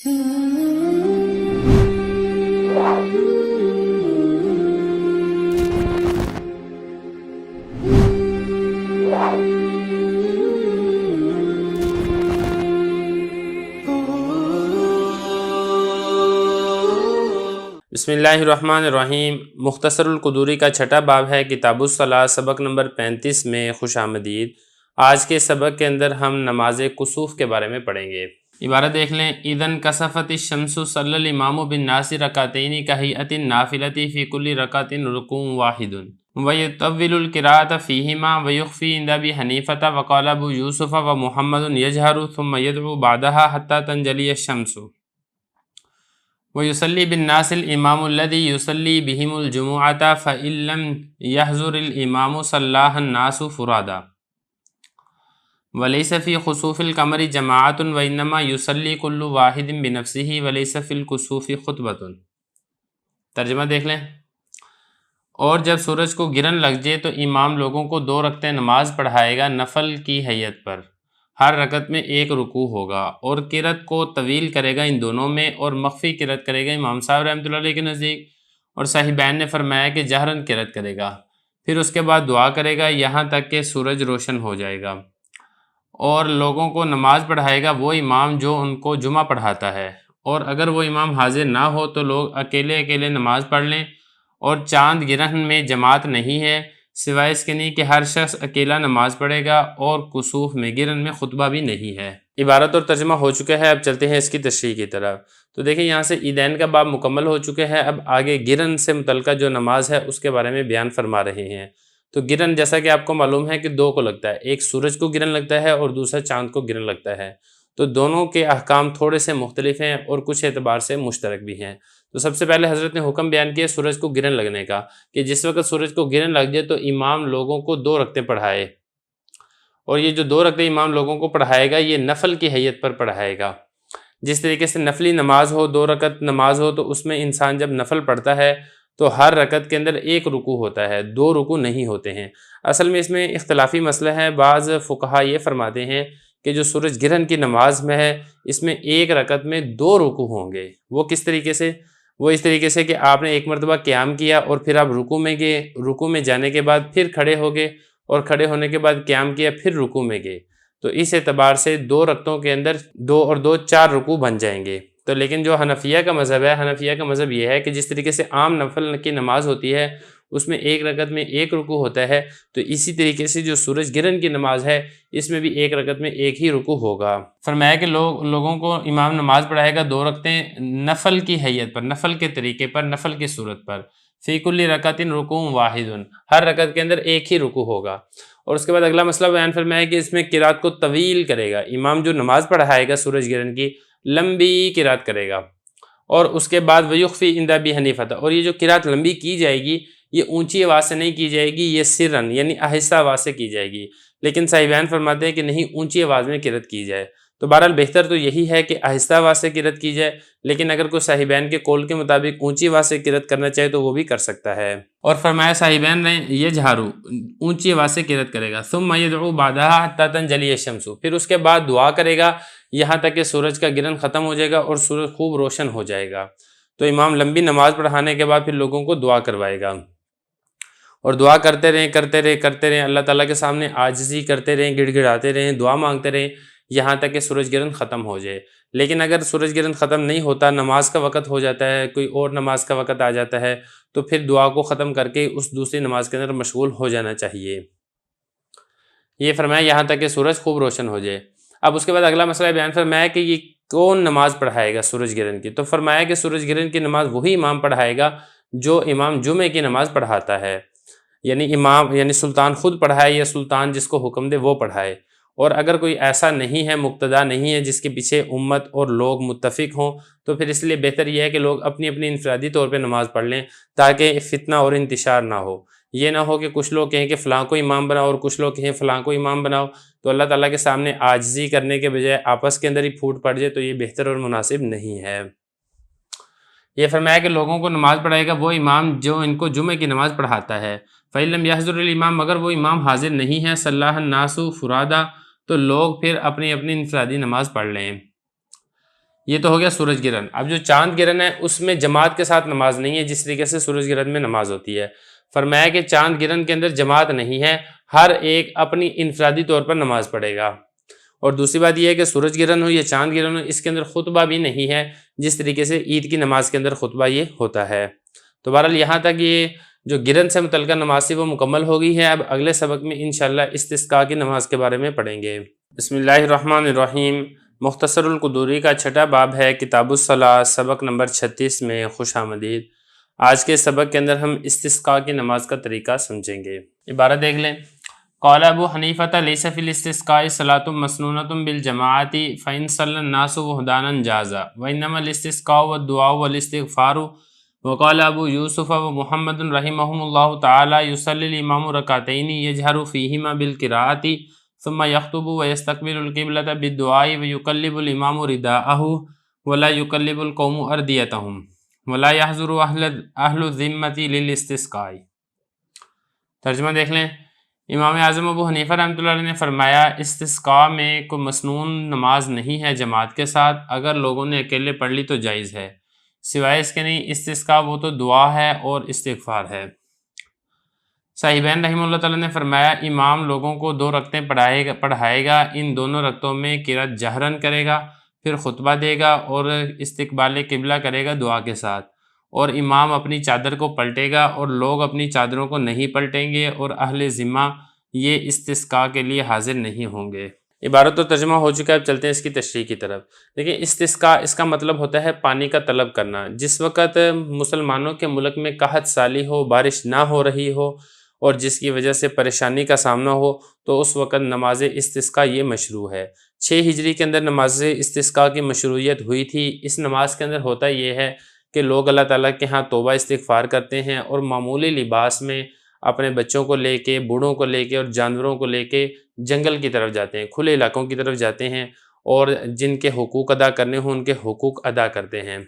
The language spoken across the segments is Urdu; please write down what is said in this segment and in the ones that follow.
بسم اللہ الرحمن الرحیم۔ مختصر القدوری کا چھٹا باب ہے کتاب الصلاۃ، سبق نمبر 35 میں خوش آمدید۔ آج کے سبق کے اندر ہم نماز کسوف کے بارے میں پڑھیں گے۔ عبارت دیکھ لیں، اذن کسفت الشمس صلی الامام بالناس رکعتین کہیئۃ النافلۃ فی کل رکعۃ رکوع واحد ویطول القراءۃ فیہما ویخفی عند ابی حنیفۃ وقال ابو یوسف ومحمد یجہر ثم یدعو بعدها حتی تنجلی الشمس ویصلی بالناس الامام الذی یصلی بہم الجمعۃ فإن لم یحضر الامام صلاها الناس فرادا ولیس فی خسوف القمر جماعت وانما یصلی کل واحد بنفسہ ولیس فی الکسوف خطبۃ۔ ترجمہ دیکھ لیں، اور جب سورج کو گرن لگ جائے تو امام لوگوں کو 2 رکعتیں نماز پڑھائے گا نفل کی حیت پر، ہر رکعت میں 1 رکوع ہوگا، اور قرأت کو طویل کرے گا ان دونوں میں، اور مخفی قرأت کرے گا امام صاحب رحمۃ اللہ علیہ کے نزدیک، اور صاحبین نے فرمایا کہ جہرن قرأت کرے گا، پھر اس کے بعد دعا کرے گا یہاں تک کہ سورج روشن ہو جائے گا، اور لوگوں کو نماز پڑھائے گا وہ امام جو ان کو جمعہ پڑھاتا ہے، اور اگر وہ امام حاضر نہ ہو تو لوگ اکیلے اکیلے نماز پڑھ لیں، اور چاند گرہن میں جماعت نہیں ہے سوائے اس کے نہیں کہ ہر شخص اکیلا نماز پڑھے گا، اور کسوف میں گرہن میں خطبہ بھی نہیں ہے۔ عبارت اور ترجمہ ہو چکا ہے، اب چلتے ہیں اس کی تشریح کی طرف۔ تو دیکھیں یہاں سے عیدین کا باب مکمل ہو چکے ہیں، اب آگے گرہن سے متعلقہ جو نماز ہے اس کے بارے میں بیان فرما رہے ہیں۔ تو گرہن جیسا کہ آپ کو معلوم ہے کہ 2 کو لگتا ہے، ایک سورج کو گرہن لگتا ہے اور دوسرا چاند کو گرہن لگتا ہے، تو دونوں کے احکام تھوڑے سے مختلف ہیں اور کچھ اعتبار سے مشترک بھی ہیں۔ تو سب سے پہلے حضرت نے حکم بیان کیا سورج کو گرہن لگنے کا، کہ جس وقت سورج کو گرہن لگ جائے تو امام لوگوں کو 2 رکعتیں پڑھائے، اور یہ جو 2 رکعتیں امام لوگوں کو پڑھائے گا یہ نفل کی حیت پر پڑھائے گا۔ جس طریقے سے نفلی نماز ہو، 2 رکعت نماز ہو، تو اس میں انسان جب نفل پڑھتا ہے تو ہر رکعت کے اندر 1 رکوع ہوتا ہے، 2 رکوع نہیں ہوتے ہیں۔ اصل میں اس میں اختلافی مسئلہ ہے، بعض فقہا یہ فرماتے ہیں کہ جو سورج گرہن کی نماز میں ہے اس میں 1 رکعت میں 2 رکوع ہوں گے۔ وہ کس طریقے سے؟ وہ اس طریقے سے کہ آپ نے ایک مرتبہ قیام کیا اور پھر آپ رکوع میں گئے، رکوع میں جانے کے بعد پھر کھڑے ہو گئے، اور کھڑے ہونے کے بعد قیام کیا پھر رکوع میں گئے، تو اس اعتبار سے 2 رکعتوں کے اندر 2 اور 2 4 رکوع بن جائیں گے۔ تو لیکن جو حنفیہ کا مذہب ہے، حنفیہ کا مذہب یہ ہے کہ جس طریقے سے عام نفل کی نماز ہوتی ہے اس میں 1 رکعت میں 1 رکوع ہوتا ہے، تو اسی طریقے سے جو سورج گرہن کی نماز ہے اس میں بھی 1 رکعت میں 1 ہی رکوع ہوگا۔ فرمایا کہ لوگوں کو امام نماز پڑھائے گا 2 رکعتیں نفل کی حیت پر، نفل کے طریقے پر، نفل کی صورت پر، فی کل رکعت رکوع واحد، ہر رکعت کے اندر 1 ہی رکوع ہوگا۔ اور اس کے بعد اگلا مسئلہ بیان فرمایا کہ اس میں قرأت کو طویل کرے گا، امام جو نماز پڑھائے گا سورج گرہن کی لمبی قرأت کرے گا، اور اس کے بعد ویخفی عند ابی حنیفہ، اور یہ جو قرأت لمبی کی جائے گی یہ اونچی آواز سے نہیں کی جائے گی، یہ سرن یعنی آہستہ آواز سے کی جائے گی، لیکن صاحبین فرماتے ہیں کہ نہیں اونچی آواز میں قرأت کی جائے۔ تو بہرحال بہتر تو یہی ہے کہ آہستہ آواز سے قرأت کی جائے، لیکن اگر کوئی صاحبین کے قول کے مطابق اونچی آواز سے قرأت کرنا چاہے تو وہ بھی کر سکتا ہے۔ اور فرمایا صاحبین نے یجہرو، اونچی آواز سے قرأت کرے گا، ثم یدعو بعدها حتی تنجلی الشمس، پھر اس کے بعد دعا کرے گا یہاں تک کہ سورج کا گرہن ختم ہو جائے گا اور سورج خوب روشن ہو جائے گا۔ تو امام لمبی نماز پڑھانے کے بعد پھر لوگوں کو دعا کروائے گا، اور دعا کرتے رہیں اللہ تعالیٰ کے سامنے عاجزی کرتے رہیں، گڑ گڑاتے رہیں، دعا مانگتے رہیں یہاں تک کہ سورج گرہن ختم ہو جائے۔ لیکن اگر سورج گرہن ختم نہیں ہوتا، نماز کا وقت ہو جاتا ہے، کوئی اور نماز کا وقت آ جاتا ہے، تو پھر دعا کو ختم کر کے اس دوسری نماز کے اندر مشغول ہو جانا چاہیے۔ یہ فرمایا یہاں تک کہ سورج خوب روشن ہو جائے۔ اب اس کے بعد اگلا مسئلہ بیان فرمایا کہ یہ کون نماز پڑھائے گا سورج گرہن کی؟ تو فرمایا کہ سورج گرہن کی نماز وہی امام پڑھائے گا جو امام جمعے کی نماز پڑھاتا ہے، یعنی سلطان خود پڑھائے یا سلطان جس کو حکم دے وہ پڑھائے۔ اور اگر کوئی ایسا نہیں ہے، مقتدا نہیں ہے جس کے پیچھے امت اور لوگ متفق ہوں، تو پھر اس لیے بہتر یہ ہے کہ لوگ اپنی اپنی انفرادی طور پہ نماز پڑھ لیں تاکہ فتنہ اور انتشار نہ ہو۔ یہ نہ ہو کہ کچھ لوگ کہیں کہ فلاں کو امام بناؤ اور کچھ لوگ کہیں فلاں کو امام بناؤ، تو اللہ تعالیٰ کے سامنے عاجزی کرنے کے بجائے آپس کے اندر ہی پھوٹ پڑ جائے، تو یہ بہتر اور مناسب نہیں ہے۔ یہ فرمایا کہ لوگوں کو نماز پڑھائے گا وہ امام جو ان کو جمعے کی نماز پڑھاتا ہے۔ فَإِن لَمْ يَحْضُرِ الْإِمَامُ، مگر وہ امام حاضر نہیں ہے، صَلَّاهَا النَّاسُ فُرَادًا، تو لوگ پھر اپنی اپنی انفرادی نماز پڑھ لیں۔ یہ تو ہو گیا سورج گرہن۔ اب جو چاند گرہن ہے اس میں جماعت کے ساتھ نماز نہیں ہے جس طریقے سے سورج گرہن میں نماز ہوتی ہے۔ فرمایا کہ چاند گرہن کے اندر جماعت نہیں ہے، ہر ایک اپنی انفرادی طور پر نماز پڑھے گا۔ اور دوسری بات یہ ہے کہ سورج گرہن ہو یا چاند گرہن ہو، اس کے اندر خطبہ بھی نہیں ہے جس طریقے سے عید کی نماز کے اندر خطبہ یہ ہوتا ہے۔ تو بہرحال یہاں تک یہ جو گرہن سے متعلقہ نماز تھی وہ مکمل ہو گئی ہے۔ اب اگلے سبق میں انشاءاللہ استسقاء کی نماز کے بارے میں پڑھیں گے۔ بسم اللہ الرحمن الرحیم۔ مختصر القدوری کا چھٹا باب ہے کتاب الصلاۃ، سبق نمبر 36 میں خوش آمدید۔ آج کے سبق کے اندر ہم استسقاء کی نماز کا طریقہ سمجھیں گے۔ عبارت دیکھ لیں۔ قال ابو حنیفۃ لیس فی الاستسقاء صلاۃ مسنونۃ بالجماعۃ فإن صلی الناس وحدانا جاز وإنما الاستسقاء والدعاء والاستغفار وقال ابو یوسف ومحمد رحمهم اللہ تعالی یصلی الامام رکعتین یجہر فیہما بالقراءۃ ثم یخطب ویستقبل القبلۃ بالدعاء ویقلب الامام رداءہ ولا یقلب القوم اردیتہم ولا یحضر اہل الذمۃ للاستسقاء۔ ترجمہ دیکھ لیں۔ امام اعظم ابو حنیفہ رحمۃ اللہ علیہ نے فرمایا استسقاء میں کوئی مسنون نماز نہیں ہے جماعت کے ساتھ، اگر لوگوں نے اکیلے پڑھ لی تو جائز ہے، سوائے اس کے نہیں استسقاء وہ تو دعا ہے اور استغفار ہے۔ صاحبین رحمہ اللہ تعالیٰ نے فرمایا امام لوگوں کو 2 رکعتیں پڑھائے گا، ان دونوں رکعتوں میں قرأت جہرن کرے گا، پھر خطبہ دے گا اور استقبال قبلہ کرے گا دعا کے ساتھ، اور امام اپنی چادر کو پلٹے گا اور لوگ اپنی چادروں کو نہیں پلٹیں گے، اور اہل ذمہ یہ استسقاء کے لیے حاضر نہیں ہوں گے۔ عبارت و ترجمہ ہو چکا ہے، اب چلتے ہیں اس کی تشریح کی طرف۔ دیکھیں استسقاء اس کا مطلب ہوتا ہے پانی کا طلب کرنا۔ جس وقت مسلمانوں کے ملک میں قحط سالی ہو، بارش نہ ہو رہی ہو اور جس کی وجہ سے پریشانی کا سامنا ہو تو اس وقت نماز استسقاء یہ مشروع ہے۔ 6 ہجری کے اندر نماز استسقاء کی مشروعیت ہوئی تھی۔ اس نماز کے اندر ہوتا یہ ہے کہ لوگ اللہ تعالیٰ کے ہاں توبہ استغفار کرتے ہیں اور معمولی لباس میں اپنے بچوں کو لے کے، بوڑھوں کو لے کے اور جانوروں کو لے کے جنگل کی طرف جاتے ہیں، کھلے علاقوں کی طرف جاتے ہیں، اور جن کے حقوق ادا کرنے ہوں ان کے حقوق ادا کرتے ہیں،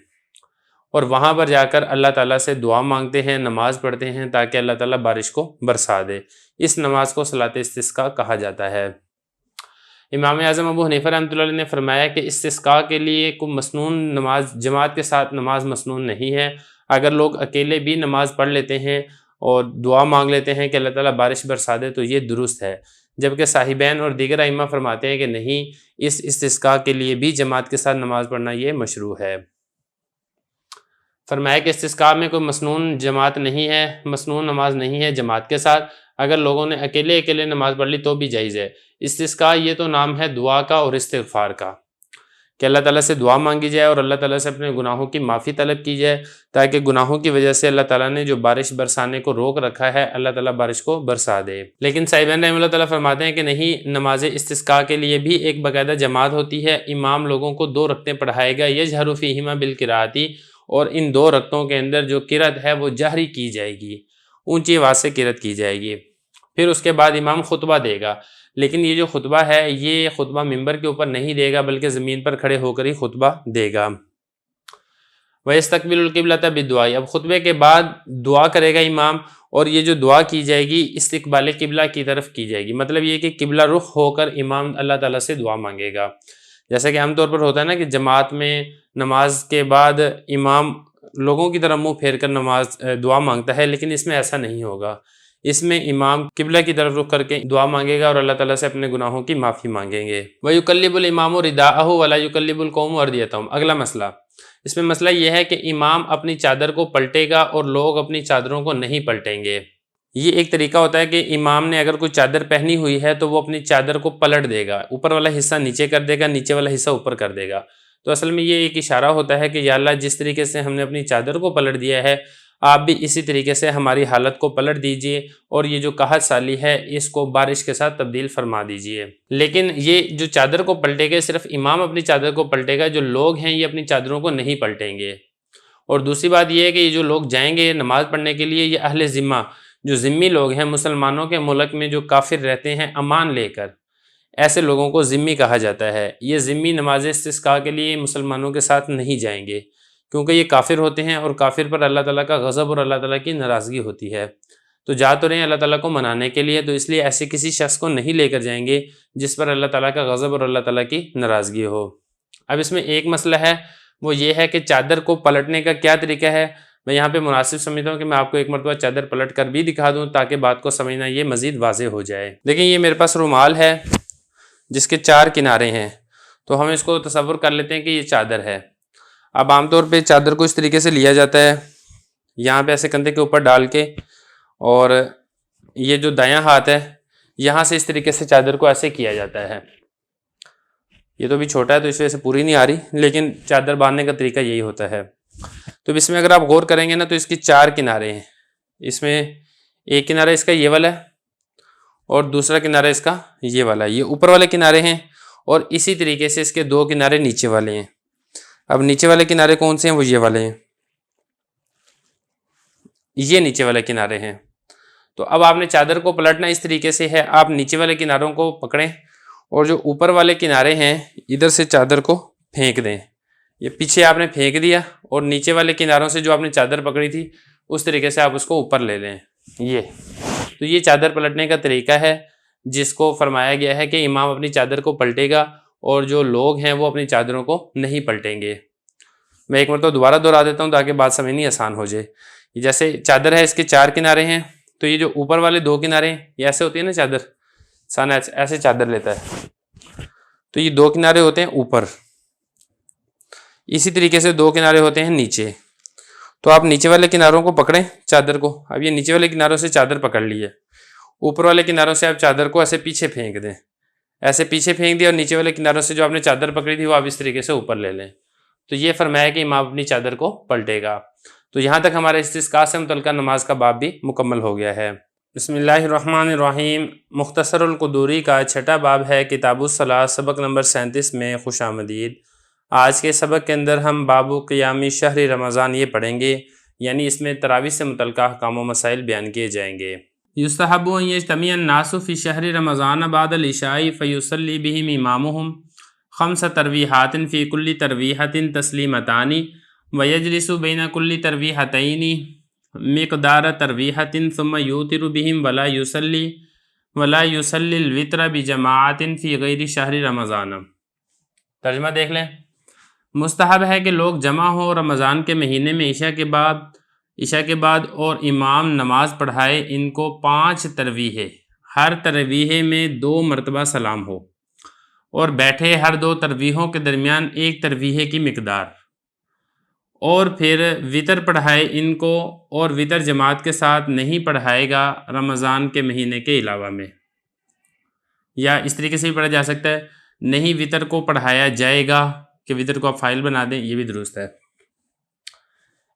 اور وہاں پر جا کر اللہ تعالیٰ سے دعا مانگتے ہیں، نماز پڑھتے ہیں تاکہ اللہ تعالیٰ بارش کو برسا دے۔ اس نماز کو صلاۃ استسقاء کہا جاتا ہے۔ امام اعظم ابو حنیفہ رحمۃ اللہ علیہ نے فرمایا کہ استسقاء کے لیے کوئی مسنون نماز جماعت کے ساتھ نماز مسنون نہیں ہے۔ اگر لوگ اکیلے بھی نماز پڑھ لیتے ہیں اور دعا مانگ لیتے ہیں کہ اللہ تعالیٰ بارش برسا دے تو یہ درست ہے، جبکہ صاحبین اور دیگر ائمہ فرماتے ہیں کہ نہیں، اس استسقاء کے لیے بھی جماعت کے ساتھ نماز پڑھنا یہ مشروع ہے۔ فرمایا کہ استسقاء میں کوئی مسنون جماعت نہیں ہے، مسنون نماز نہیں ہے جماعت کے ساتھ، اگر لوگوں نے اکیلے نماز پڑھ لی تو بھی جائز ہے۔ استسقاء یہ تو نام ہے دعا کا اور استغفار کا، کہ اللہ تعالیٰ سے دعا مانگی جائے اور اللہ تعالیٰ سے اپنے گناہوں کی معافی طلب کی جائے، تاکہ گناہوں کی وجہ سے اللہ تعالیٰ نے جو بارش برسانے کو روک رکھا ہے اللہ تعالیٰ بارش کو برسا دے۔ لیکن صاحبین رحمہ اللہ تعالیٰ فرماتے ہیں کہ نہیں، نماز استسقاء کے لیے بھی ایک باقاعدہ جماعت ہوتی ہے، امام لوگوں کو 2 رکعتیں پڑھائے گا، یجہر فیہما بالقراءۃ، اور ان 2 رکعتوں کے اندر جو قرأت ہے وہ جہری کی جائے گی، اونچی آواز سے قرأت کی جائے گی۔ پھر اس کے بعد امام خطبہ دے گا، لیکن یہ جو خطبہ ہے یہ خطبہ ممبر کے اوپر نہیں دے گا بلکہ زمین پر کھڑے ہو کر ہی خطبہ دے گا۔ وَيَسْتَقْبِلُ الْقِبْلَةَ بِالدُّعَاءِ، اب خطبے کے بعد دعا کرے گا امام، اور یہ جو دعا کی جائے گی استقبال قبلہ کی طرف کی جائے گی، مطلب یہ کہ قبلہ رخ ہو کر امام اللہ تعالیٰ سے دعا مانگے گا۔ جیسا کہ عام طور پر ہوتا ہے نا کہ جماعت میں نماز کے بعد امام لوگوں کی طرف منہ پھیر کر دعا مانگتا ہے، لیکن اس میں ایسا نہیں ہوگا۔ اس میں امام قبلہ کی طرف رخ کر کے دعا مانگے گا اور اللہ تعالیٰ سے اپنے گناہوں کی معافی مانگیں گے۔ وَيُقَلِّبُ الْإِمَامُ رِدَاءَهُ وَلَا يُقَلِّبُ الْقَوْمُ أَرْدِيَتَهُمْ۔ اگلا مسئلہ، اس میں مسئلہ یہ ہے کہ امام اپنی چادر کو پلٹے گا اور لوگ اپنی چادروں کو نہیں پلٹیں گے۔ یہ ایک طریقہ ہوتا ہے کہ امام نے اگر کوئی چادر پہنی ہوئی ہے تو وہ اپنی چادر کو پلٹ دے گا، اوپر والا حصہ نیچے کر دے گا، نیچے والا حصہ اوپر کر دے گا۔ تو اصل میں یہ ایک اشارہ ہوتا ہے کہ یا اللہ جس طریقے سے ہم نے اپنی چادر کو پلٹ دیا ہے آپ بھی اسی طریقے سے ہماری حالت کو پلٹ دیجئے، اور یہ جو قحط سالی ہے اس کو بارش کے ساتھ تبدیل فرما دیجئے۔ لیکن یہ جو چادر کو پلٹے گا صرف امام اپنی چادر کو پلٹے گا، جو لوگ ہیں یہ اپنی چادروں کو نہیں پلٹیں گے۔ اور دوسری بات یہ ہے کہ یہ جو لوگ جائیں گے نماز پڑھنے کے لیے یہ اہل ذمہ، جو ذمی لوگ ہیں مسلمانوں کے ملک میں جو کافر رہتے ہیں امان لے کر، ایسے لوگوں کو ذمی کہا جاتا ہے۔ یہ ذمی نماز استسقاء کے لیے مسلمانوں کے ساتھ نہیں جائیں گے، کیونکہ یہ کافر ہوتے ہیں اور کافر پر اللہ تعالیٰ کا غضب اور اللہ تعالیٰ کی ناراضگی ہوتی ہے۔ تو جا تو رہے ہیں اللہ تعالیٰ کو منانے کے لیے، تو اس لیے ایسے کسی شخص کو نہیں لے کر جائیں گے جس پر اللہ تعالیٰ کا غضب اور اللہ تعالیٰ کی ناراضگی ہو۔ اب اس میں ایک مسئلہ ہے، وہ یہ ہے کہ چادر کو پلٹنے کا کیا طریقہ ہے۔ میں یہاں پہ مناسب سمجھتا ہوں کہ میں آپ کو ایک مرتبہ چادر پلٹ کر بھی دکھا دوں تاکہ بات کو سمجھنا یہ مزید واضح ہو جائے۔ دیکھیں یہ میرے پاس رومال ہے جس کے 4 کنارے ہیں، تو ہم اس کو تصور کر لیتے ہیں کہ یہ چادر ہے۔ اب عام طور پہ چادر کو اس طریقے سے لیا جاتا ہے، یہاں پہ ایسے کندھے کے اوپر ڈال کے، اور یہ جو دایاں ہاتھ ہے یہاں سے اس طریقے سے چادر کو ایسے کیا جاتا ہے۔ یہ تو بھی چھوٹا ہے تو اس وجہ سے پوری نہیں آ رہی، لیکن چادر باندھنے کا طریقہ یہی ہوتا ہے۔ تو اس میں اگر آپ غور کریں گے نا تو اس کی 4 کنارے ہیں، اس میں ایک کنارہ اس کا یہ والا ہے اور دوسرا کنارہ اس کا یہ والا ہے، یہ اوپر والے کنارے ہیں، اور اسی طریقے سے اس کے 2 کنارے نیچے والے ہیں۔ اب نیچے والے کنارے کون سے ہیں؟ وہ یہ والے ہیں، یہ نیچے والے کنارے ہیں۔ تو اب آپ نے چادر کو پلٹنا اس طریقے سے ہے، آپ نیچے والے کناروں کو پکڑیں اور جو اوپر والے کنارے ہیں ادھر سے چادر کو پھینک دیں، یہ پیچھے آپ نے پھینک دیا، اور نیچے والے کناروں سے جو آپ نے چادر پکڑی تھی اس طریقے سے آپ اس کو اوپر لے لیں۔ تو یہ چادر پلٹنے کا طریقہ ہے جس کو فرمایا گیا ہے کہ امام اپنی چادر کو پلٹے گا اور جو لوگ ہیں وہ اپنی چادروں کو نہیں پلٹیں گے۔ میں ایک مرتبہ دوبارہ دہرا دیتا ہوں تاکہ بات سمجھنی آسان ہو جائے۔ جیسے چادر ہے، اس کے 4 کنارے ہیں، تو یہ جو اوپر والے 2 کنارے ہیں یہ ایسے ہوتی ہے نا چادر، انسان ایسے چادر لیتا ہے تو یہ 2 کنارے ہوتے ہیں اوپر، اسی طریقے سے 2 کنارے ہوتے ہیں نیچے۔ تو آپ نیچے والے کناروں کو پکڑیں چادر کو، اب یہ نیچے والے کناروں سے چادر پکڑ لی ہے، اوپر والے کناروں سے آپ چادر کو ایسے پیچھے پھینک دیں، ایسے پیچھے پھینک دیا، اور نیچے والے کناروں سے جو آپ نے چادر پکڑی تھی وہ آپ اس طریقے سے اوپر لے لیں۔ تو یہ فرمایا کہ امام اپنی چادر کو پلٹے گا۔ تو یہاں تک ہمارے استسقاء سے متعلقہ نماز کا باب بھی مکمل ہو گیا ہے۔ بسم اللہ الرحمن الرحیم۔ مختصر القدوری کا 6واں باب ہے کتاب الصلاۃ، سبق نمبر 37 میں خوش آمدید۔ آج کے سبق کے اندر ہم باب قیام شہر رمضان یہ پڑھیں گے، یعنی اس میں تراویح سے متعلقہ احکام و مسائل بیان کیے جائیں گے۔ یستحب ان یجتمع الناس فی شہر رمضان بعد العشاء فیصلی بہم امامہم 5 ترویحات فی کل ترویحۃ تسلیمتان ویجلس بین کل ترویحتین مقدار ترویحۃ ثم یوتر بہم ولا یصلی الوتر بجماعت فی غیر شہر رمضان۔ ترجمہ دیکھ لیں۔ مستحب ہے کہ لوگ جمع ہوں رمضان کے مہینے میں عشاء کے بعد اور امام نماز پڑھائے ان کو 5 ترویحیں، ہر ترویح میں 2 مرتبہ سلام ہو، اور بیٹھے ہر 2 ترویحوں کے درمیان 1 ترویح کی مقدار، اور پھر وطر پڑھائے ان کو، اور وطر جماعت کے ساتھ نہیں پڑھائے گا رمضان کے مہینے کے علاوہ میں، یا اس طریقے سے بھی پڑھا جا سکتا ہے نہیں وطر کو پڑھایا جائے گا، کہ وطر کو آپ فائل بنا دیں، یہ بھی درست ہے۔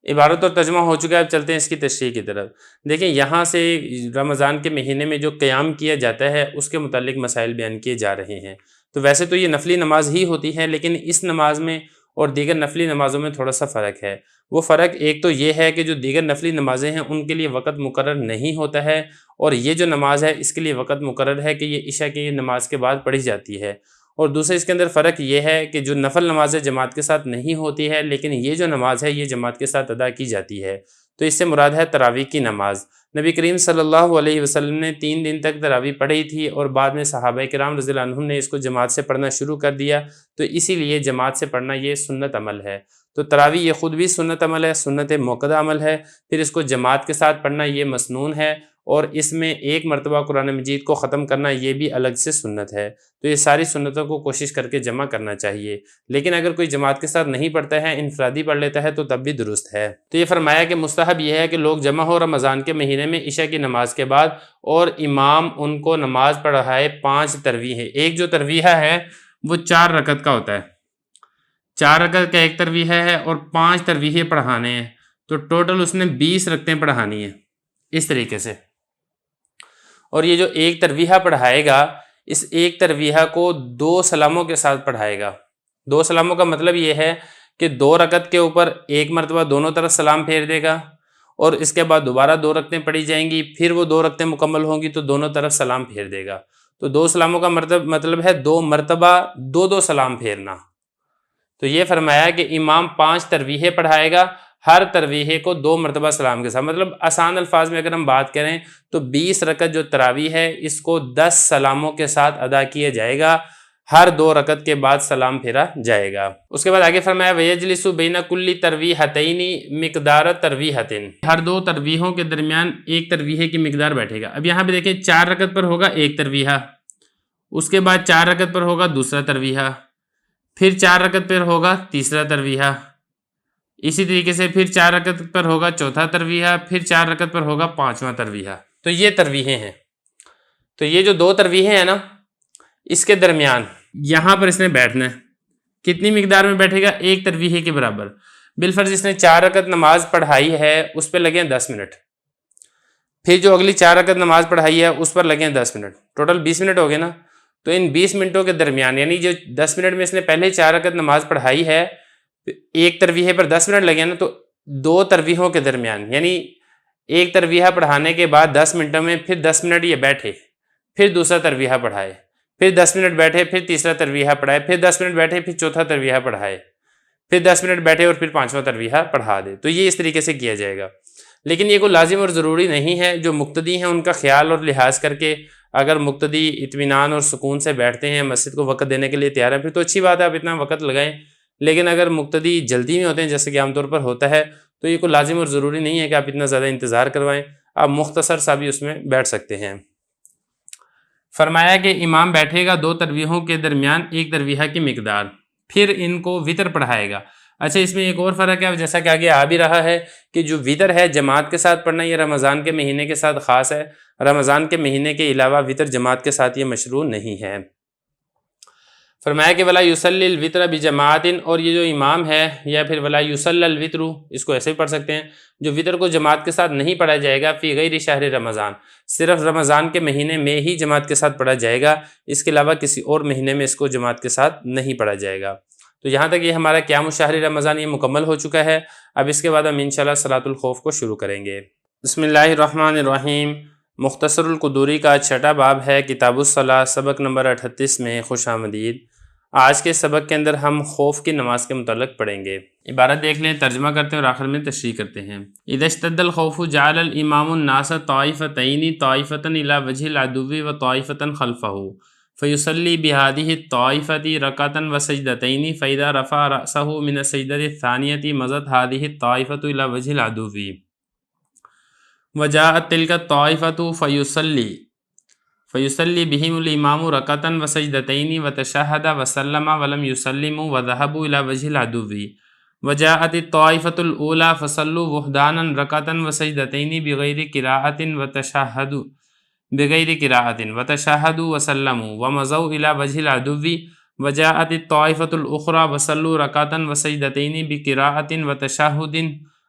عبارت اور ترجمہ ہو چکا ہے، اب چلتے ہیں اس کی تشریح کی طرف۔ دیکھیں یہاں سے رمضان کے مہینے میں جو قیام کیا جاتا ہے اس کے متعلق مسائل بیان کیے جا رہے ہیں۔ تو ویسے تو یہ نفلی نماز ہی ہوتی ہے، لیکن اس نماز میں اور دیگر نفلی نمازوں میں تھوڑا سا فرق ہے۔ وہ فرق ایک تو یہ ہے کہ جو دیگر نفلی نمازیں ہیں ان کے لیے وقت مقرر نہیں ہوتا ہے، اور یہ جو نماز ہے اس کے لیے وقت مقرر ہے کہ یہ عشاء کی نماز کے بعد پڑھی جاتی ہے۔ اور دوسرے اس کے اندر فرق یہ ہے کہ جو نفل نمازیں جماعت کے ساتھ نہیں ہوتی ہے، لیکن یہ جو نماز ہے یہ جماعت کے ساتھ ادا کی جاتی ہے۔ تو اس سے مراد ہے تراویح کی نماز۔ نبی کریم صلی اللہ علیہ وسلم نے 3 دن تک تراویح پڑھی تھی، اور بعد میں صحابہ کرام رضی اللہ عنہم نے اس کو جماعت سے پڑھنا شروع کر دیا، تو اسی لیے جماعت سے پڑھنا یہ سنت عمل ہے۔ تو تراویح یہ خود بھی سنت عمل ہے، سنت موقدہ عمل ہے، پھر اس کو جماعت کے ساتھ پڑھنا یہ مسنون ہے، اور اس میں 1 مرتبہ قرآن مجید کو ختم کرنا یہ بھی الگ سے سنت ہے۔ تو یہ ساری سنتوں کو کوشش کر کے جمع کرنا چاہیے، لیکن اگر کوئی جماعت کے ساتھ نہیں پڑھتا ہے، انفرادی پڑھ لیتا ہے تو تب بھی درست ہے۔ تو یہ فرمایا کہ مستحب یہ ہے کہ لوگ جمع ہو رمضان کے مہینے میں عشاء کی نماز کے بعد، اور امام ان کو نماز پڑھائے 5 ترویحیں۔ ایک جو ترویحہ ہے وہ 4 رکعت کا ہوتا ہے، 4 رکعت کا ایک ترویحہ ہے، اور 5 ترویحیں پڑھانے ہیں، تو ٹوٹل اس نے 20 رکعتیں پڑھانی ہیں اس طریقے سے۔ اور یہ جو ایک ترویحہ پڑھائے گا، اس ایک ترویحہ کو 2 سلاموں کے ساتھ پڑھائے گا۔ 2 سلاموں کا مطلب یہ ہے کہ 2 رکعت کے اوپر 1 مرتبہ دونوں طرف سلام پھیر دے گا، اور اس کے بعد دوبارہ 2 رکعتیں پڑھی جائیں گی، پھر وہ 2 رکعتیں مکمل ہوں گی تو دونوں طرف سلام پھیر دے گا۔ تو 2 سلاموں کا مطلب ہے 2 مرتبہ 2 سلام پھیرنا۔ تو یہ فرمایا کہ امام 5 ترویحیں پڑھائے گا، ہر ترویح کو 2 مرتبہ سلام کے ساتھ، مطلب آسان الفاظ میں اگر ہم بات کریں تو 20 رکعت جو تراویح ہے اس کو 10 سلاموں کے ساتھ ادا کیا جائے گا، ہر 2 رکعت کے بعد سلام پھیرا جائے گا۔ اس کے بعد آگے فرمایا وَيَجْلِسُ بَيْنَ كُلِّ تَرْوِيحَتَيْنِ مِقْدَارَ تَرْوِيحَةٍ، ہر 2 ترویحوں کے درمیان ایک ترویحے کی مقدار بیٹھے گا۔ اب یہاں پہ دیکھیں 4 رکعت پر ہوگا ایک ترویحہ، اس کے بعد 4 رکعت پر ہوگا دوسرا ترویحہ، پھر 4 رکعت پر ہوگا تیسرا ترویحہ، اسی طریقے سے پھر 4 رکعت پر ہوگا چوتھا ترویحہ، پھر 4 رکعت پر ہوگا 5واں ترویحہ۔ تو یہ ترویحیں ہیں۔ تو یہ جو 2 ترویحیں ہیں نا، اس کے درمیان یہاں پر اس نے بیٹھنا ہے۔ کتنی مقدار میں بیٹھے گا؟ ایک ترویحے کے برابر۔ بالفرض اس نے 4 رکعت نماز پڑھائی ہے، اس پہ لگے 10 منٹ، پھر جو اگلی 4 رکعت نماز پڑھائی ہے اس پر لگے 10 منٹ، ٹوٹل 20 منٹ ہو گئے نا۔ تو ان 20 منٹوں کے درمیان، یعنی جو 10 منٹ میں اس نے پہلے 4 رکعت نماز پڑھائی ہے، ایک ترویحے پر 10 منٹ لگے نا، تو 2 ترویحوں کے درمیان، یعنی ایک ترویحہ پڑھانے کے بعد 10 منٹوں میں پھر 10 منٹ یہ بیٹھے، پھر دوسرا ترویحہ پڑھائے، پھر 10 منٹ بیٹھے، پھر تیسرا ترویحہ پڑھائے، پھر 10 منٹ بیٹھے، پھر چوتھا ترویحہ پڑھائے، پھر 10 منٹ بیٹھے اور پھر 5واں ترویحہ پڑھا دے۔ تو یہ اس طریقے سے کیا جائے گا۔ لیکن یہ کوئی لازم اور ضروری نہیں ہے۔ جو مقتدی ہیں ان کا خیال اور لحاظ کر کے اگر مقتدی اطمینان اور سکون سے بیٹھتے ہیں، مسجد کو وقت دینے کے لیے تیار ہیں، پھر تو اچھی بات ہے، آپ اتنا وقت لگائیں۔ لیکن اگر مقتدی جلدی میں ہوتے ہیں، جیسے کہ عام طور پر ہوتا ہے، تو یہ کوئی لازم اور ضروری نہیں ہے کہ آپ اتنا زیادہ انتظار کروائیں، آپ مختصر سا بھی اس میں بیٹھ سکتے ہیں۔ فرمایا کہ امام بیٹھے گا 2 ترویحوں کے درمیان ایک ترویحہ کی مقدار، پھر ان کو وطر پڑھائے گا۔ اچھا، اس میں ایک اور فرق ہے، جیسا کہ آگے آ بھی رہا ہے کہ جو وطر ہے جماعت کے ساتھ پڑھنا، یہ رمضان کے مہینے کے ساتھ خاص ہے۔ رمضان کے مہینے کے علاوہ وطر جماعت کے ساتھ یہ مشروع نہیں ہے۔ فرمایا کہ ولا یصلی الوتر بجماعت، اور یہ جو امام ہے، یا پھر ولا یصلی الوتر، اس کو ایسے بھی پڑھ سکتے ہیں، جو وطر کو جماعت کے ساتھ نہیں پڑھا جائے گا، فی غیر شہر رمضان، صرف رمضان کے مہینے میں ہی جماعت کے ساتھ پڑھا جائے گا، اس کے علاوہ کسی اور مہینے میں اس کو جماعت کے ساتھ نہیں پڑھا جائے گا۔ تو یہاں تک یہ ہمارا قیام شہر رمضان یہ مکمل ہو چکا ہے۔ اب اس کے بعد ہم انشاءاللہ صلاۃ الخوف کو شروع کریں گے۔ بسم اللہ الرحمن الرحیم۔ مختصر القدوری کا 6واں باب ہے، کتاب الصلاۃ، سبق نمبر 38 میں خوش آمدید۔ آج کے سبق کے اندر ہم خوف کی نماز کے متعلق پڑھیں گے۔ عبارت دیکھ لیں، ترجمہ کرتے ہیں اور آخر میں تشریح کرتے ہیں۔ اذا اشتد الخوف جعل الامام الناس طائفتین، طائفة الى وجه العدو وطائفة خلفه، فيصلي بهذه الطائفة ركعة وسجدتين، فإذا رفع رأسه من السجدة الثانية مضت هذه الطائفة إلى وجه العدو، وجاءت تلك الطائفة فيصلي بهم الإمام ركعة وسجدتين وتشهد وسلم ولم يسلموا وذهبوا إلى وجه العدو، وجاءت الطائفة الأولى فصلوا وحدانا ركعة وسجدتين بغير قراءة وتشهدوا وسلموا ومضوا إلى وجه العدو، وجاءت الطائفة الأخرى وصلوا ركعة وسجدتين بقراءة وتشهد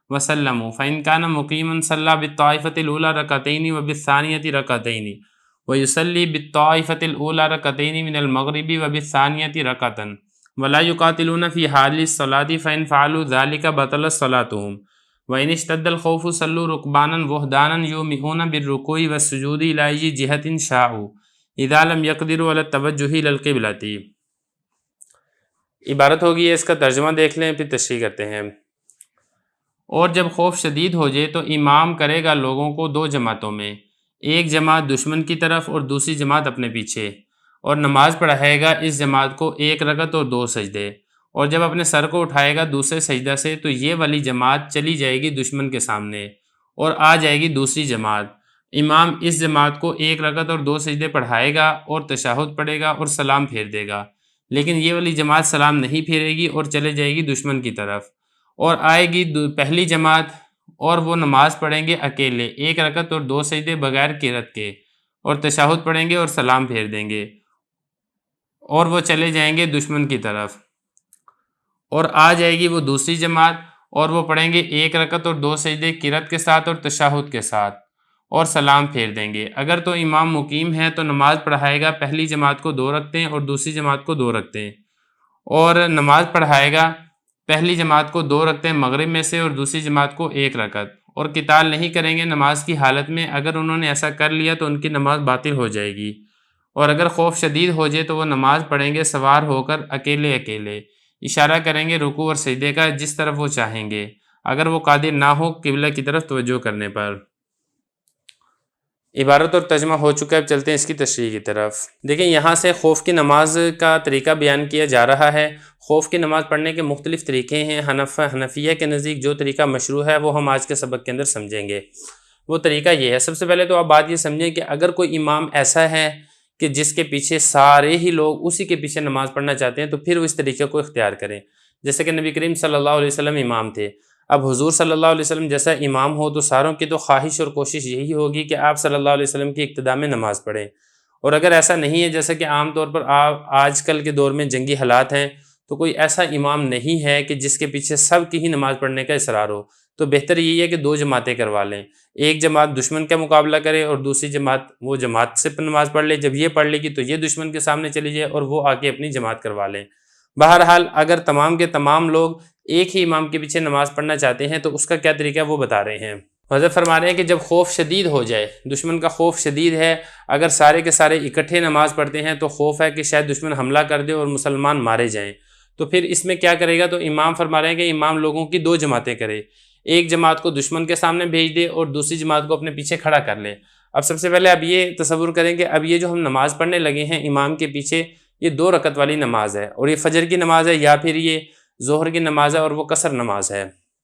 وسلموا، فإن كان مقيما صلى بالطائفة الأولى ركعتين وبالثانية ركعتين، ويصلي بالطائفة الأولى ركعتين من المغرب وبالثانية ركعة، ولا يقاتلون في حال الصلاة، فإن فعلوا ذلك بطلت صلاتهم، وإن اشتد الخوف صلوا ركبانا وحدانا يومئون بالركوع والسجود إلى أي جهة شاءوا إذا لم يقدروا على التوجه إلى القبلة۔ عبارت ہوگی ہے، اس کا ترجمہ دیکھ لیں پھر تشریح کرتے ہیں۔ اور جب خوف شدید ہو جائے تو امام کرے گا لوگوں کو 2 جماعتوں میں، ایک جماعت دشمن کی طرف اور دوسری جماعت اپنے پیچھے، اور نماز پڑھائے گا اس جماعت کو 1 رکعت اور 2 سجدے، اور جب اپنے سر کو اٹھائے گا دوسرے سجدہ سے تو یہ والی جماعت چلی جائے گی دشمن کے سامنے اور آ جائے گی دوسری جماعت۔ امام اس جماعت کو 1 رکعت اور 2 سجدے پڑھائے گا اور تشہد پڑھے گا اور سلام پھیر دے گا، لیکن یہ والی جماعت سلام نہیں پھیرے گی اور چلے جائے گی دشمن کی طرف، اور آئے گی پہلی جماعت اور وہ نماز پڑھیں گے اکیلے 1 رکعت اور 2 سجدے بغیر قرات کے، اور تشہد پڑھیں گے اور سلام پھیر دیں گے، اور وہ چلے جائیں گے دشمن کی طرف، اور آ جائے گی وہ دوسری جماعت اور وہ پڑھیں گے 1 رکعت اور 2 سجدے قرات کے ساتھ اور تشہد کے ساتھ اور سلام پھیر دیں گے۔ اگر تو امام مقیم ہے تو نماز پڑھائے گا پہلی جماعت کو 2 رکعتیں اور دوسری جماعت کو 2 رکعتیں، اور نماز پڑھائے گا پہلی جماعت کو 2 رکعتیں مغرب میں سے اور دوسری جماعت کو 1 رکعت، اور قتال نہیں کریں گے نماز کی حالت میں۔ اگر انہوں نے ایسا کر لیا تو ان کی نماز باطل ہو جائے گی، اور اگر خوف شدید ہو جائے تو وہ نماز پڑھیں گے سوار ہو کر اکیلے اکیلے، اشارہ کریں گے رکوع اور سجدے کا جس طرف وہ چاہیں گے، اگر وہ قادر نہ ہو قبلہ کی طرف توجہ کرنے پر۔ عبارت اور ترجمہ ہو چکا ہے، اب چلتے ہیں اس کی تشریح کی طرف۔ دیکھیں یہاں سے خوف کی نماز کا طریقہ بیان کیا جا رہا ہے۔ خوف کی نماز پڑھنے کے مختلف طریقے ہیں۔ حنفیہ کے نزدیک جو طریقہ مشروع ہے وہ ہم آج کے سبق کے اندر سمجھیں گے۔ وہ طریقہ یہ ہے، سب سے پہلے تو آپ بات یہ سمجھیں کہ اگر کوئی امام ایسا ہے کہ جس کے پیچھے سارے ہی لوگ اسی کے پیچھے نماز پڑھنا چاہتے ہیں تو پھر وہ اس طریقے کو اختیار کریں۔ جیسے کہ نبی کریم صلی اللہ علیہ وسلم امام تھے، اب حضور صلی اللہ علیہ وسلم جیسا امام ہو تو ساروں کی تو خواہش اور کوشش یہی ہوگی کہ آپ صلی اللہ علیہ وسلم کی اقتداء میں نماز پڑھیں۔ اور اگر ایسا نہیں ہے، جیسا کہ عام طور پر آج کل کے دور میں جنگی حالات ہیں، تو کوئی ایسا امام نہیں ہے کہ جس کے پیچھے سب کی ہی نماز پڑھنے کا اصرار ہو، تو بہتر یہی ہے کہ 2 جماعتیں کروا لیں۔ ایک جماعت دشمن کا مقابلہ کرے اور دوسری جماعت وہ جماعت سے نماز پڑھ لے، جب یہ پڑھ لے گی تو یہ دشمن کے سامنے چلی جائے اور وہ آ کے اپنی جماعت کروا لیں۔ بہرحال اگر تمام کے تمام لوگ ایک ہی امام کے پیچھے نماز پڑھنا چاہتے ہیں تو اس کا کیا طریقہ ہے وہ بتا رہے ہیں۔ حضرت فرما رہے ہیں کہ جب خوف شدید ہو جائے، دشمن کا خوف شدید ہے، اگر سارے کے سارے اکٹھے نماز پڑھتے ہیں تو خوف ہے کہ شاید دشمن حملہ کر دے اور مسلمان مارے جائیں، تو پھر اس میں کیا کرے گا؟ تو امام فرما رہے ہیں کہ امام لوگوں کی 2 جماعتیں کرے، ایک جماعت کو دشمن کے سامنے بھیج دے اور دوسری جماعت کو اپنے پیچھے کھڑا کر لے۔ اب سب سے پہلے اب یہ تصور کریں کہ اب یہ جو ہم نماز پڑھنے لگے ہیں امام کے پیچھے، یہ 2 رکعت والی نماز ہے، اور یہ فجر کی نماز ہے یا پھر یہ ظہر کی نماز ہے اور وہ قصر نماز ہے،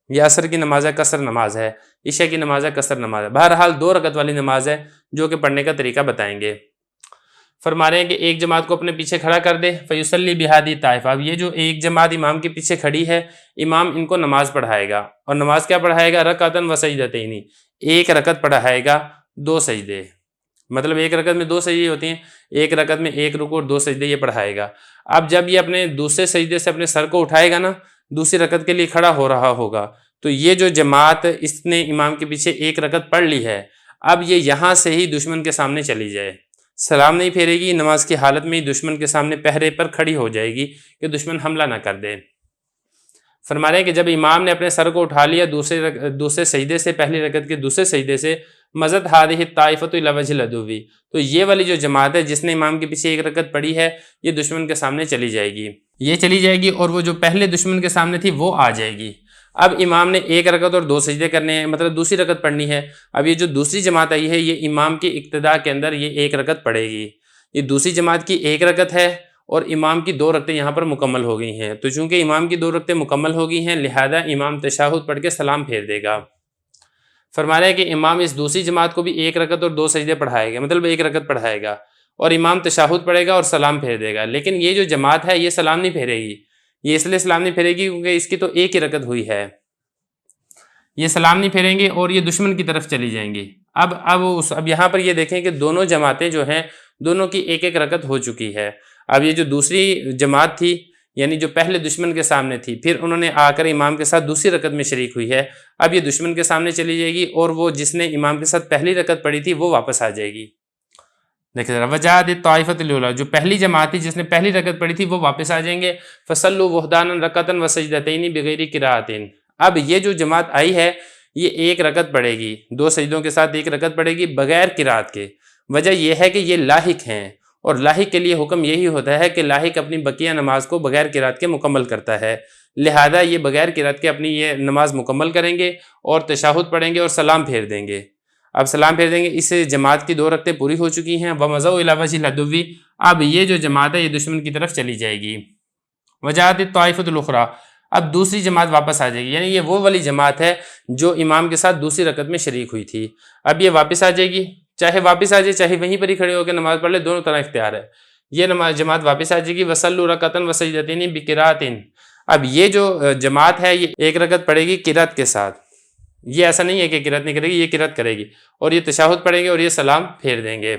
یا عصر کی نماز ہے قصر نماز ہے، عشاء کی نماز ہے قصر نماز ہے، بہرحال 2 رکعت والی نماز ہے جو کہ پڑھنے کا طریقہ بتائیں گے۔ فرما رہے ہیں کہ ایک جماعت کو اپنے پیچھے کھڑا کر دے، فیصلی بہادی طائفہ، اب یہ جو ایک جماعت امام کے پیچھے کھڑی ہے، امام ان کو نماز پڑھائے گا، اور نماز کیا پڑھائے گا؟ رکعتن و سجدتین، 1 رکعت پڑھائے گا 2 سجدے، مطلب 1 رکعت میں 2 سجدے ہوتے ہیں، 1 رکعت میں 1 رکوع اور 2 سجدے یہ پڑھائے گا۔ اب جب یہ اپنے دوسرے سجدے سے اپنے سر کو اٹھائے گا نا، دوسری رکعت کے لیے کھڑا ہو رہا ہوگا، تو یہ جو جماعت اس نے امام کے پیچھے 1 رکعت پڑھ لی ہے، اب یہ یہاں سے ہی دشمن کے سامنے چلی جائے، سلام نہیں پھیرے گی، نماز کی حالت میں ہی دشمن کے سامنے پہرے پر کھڑی ہو جائے گی کہ دشمن حملہ نہ کر دے۔ فرما رہے ہیں کہ جب امام نے اپنے سر کو اٹھا لیا دوسرے سجدے سے، پہلی رکعت کے دوسرے سجدے سے، مزد ہادہ الطائفۃ الی وجہ العدو، تو یہ والی جو جماعت ہے جس نے امام کے پیچھے 1 رکعت پڑھی ہے، یہ دشمن کے سامنے چلی جائے گی، یہ چلی جائے گی، اور وہ جو پہلے دشمن کے سامنے تھی وہ آ جائے گی۔ اب امام نے 1 رکعت اور 2 سجدے کرنے ہیں، مطلب دوسری رکعت پڑھنی ہے۔ اب یہ جو دوسری جماعت آئی ہے یہ امام کی اقتداء کے اندر یہ 1 رکعت پڑھے گی، یہ دوسری جماعت کی 1 رکعت ہے اور امام کی 2 رکعتیں یہاں پر مکمل ہو گئی ہیں، تو چونکہ امام کی 2 رکعتیں مکمل ہو گئی ہیں لہذا امام تشہد پڑھ کے سلام پھیر دے گا۔ فرما رہے ہیں کہ امام اس دوسری جماعت کو بھی 1 رکعت اور 2 سجدے پڑھائے گا، مطلب 1 رکعت پڑھائے گا، اور امام تشہد پڑھے گا اور سلام پھیر دے گا، لیکن یہ جو جماعت ہے یہ سلام نہیں پھیرے گی، یہ اس لیے سلام نہیں پھیرے گی کیونکہ اس کی تو 1 ہی رکعت ہوئی ہے، یہ سلام نہیں پھیریں گے اور یہ دشمن کی طرف چلی جائیں گی۔ اب یہاں پر یہ دیکھیں کہ دونوں جماعتیں جو ہیں دونوں کی 1 رکعت ہو چکی ہے۔ اب یہ جو دوسری جماعت تھی یعنی جو پہلے دشمن کے سامنے تھی، پھر انہوں نے آ کر امام کے ساتھ دوسری رکعت میں شریک ہوئی ہے، اب یہ دشمن کے سامنے چلی جائے گی اور وہ جس نے امام کے ساتھ پہلی رکعت پڑھی تھی وہ واپس آ جائے گی۔ دیکھیں ذرا، وجاہد الطائفۃ الاولیٰ، جو پہلی جماعت تھی جس نے پہلی رکعت پڑھی تھی وہ واپس آ جائیں گے۔ فصلوا وحدانا رکعۃ وسجدتین بغیر قراءۃ، اب یہ جو جماعت آئی ہے یہ 1 رکعت پڑھے گی، 2 سجدوں کے ساتھ 1 رکعت پڑھے گی بغیر قراءت کے۔ وجہ یہ ہے کہ یہ لاحق ہیں، اور لاحق کے لیے حکم یہی ہوتا ہے کہ لاحق اپنی بقیہ نماز کو بغیر قراءت کے مکمل کرتا ہے، لہذا یہ بغیر قراءت کے اپنی یہ نماز مکمل کریں گے اور تشہد پڑھیں گے اور سلام پھیر دیں گے۔ اب سلام پھیر دیں گے، اس سے جماعت کی 2 رکعتیں پوری ہو چکی ہیں۔ وَمَضَوْا إِلَىٰ وَجْهِ الْعَدُوِّ، اب یہ جو جماعت ہے یہ دشمن کی طرف چلی جائے گی۔ وَجَاءَتِ الطَّائِفَةُ الْأُخْرَىٰ، اب دوسری جماعت واپس آ جائے گی، یعنی یہ وہ والی جماعت ہے جو امام کے ساتھ دوسری رکعت میں شریک ہوئی تھی، اب یہ واپس آ جائے گی، چاہے واپس آ جائے چاہے وہیں پر ہی کھڑے ہو کے نماز پڑھ لے، دونوں طرح اختیار ہے۔ یہ جماعت واپس آ جائے گی، وَصَلُّوا رَكْعَةً وَسَجْدَتَيْنِ بِقِرَاءَةٍ، اب یہ جو جماعت ہے یہ 1 رکعت پڑھے گی قرات کے ساتھ، یہ ایسا نہیں ہے کہ قرات نہیں کرے گی، یہ قرات کرے گی اور یہ تشہد پڑھیں گے اور یہ سلام پھیر دیں گے۔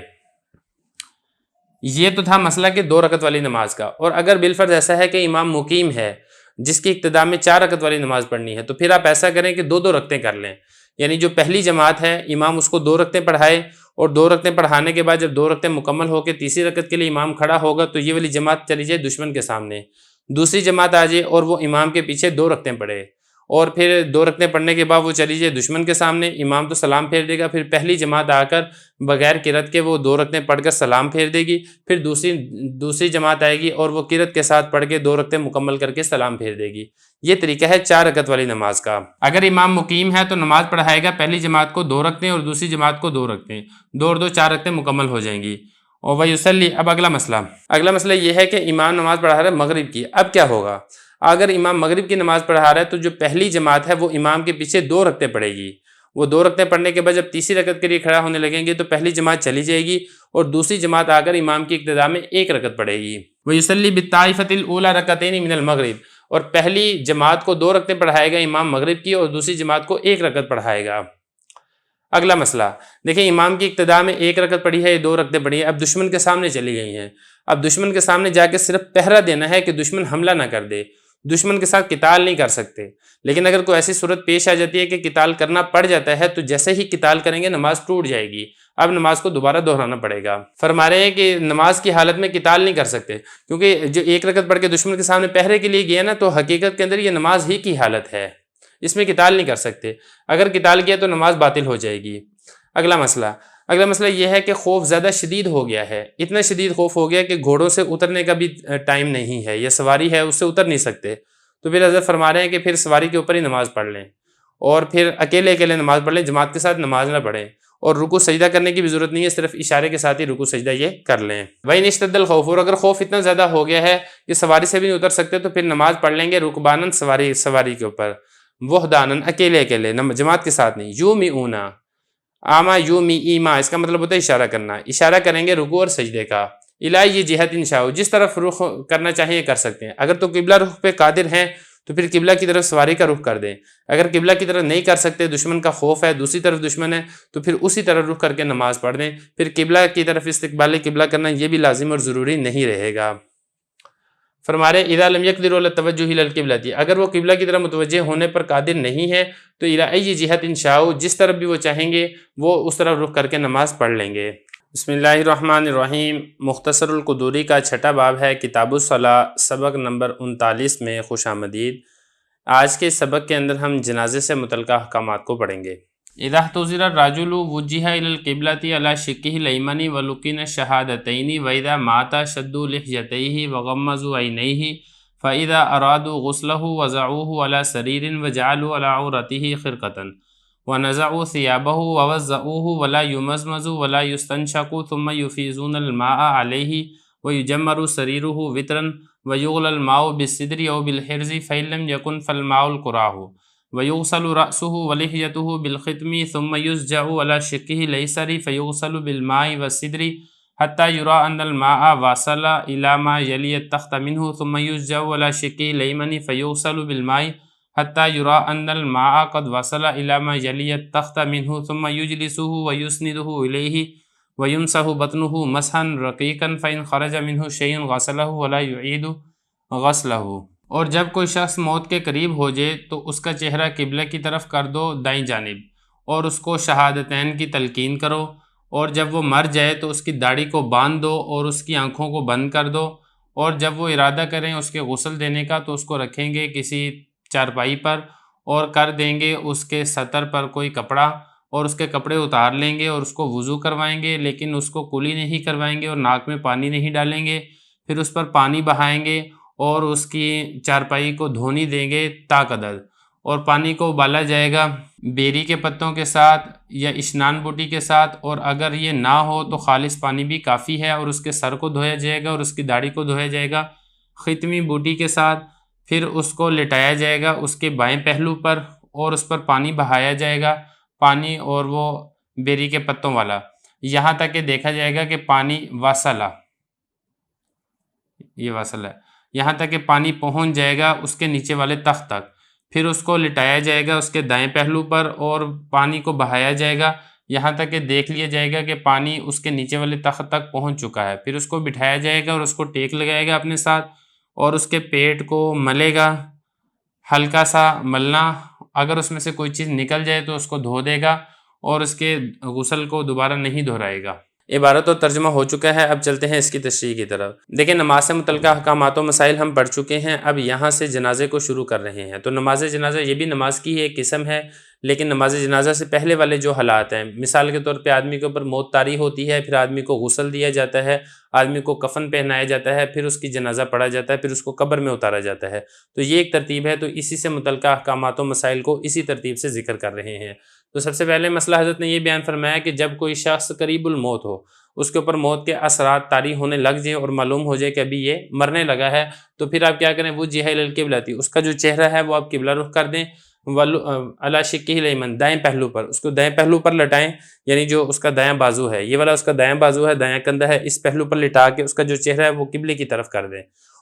یہ تو تھا مسئلہ کہ 2 رکعت والی نماز کا، اور اگر بالفرض ایسا ہے کہ امام مقیم ہے جس کی ابتدا میں 4 رکعت والی نماز پڑھنی ہے، تو پھر آپ ایسا کریں کہ 2 رکعتیں کر لیں، یعنی جو پہلی جماعت ہے امام اس کو 2 رکعتیں پڑھائے، اور 2 رکعتیں پڑھانے کے بعد جب 2 رکعتیں مکمل ہو کے تیسری رکعت کے لیے امام کھڑا ہوگا تو یہ والی جماعت چلی جائے دشمن کے سامنے، دوسری جماعت آ جائے اور وہ امام کے پیچھے 2 رکعتیں پڑھے، اور پھر 2 رکعتیں پڑھنے کے بعد وہ چلی جائے دشمن کے سامنے، امام تو سلام پھیر دے گا، پھر پہلی جماعت آ کر بغیر قرأت کے وہ 2 رکعتیں پڑھ کر سلام پھیر دے گی، پھر دوسری جماعت آئے گی اور وہ قرأت کے ساتھ پڑھ کے 2 رکعتیں مکمل کر کے سلام پھیر دے گی۔ یہ طریقہ ہے 4 رکعت والی نماز کا۔ اگر امام مقیم ہے تو نماز پڑھائے گا پہلی جماعت کو 2 رکعتیں اور دوسری جماعت کو 2 رکعتیں، 2 اور 2 4 رکعتیں مکمل ہو جائیں گی۔ اور ویصلی، اب اگلا مسئلہ یہ ہے کہ امام نماز پڑھا رہا ہے مغرب کی، اب کیا ہوگا؟ اگر امام مغرب کی نماز پڑھا رہا ہے تو جو پہلی جماعت ہے وہ امام کے پیچھے 2 رکعتیں پڑھے گی، وہ 2 رکعتیں پڑھنے کے بعد جب تیسری رکعت کے لیے کھڑا ہونے لگیں گے تو پہلی جماعت چلی جائے گی اور دوسری جماعت آ کر امام کی اقتداء میں 1 رکعت پڑھے گی۔ ویصلی بالطائفۃ الاولی رکعتین من المغرب، اور پہلی جماعت کو 2 رکعتیں پڑھائے گا امام مغرب کی اور دوسری جماعت کو 1 رکعت پڑھائے گا۔ اگلا مسئلہ دیکھیں، امام کی اقتداء میں 1 رکعت پڑھی ہے، 2 رکعتیں پڑھی ہیں، اب دشمن کے سامنے چلی گئی ہیں، اب دشمن کے سامنے جا کے صرف پہرا دینا ہے کہ دشمن حملہ نہ کر دے، دشمن کے ساتھ قتال نہیں کر سکتے، لیکن اگر کوئی ایسی صورت پیش آ جاتی ہے کہ قتال کرنا پڑ جاتا ہے تو جیسے ہی قتال کریں گے نماز ٹوٹ جائے گی، اب نماز کو دوبارہ دہرانا پڑے گا۔ فرما رہے ہیں کہ نماز کی حالت میں قتال نہیں کر سکتے، کیونکہ جو 1 رکعت پڑھ کے دشمن کے سامنے پہرے کے لیے گیا نا تو حقیقت کے اندر یہ نماز ہی کی حالت ہے، اس میں قتال نہیں کر سکتے، اگر قتال کیا تو نماز باطل ہو جائے گی۔ اگلا مسئلہ یہ ہے کہ خوف زیادہ شدید ہو گیا ہے، اتنا شدید خوف ہو گیا کہ گھوڑوں سے اترنے کا بھی ٹائم نہیں ہے، یہ سواری ہے اس سے اتر نہیں سکتے، تو پھر حضرت فرما رہے ہیں کہ پھر سواری کے اوپر ہی نماز پڑھ لیں اور پھر اکیلے نماز پڑھ لیں، جماعت کے ساتھ نماز نہ پڑھیں، اور رکوع سجدہ کرنے کی بھی ضرورت نہیں ہے، صرف اشارے کے ساتھ ہی رکوع سجدہ یہ کر لیں۔ وَإِنِ اشْتَدَّ الْخَوْفُ، اور اگر خوف اتنا زیادہ ہو گیا ہے کہ سواری سے بھی نہیں اتر سکتے تو پھر نماز پڑھ لیں گے رکباناً سواری کے اوپر، وحداناً اکیلے جماعت کے ساتھ نہیں، یومئون آما ایما، اس کا مطلب ہوتا ہے اشارہ کرنا، اشارہ کریں گے رکوع اور سجدے کا، الی جہت انشاء، جس طرف رخ کرنا چاہیں یہ کر سکتے ہیں، اگر تو قبلہ رخ پہ قادر ہیں تو پھر قبلہ کی طرف سواری کا رخ کر دیں، اگر قبلہ کی طرف نہیں کر سکتے، دشمن کا خوف ہے، دوسری طرف دشمن ہے، تو پھر اسی طرف رخ کر کے نماز پڑھ دیں، پھر قبلہ کی طرف استقبال قبلہ کرنا یہ بھی لازم اور ضروری نہیں رہے گا۔ فرما رہے اذا لم يقدروا على التوجه الى القبلة، اگر وہ قبلہ کی طرف متوجہ ہونے پر قادر نہیں ہے تو الی ای جہت انشاء، جس طرف بھی وہ چاہیں گے وہ اس طرف رخ کر کے نماز پڑھ لیں گے۔ بسم اللہ الرحمن الرحیم۔ مختصر القدوری کا 6واں باب ہے، کتاب الصلاۃ، سبق نمبر 39 میں خوش آمدید۔ آج کے سبق کے اندر ہم جنازے سے متعلقہ احکامات کو پڑھیں گے۔ اذا احتضر الرجل وجہ الى القبلة على شقه الایمن ولقن الشهادتين واذا مات شدوا لحيته وغمزوا عينيه فاذا ارادوا غسله وضعوه على سرير وجعلوا على عورته خرقة ونزعوا ثيابه ووزعوه ولا يمزمز ولا يستنشق ثم يفيضون الماء عليه ويجمر سريره وترا ويغلى الماء بالسدر او بالحرز فإن لم يكن فالماء القراه ويغسل رأسه ولحيته بالختم ثم يسجع على شقه الأيسر فيغسل بالماء والسدر حتى يرى أن الماء وصل إلى ما يلي التخت منه ثم يسجع على شقه الأيمن فيغسل بالماء حتى يرى أن الماء قد وصل إلى ما يلي التخت منه ثم يجلسه ويسنده إليه ويمسح بطنه مسحا رقيقا فإن خرج منه شيء غسله ولا يعيد غسله۔ اور جب کوئی شخص موت کے قریب ہو جائے تو اس کا چہرہ قبلہ کی طرف کر دو دائیں جانب، اور اس کو شہادتین کی تلقین کرو، اور جب وہ مر جائے تو اس کی داڑھی کو باندھ دو اور اس کی آنکھوں کو بند کر دو، اور جب وہ ارادہ کریں اس کے غسل دینے کا تو اس کو رکھیں گے کسی چارپائی پر اور کر دیں گے اس کے سطر پر کوئی کپڑا، اور اس کے کپڑے اتار لیں گے اور اس کو وضو کروائیں گے، لیکن اس کو کلی نہیں کروائیں گے اور ناک میں پانی نہیں ڈالیں گے، پھر اس پر پانی بہائیں گے اور اس کی چارپائی کو دھونی دیں گے تا قدر، اور پانی کو ابالا جائے گا بیری کے پتوں کے ساتھ یا اشنان بوٹی کے ساتھ، اور اگر یہ نہ ہو تو خالص پانی بھی کافی ہے، اور اس کے سر کو دھویا جائے گا اور اس کی داڑھی کو دھویا جائے گا ختمی بوٹی کے ساتھ، پھر اس کو لٹایا جائے گا اس کے بائیں پہلو پر اور اس پر پانی بہایا جائے گا، پانی اور وہ بیری کے پتوں والا، یہاں تک کہ دیکھا جائے گا کہ پانی واصلہ، یہ واصل ہے، یہاں تک کہ پانی پہنچ جائے گا اس کے نیچے والے تخت تک، پھر اس کو لٹایا جائے گا اس کے دائیں پہلو پر اور پانی کو بہایا جائے گا یہاں تک کہ دیکھ لیا جائے گا کہ پانی اس کے نیچے والے تخت تک پہنچ چکا ہے، پھر اس کو بٹھایا جائے گا اور اس کو ٹیک لگائے گا اپنے ساتھ، اور اس کے پیٹ کو ملے گا، ہلکا سا ملنا، اگر اس میں سے کوئی چیز نکل جائے تو اس کو دھو دے گا اور اس کے غسل کو دوبارہ نہیں دہرائے گا۔ عبارت اور ترجمہ ہو چکا ہے، اب چلتے ہیں اس کی تشریح کی طرف۔ دیکھیں نماز سے متعلقہ احکامات و مسائل ہم پڑھ چکے ہیں، اب یہاں سے جنازے کو شروع کر رہے ہیں۔ تو نماز جنازہ یہ بھی نماز کی ایک قسم ہے، لیکن نماز جنازہ سے پہلے والے جو حالات ہیں، مثال کے طور پہ آدمی کے اوپر موت طاری ہوتی ہے، پھر آدمی کو غسل دیا جاتا ہے، آدمی کو کفن پہنایا جاتا ہے، پھر اس کی جنازہ پڑھا جاتا ہے، پھر اس کو قبر میں اتارا جاتا ہے، تو یہ ایک ترتیب ہے۔ تو اسی سے متعلقہ احکامات و مسائل کو اسی ترتیب سے ذکر کر رہے ہیں۔ تو سب سے پہلے مسئلہ حضرت نے یہ بیان فرمایا کہ جب کوئی شخص قریب الموت ہو، اس کے اوپر موت کے اثرات طاری ہونے لگ جائیں اور معلوم ہو جائے کہ ابھی یہ مرنے لگا ہے، تو پھر آپ کیا کریں، وہ جہہ القبلہ، اس کا جو چہرہ ہے وہ آپ قبلہ رخ کر دیں، علی شقہ الیمن، دائیں پہلو پر، اس کو دائیں پہلو پر لٹائیں، یعنی جو اس کا دایاں بازو ہے، یہ والا اس کا دایاں بازو ہے، دایاں کندھا ہے، اس پہلو پر لٹا کے اس کا جو چہرہ ہے وہ قبلے کی طرف کر دیں،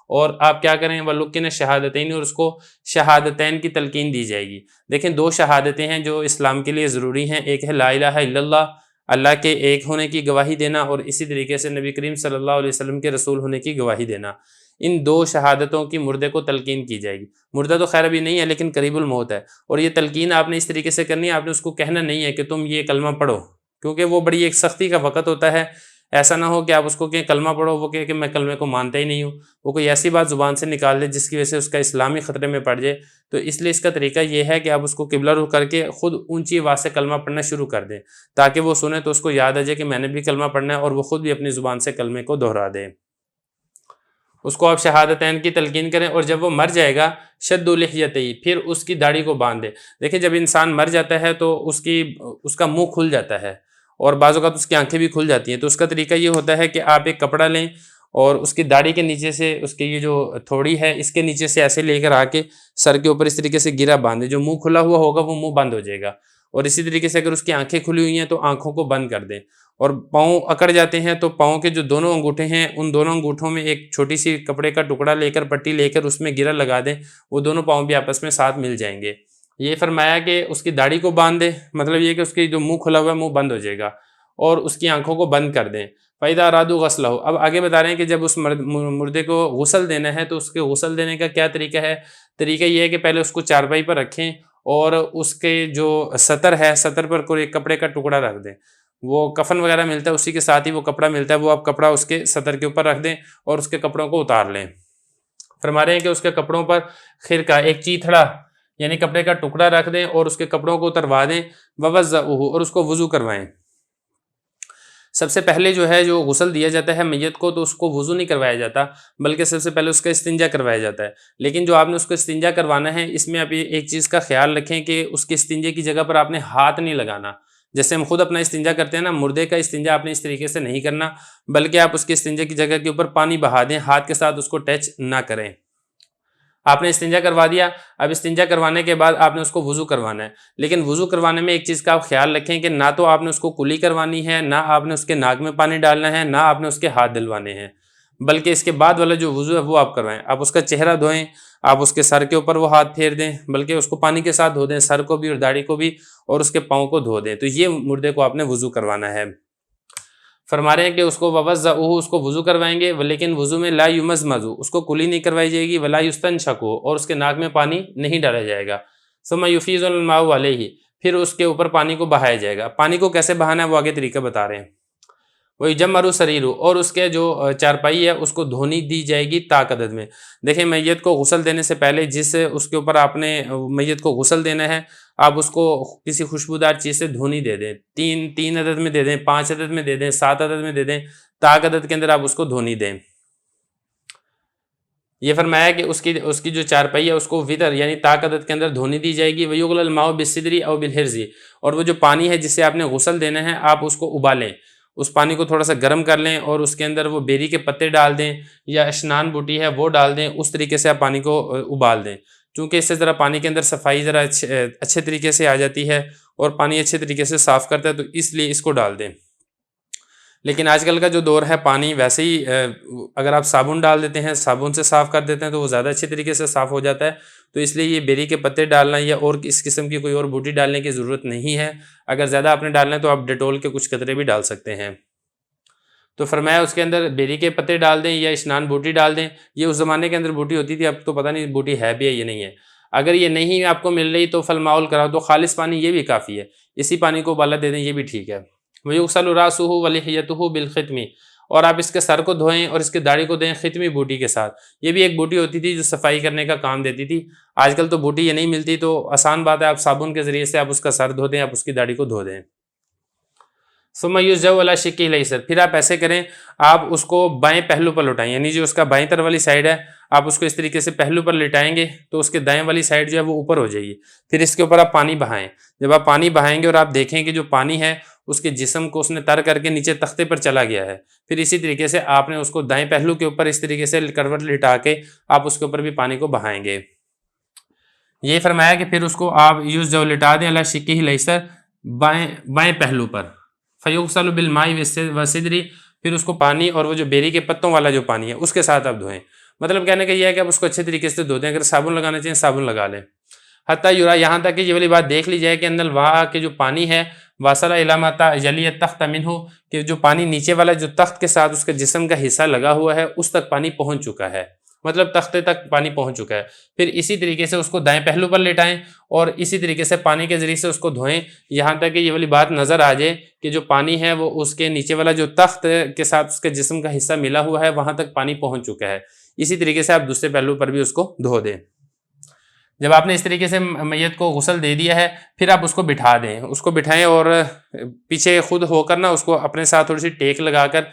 اور آپ کیا کریں، وَلُقِّنَ شہادتین، اور اس کو شہادتین کی تلقین دی جائے گی۔ دیکھیں دو شہادتیں ہیں جو اسلام کے لیے ضروری ہیں، ایک ہے لا الہ الا اللہ، اللہ کے ایک ہونے کی گواہی دینا، اور اسی طریقے سے نبی کریم صلی اللہ علیہ وسلم کے رسول ہونے کی گواہی دینا۔ ان دو شہادتوں کی مردے کو تلقین کی جائے گی۔ مردہ تو خیر ابھی نہیں ہے لیکن قریب الموت ہے، اور یہ تلقین آپ نے اس طریقے سے کرنی ہے، آپ نے اس کو کہنا نہیں ہے کہ تم یہ کلمہ پڑھو، کیونکہ وہ بڑی ایک سختی کا وقت ہوتا ہے۔ ایسا نہ ہو کہ آپ اس کو کہیں کلمہ پڑھو، وہ کہے کہ میں کلمے کو مانتا ہی نہیں ہوں، وہ کوئی ایسی بات زبان سے نکال دے جس کی وجہ سے اس کا اسلامی خطرے میں پڑ جائے۔ تو اس لیے اس کا طریقہ یہ ہے کہ آپ اس کو قبلہ رخ کر کے خود اونچی آواز سے کلمہ پڑھنا شروع کر دیں، تاکہ وہ سنے تو اس کو یاد آ جائے کہ میں نے بھی کلمہ پڑھنا ہے، اور وہ خود بھی اپنی زبان سے کلمے کو دہرا دے۔ اس کو آپ شہادتین کی تلقین کریں، اور جب وہ مر جائے گا شدوا لحیتہ، پھر اس کی داڑھی کو باندھ دیں۔ دیکھیں جب انسان مر جاتا ہے تو اس کا منہ کھل جاتا ہے، اور بعض اوقات اس کی آنکھیں بھی کھل جاتی ہیں، تو اس کا طریقہ یہ ہوتا ہے کہ آپ ایک کپڑا لیں اور اس کی داڑھی کے نیچے سے، اس کی یہ جو تھوڑی ہے اس کے نیچے سے ایسے لے کر آ کے سر کے اوپر اس طریقے سے گرا باندھیں، جو منہ کھلا ہوا ہوگا وہ منہ بند ہو جائے گا، اور اسی طریقے سے اگر اس کی آنکھیں کھلی ہوئی ہیں تو آنکھوں کو بند کر دیں، اور پاؤں اکڑ جاتے ہیں تو پاؤں کے جو دونوں انگوٹھے ہیں ان دونوں انگوٹھوں میں ایک چھوٹی سی کپڑے کا ٹکڑا لے کر، پٹی لے کر اس میں گرہ لگا دیں، وہ دونوں پاؤں بھی آپس میں ساتھ مل جائیں گے۔ یہ فرمایا کہ اس کی داڑھی کو باندھ دیں، مطلب یہ کہ اس کی جو منہ کھلا ہوا ہے منہ بند ہو جائے گا، اور اس کی آنکھوں کو بند کر دیں۔ فَإِذَا أَرَادُوا غَسْلَهُ، اب آگے بتا رہے ہیں کہ جب اس مردے کو غسل دینا ہے تو اس کے غسل دینے کا کیا طریقہ ہے۔ طریقہ یہ ہے کہ پہلے اس کو چارپائی پر رکھیں، اور اس کے جو سطر ہے، سطر پر کوئی ایک کپڑے کا ٹکڑا رکھ دیں، وہ کفن وغیرہ ملتا ہے اسی کے ساتھ ہی وہ کپڑا ملتا ہے، وہ آپ کپڑا اس کے سطر کے اوپر رکھ دیں اور اس کے کپڑوں کو اتار لیں۔ فرما رہے ہیں کہ اس کے کپڑوں پر خرقہ، ایک چیتھڑا یعنی کپڑے کا ٹکڑا رکھ دیں اور اس کے کپڑوں کو اتروا دیں، وَوَضَّعُوهُ، اور اس کو وضو کروائیں۔ سب سے پہلے جو ہے جو غسل دیا جاتا ہے میت کو، تو اس کو وضو نہیں کروایا جاتا، بلکہ سب سے پہلے اس کا استنجا کروایا جاتا ہے۔ لیکن جو آپ نے اس کو استنجا کروانا ہے، اس میں آپ ایک چیز کا خیال رکھیں کہ اس کے استنجے کی جگہ پر آپ نے ہاتھ نہیں لگانا۔ جیسے ہم خود اپنا استنجا کرتے ہیں نا، مردے کا استنجا آپ نے اس طریقے سے نہیں کرنا، بلکہ آپ اس کے استنجا کی جگہ کے اوپر پانی بہا دیں، ہاتھ کے ساتھ اس کو ٹچ نہ کریں۔ آپ نے استنجا کروا دیا، اب استنجا کروانے کے بعد آپ نے اس کو وضو کروانا ہے، لیکن وضو کروانے میں ایک چیز کا آپ خیال رکھیں کہ نہ تو آپ نے اس کو کلی کروانی ہے، نہ آپ نے اس کے ناک میں پانی ڈالنا ہے، نہ آپ نے اس کے ہاتھ دلوانے ہیں، بلکہ اس کے بعد والا جو وضو ہے وہ آپ کروائیں۔ آپ اس کا چہرہ دھوئیں، آپ اس کے سر کے اوپر وہ ہاتھ پھیر دیں، بلکہ اس کو پانی کے ساتھ دھو دیں، سر کو بھی اور داڑھی کو بھی، اور اس کے پاؤں کو دھو دیں۔ تو یہ مردے کو آپ نے وضو کروانا ہے۔ فرما رہے ہیں کہ اس کو وَوَضَّعُوهُ، اس کو وضو کروائیں گے، لیکن وضو میں لا یمزمزو، اس کو کلی نہیں کروائی جائے گی، ولا یستنشقو، اور اس کے ناک میں پانی نہیں ڈالا جائے گا۔ ثم یفیض الماء علیہ، پھر اس کے اوپر پانی کو بہایا جائے گا۔ پانی کو کیسے بہانا ہے وہ آگے طریقہ بتا رہے ہیں۔ وَيُجَمَّرُ سَرِيرُ، اور اس کے جو چارپائی ہے اس کو دھونی دی جائے گی طاق عدد میں۔ دیکھیں میت کو غسل دینے سے پہلے جس اس کے اوپر آپ نے میت کو غسل دینا ہے، آپ اس کو کسی خوشبودار چیز سے دھونی دے دیں، تین عدد میں دے دیں، 5 عدد میں دے دیں، 7 عدد میں دے دیں، طاق عدد کے اندر آپ اس کو دھونی دیں۔ یہ فرمایا کہ اس کی جو چارپائی ہے اس کو وطر یعنی طاق عدد کے اندر دھونی دی جائے گی۔ وَيُغْلَى الْمَاءُ بِالسِّدْرِ أَوْ بِالْحِرْزِ، اور وہ جو پانی ہے جس سے آپ نے غسل دینا ہے آپ اس کو ابالیں، اس پانی کو تھوڑا سا گرم کر لیں اور اس کے اندر وہ بیری کے پتے ڈال دیں یا اشنان بوٹی ہے وہ ڈال دیں، اس طریقے سے آپ پانی کو ابال دیں، چونکہ اس سے ذرا پانی کے اندر صفائی ذرا اچھے طریقے سے آ جاتی ہے اور پانی اچھے طریقے سے صاف کرتا ہے، تو اس لیے اس کو ڈال دیں۔ لیکن آج کل کا جو دور ہے پانی ویسے ہی اگر آپ صابن ڈال دیتے ہیں، صابن سے صاف کر دیتے ہیں تو وہ زیادہ اچھے طریقے سے صاف ہو جاتا ہے، تو اس لیے یہ بیری کے پتے ڈالنا یا اور اس قسم کی کوئی اور بوٹی ڈالنے کی ضرورت نہیں ہے۔ اگر زیادہ آپ نے ڈالنا ہے تو آپ ڈیٹول کے کچھ قطرے بھی ڈال سکتے ہیں۔ تو فرمایا اس کے اندر بیری کے پتے ڈال دیں یا اشنان بوٹی ڈال دیں۔ یہ اس زمانے کے اندر بوٹی ہوتی تھی، اب تو پتہ نہیں بوٹی ہے بھی ہے یا نہیں ہے۔ اگر یہ نہیں آپ کو مل رہی تو فالماء الکراہ، تو خالص پانی یہ بھی کافی ہے، اسی پانی کو ابالا دے دیں، یہ بھی ٹھیک ہے۔ وَيُغْسَلُ رَأْسُهُ وَلِحْيَتُهُ بِالْخِتْمِ، اور آپ اس کے سر کو دھوئیں اور اس کی داڑھی کو دھوئیں ختمی بوٹی کے ساتھ۔ یہ بھی ایک بوٹی ہوتی تھی جو صفائی کرنے کا کام دیتی تھی۔ آج کل تو بوٹی یہ نہیں ملتی، تو آسان بات ہے، آپ صابن کے ذریعے سے آپ اس کا سر دھو دیں، آپ اس کی داڑھی کو دھو دیں۔ ثم یُسْجَوْ عَلَىٰ شِقِّهِ الْأَيْسَرِ، پھر آپ ایسے کریں، آپ اس کو بائیں پہلو پر لٹائیں، یعنی جو اس کا بائیں طرف والی سائڈ ہے آپ اس کو اس طریقے سے پہلو پر لٹائیں گے تو اس کے دائیں والی سائڈ جو ہے وہ اوپر ہو جائے گی۔ پھر اس کے اوپر آپ پانی بہائیں، جب آپ پانی بہائیں گے اور آپ دیکھیں کہ جو پانی ہے اس کے جسم کو اس نے تر کر کے نیچے تختے پر چلا گیا ہے، پھر اسی طریقے سے آپ نے اس کو دائیں پہلو کے اوپر اس طریقے سے کروٹ لٹا کے آپ اس کے اوپر بھی پانی کو بہائیں گے۔ یہ فرمایا کہ پھر اس کو آپ یُسْجَوْ لٹا دیں عَلَىٰ شِقِّهِ الْأَيْسَرِ، بائیں پہلو پر۔ فَيُغْسَلُ بِالْمَاءِ وَالسِّدْرِ، پھر اس کو پانی اور وہ جو بیری کے پتوں والا جو پانی ہے اس کے ساتھ آپ دھوئیں۔ مطلب کہنے کا یہ ہے کہ آپ اس کو اچھے طریقے سے دھو دیں، اگر صابن لگانا چاہیں صابن لگا لیں، حتیٰ یرا، یہاں تک کہ یہ والی بات دیکھ لی جائے کہ اندر وہاں کے جو پانی ہے واصل علامات یلی التخت منہ، کہ جو پانی نیچے والا جو تخت کے ساتھ اس کے جسم کا حصہ لگا ہوا ہے اس تک پانی پہنچ چکا ہے، مطلب تختے تک پانی پہنچ چکا ہے۔ پھر اسی طریقے سے اس کو دائیں پہلو پر لٹائیں اور اسی طریقے سے پانی کے ذریعے سے اس کو دھوئیں، یہاں تک کہ یہ والی بات نظر آ جائے کہ جو پانی ہے وہ اس کے نیچے والا جو تخت کے ساتھ اس کے جسم کا حصہ ملا ہوا ہے وہاں تک پانی پہنچ چکا ہے۔ اسی طریقے سے آپ دوسرے پہلو پر بھی اس کو دھو دیں۔ جب آپ نے اس طریقے سے میت کو غسل دے دیا ہے پھر آپ اس کو بٹھا دیں، اس کو بٹھائیں اور پیچھے خود ہو کر نا اس کو اپنے ساتھ تھوڑی سی ٹیک لگا کر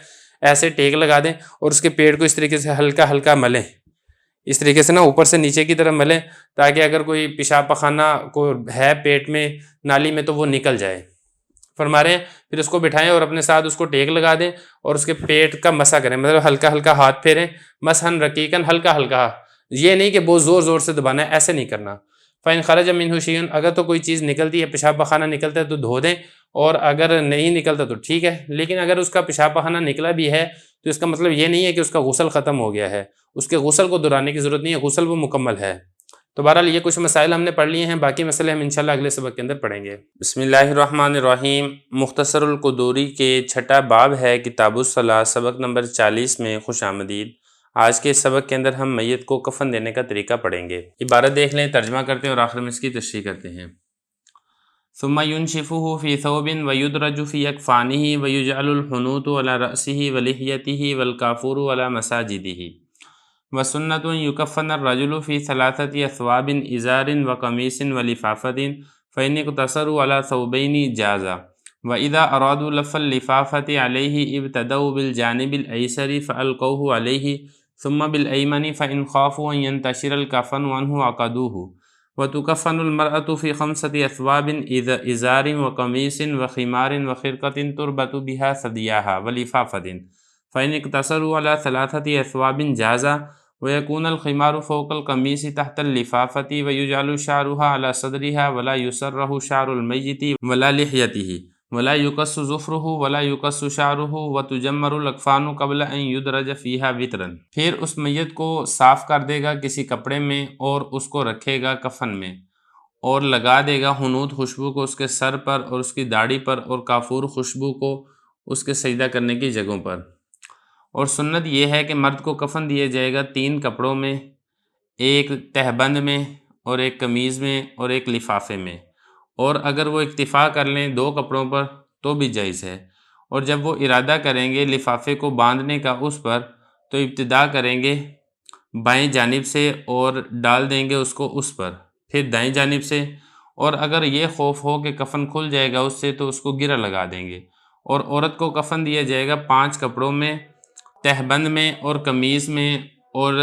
ایسے ٹیک لگا دیں اور اس کے پیٹ کو اس طریقے سے ہلکا ہلکا ملیں، اس طریقے سے نا اوپر سے نیچے کی طرف ملیں تاکہ اگر کوئی پیشاب پخانہ کو ہے پیٹ میں نالی میں تو وہ نکل جائے۔ فرما رہے ہیں پھر اس کو بٹھائیں اور اپنے ساتھ اس کو ٹیک لگا دیں اور اس کے پیٹ کا مسح کریں، مطلب ہلکا ہلکا ہاتھ پھیریں، مسحن رقیقاً، ہلکا ہلکا، یہ نہیں کہ بہت زور زور سے دبانا ہے، ایسے نہیں کرنا۔ فَإِنْ خَرَجَ مِنْهُ شَيْءٌ، اگر تو کوئی چیز نکلتی ہے، پیشاب پخانہ نکلتا ہے تو دھو دیں، اور اگر نہیں نکلتا تو ٹھیک ہے، لیکن اگر اس کا پیشاب پخانہ نکلا بھی ہے تو اس کا مطلب یہ نہیں ہے کہ اس کا غسل ختم ہو گیا ہے، اس کے غسل کو دہرانے کی ضرورت نہیں ہے، غسل وہ مکمل ہے۔ تو بہرحال یہ کچھ مسائل ہم نے پڑھ لیے ہیں، باقی مسئلے ہم انشاءاللہ اگلے سبق کے اندر پڑھیں گے۔ بسم اللہ الرحمن الرحیم۔ مختصر القدوری کے چھٹا باب ہے کتاب الصلاۃ، سبق نمبر 40 میں خوش آمدید۔ آج کے سبق کے اندر ہم میت کو کفن دینے کا طریقہ پڑھیں گے۔ عبارت دیکھ لیں، ترجمہ کرتے ہیں اور آخر میں اس کی تشریح کرتے ہیں۔ ثم ينشفه في ثوب ويدرج في أكفانه ويجعل الحنوط على رأسه ولحيته والكافور على مساجده وسنة يكفن الرجل في 3 أثواب إزار وقميص ولفافة فإن اقتصروا على ثوبين جاز وإذا أرادوا لف اللفافة عليه ابتدوا بالجانب الأيسر فألقوه عليه ثم بالأيمن فإن خافوا أن ينتشر الكفن عنه عقدوه وتكفن المرأة في 5 أثواب إزار وقميص وخمار وخرقة تربط بها ثدياها ولفافة فإن اقتصروا على 3 أثواب جاز ويكون الخمار فوق القميص تحت اللفافة ويجعل شعرها على صدرها ولا يسره شعر الميت ولا لحيته ولا يقص ظفره ولا يقص شعره وتجمر الاکفان قبل ان يدرج فيها وترا، پھر اس میت کو صاف کر دے گا کسی کپڑے میں اور اس کو رکھے گا کفن میں اور لگا دے گا حنوط خوشبو کو اس کے سر پر اور اس کی داڑھی پر اور کافور خوشبو کو اس کے سجدہ کرنے کی جگہوں پر۔ اور سنت یہ ہے کہ مرد کو کفن دیا جائے گا 3 کپڑوں میں، ایک تہبند میں اور ایک قمیض میں اور ایک لفافے میں، اور اگر وہ اکتفا کر لیں 2 کپڑوں پر تو بھی جائز ہے، اور جب وہ ارادہ کریں گے لفافے کو باندھنے کا اس پر تو ابتدا کریں گے بائیں جانب سے اور ڈال دیں گے اس کو اس پر، پھر دائیں جانب سے، اور اگر یہ خوف ہو کہ کفن کھل جائے گا اس سے تو اس کو گرہ لگا دیں گے۔ اور عورت کو کفن دیا جائے گا 5 کپڑوں میں، تہبند میں اور قمیض میں اور